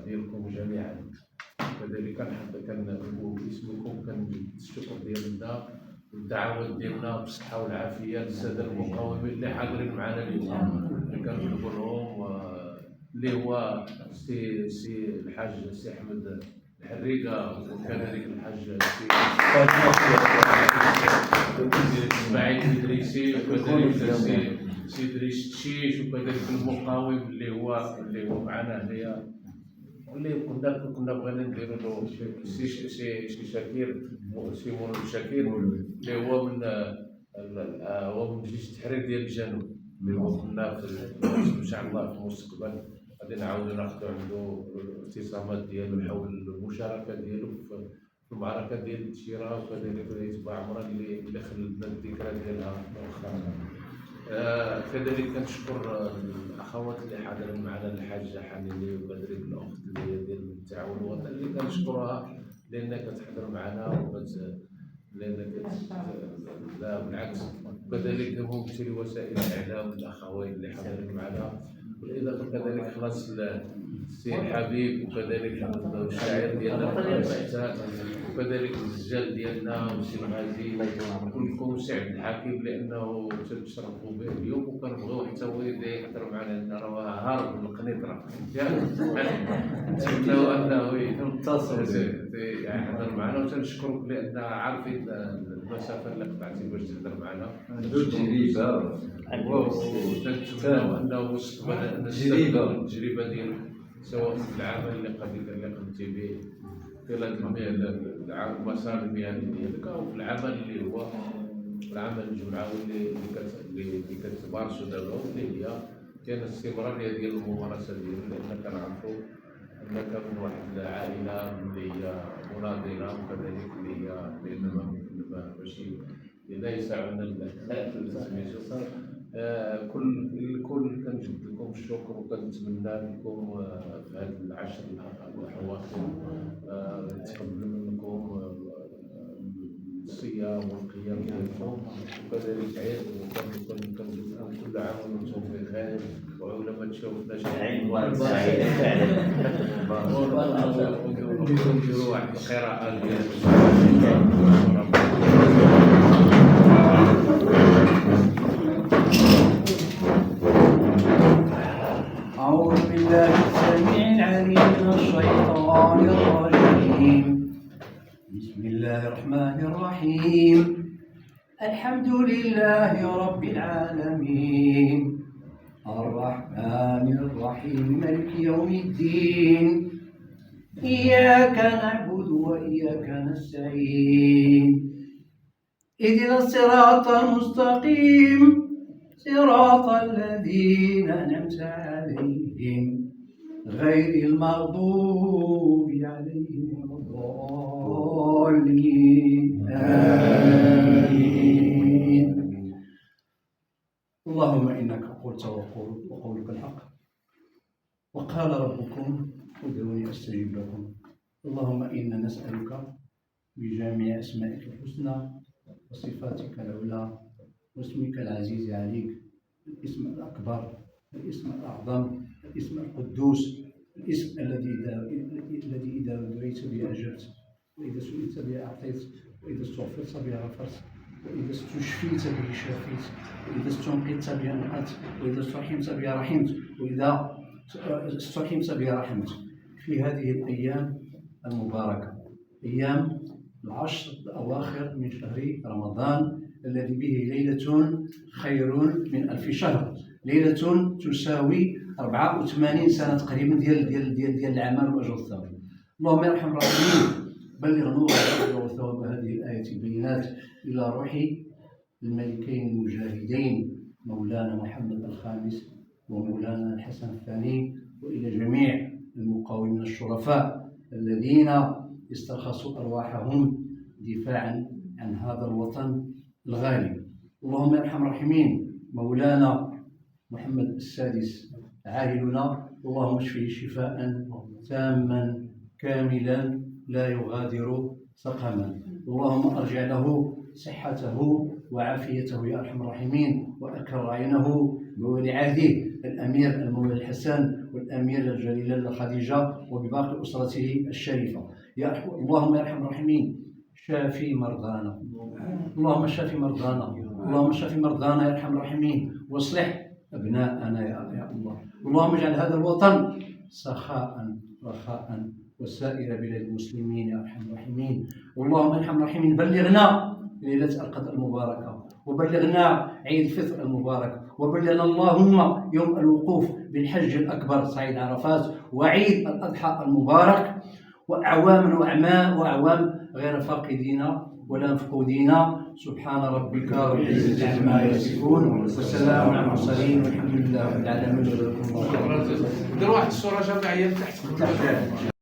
ديالكم جميعا، كذلك كنقول باسمكم كنجدد الشكر ديالنا والدعوات ديالنا بالصحه والعافيه للساده المقاومين اللي حاضرين معنا اليوم، اللي كنطلبوا لهم اللي هو سي الحاج سي احمد الحريقه، وكذلك الحاج سي اسماعيل الادريسي، وكذلك سي ادريس التشيش، وكذلك المقاوم اللي هو معنا هنايا، واللي كنا بغينا نديرو له سي شاكير، سي مولود شاكير اللي هو من جيش التحرير ديال الجنوب، اللي هو كنا ان شاء الله في المستقبل غادي نعاودو ناخذو عنده الاعتصامات ديالو حول المشاركه ديالو في المعركه ديال التشيره، وكذلك يتبع عمران اللي خلدنا الذكرى ديالها مؤخرا. كذلك كنشكر الاخوات اللي حاضرين معنا، الحاجه حنيني وكذلك الاخت اللي هي ديال التعاون الوطني اللي كنشكرها لانها كتحضر معنا لا بالعكس. وكذلك ممثلي وسائل الاعلام الاخوين اللي حاضرين معنا، بالاضافه كذلك خلاص السي حبيب، وكذلك الشاعر ديالنا الشتاء، وكذلك الزجال ديالنا والسي الغازي، كلكم سي عبد الحكيم لانه تشرفوا به اليوم، وكنبغيو حتى هو يحضر معنا لان راه هارب من القنيطره نتمنوا انه يحضر معنا، وتنشكرك لان عارفين المسافه اللي قطعتي باش تهضر معنا، ونتمنوا انه مستقبلا التجربه ديالك سواء في العمل اللي قمتي به خلال المسار المهني ديالك، او في العمل اللي هو العمل الجمعوي اللي كتمارسو دابا، واللي هي كاين استمراريه ديال الممارسه ديالو، لان كنعرفوا انك من واحد العائله اللي هي مناضله، وكذلك اللي هي بينما ماشي ليس عندنا سميتو. الكل كنجد لكم الشكر، وكنتمنى لكم في هذه العشر الاواخر تقبل منكم الصيام والقيام ديالكم، وكذلك عيد، وكنقول لكم كل عام وانتم بخير، وعلى ما تشوفناش عيد سعيد فعلا. ونديروا واحد القراءة ديال أعوذ بالله السميع العليم من الشيطان الرجيم. بسم الله الرحمن الرحيم. الحمد لله رب العالمين، الرحمن الرحيم، مالك يوم الدين، إياك نعبد وإياك نستعين، اهدنا الصراط المستقيم، صراط الذين أنعمت عليهم غير المغضوب عليهم ولا الضالين، آمين. اللهم إنك قلت وقولك الحق، وقال ربكم ادعوني أستجب لكم. اللهم إنا نسألك بجامع أسمائك الحسنى وصفاتك العلى واسمك العزيز عليك، الاسم الأكبر، الاسم الأعظم، الاسم القدوس، الاسم الذي إذا دعيت به أجبت، وإذا سئلت به أعطيت، وإذا استغفرت به غفرت، وإذا استشفيت به شفيت، وإذا استنقذت به أنقذت، وإذا استرحمت به رحمت، وإذا استرحمت به رحمت. في هذه الأيام المباركة، أيام العشر الأواخر من شهر رمضان، الذي به ليلة خير من 1000 شهر، ليلة تساوي 84 سنة تقريبا ديال الأعمال وأجر الثواب. اللهم يا أرحم الراحمين بلغ نور وثواب هذه الآية البينات إلى روح الملكين المجاهدين مولانا محمد الخامس ومولانا الحسن الثاني، وإلى جميع المقاومين الشرفاء الذين استرخصوا أرواحهم دفاعا عن هذا الوطن الغالي. اللهم يا أرحم الراحمين مولانا محمد السادس عاهلنا، اللهم اشفه شفاء تاما كاملا لا يغادر سقما. اللهم ارجع له صحته وعافيته يا ارحم الراحمين، واكر عينه بولي عهده الامير المولى الحسن والاميره الجليله خديجه وبباقي اسرته الشريفه. اللهم يا ارحم الراحمين شافي مرضانا، اللهم شافي مرضانا، اللهم شافي مرضانا يا ارحم الراحمين، واصلح ابناءنا يا الله. اللهم اجعل هذا الوطن سخاء رخاء وسائر بلاد المسلمين يا ارحم الراحمين. اللهم ارحم الراحمين بلغنا ليله القدر المباركه، وبلغنا عيد الفطر المبارك، وبلغنا اللهم يوم الوقوف بالحج الاكبر صعيد عرفات، وعيد الاضحى المبارك، واعواما واعوام غير فاقدين ولا مفقودين. سبحان ربك رب العزة عما يصفون، وسلام على المرسلين، والحمد لله رب العالمين. دير واحد الصورة جماعية تحت.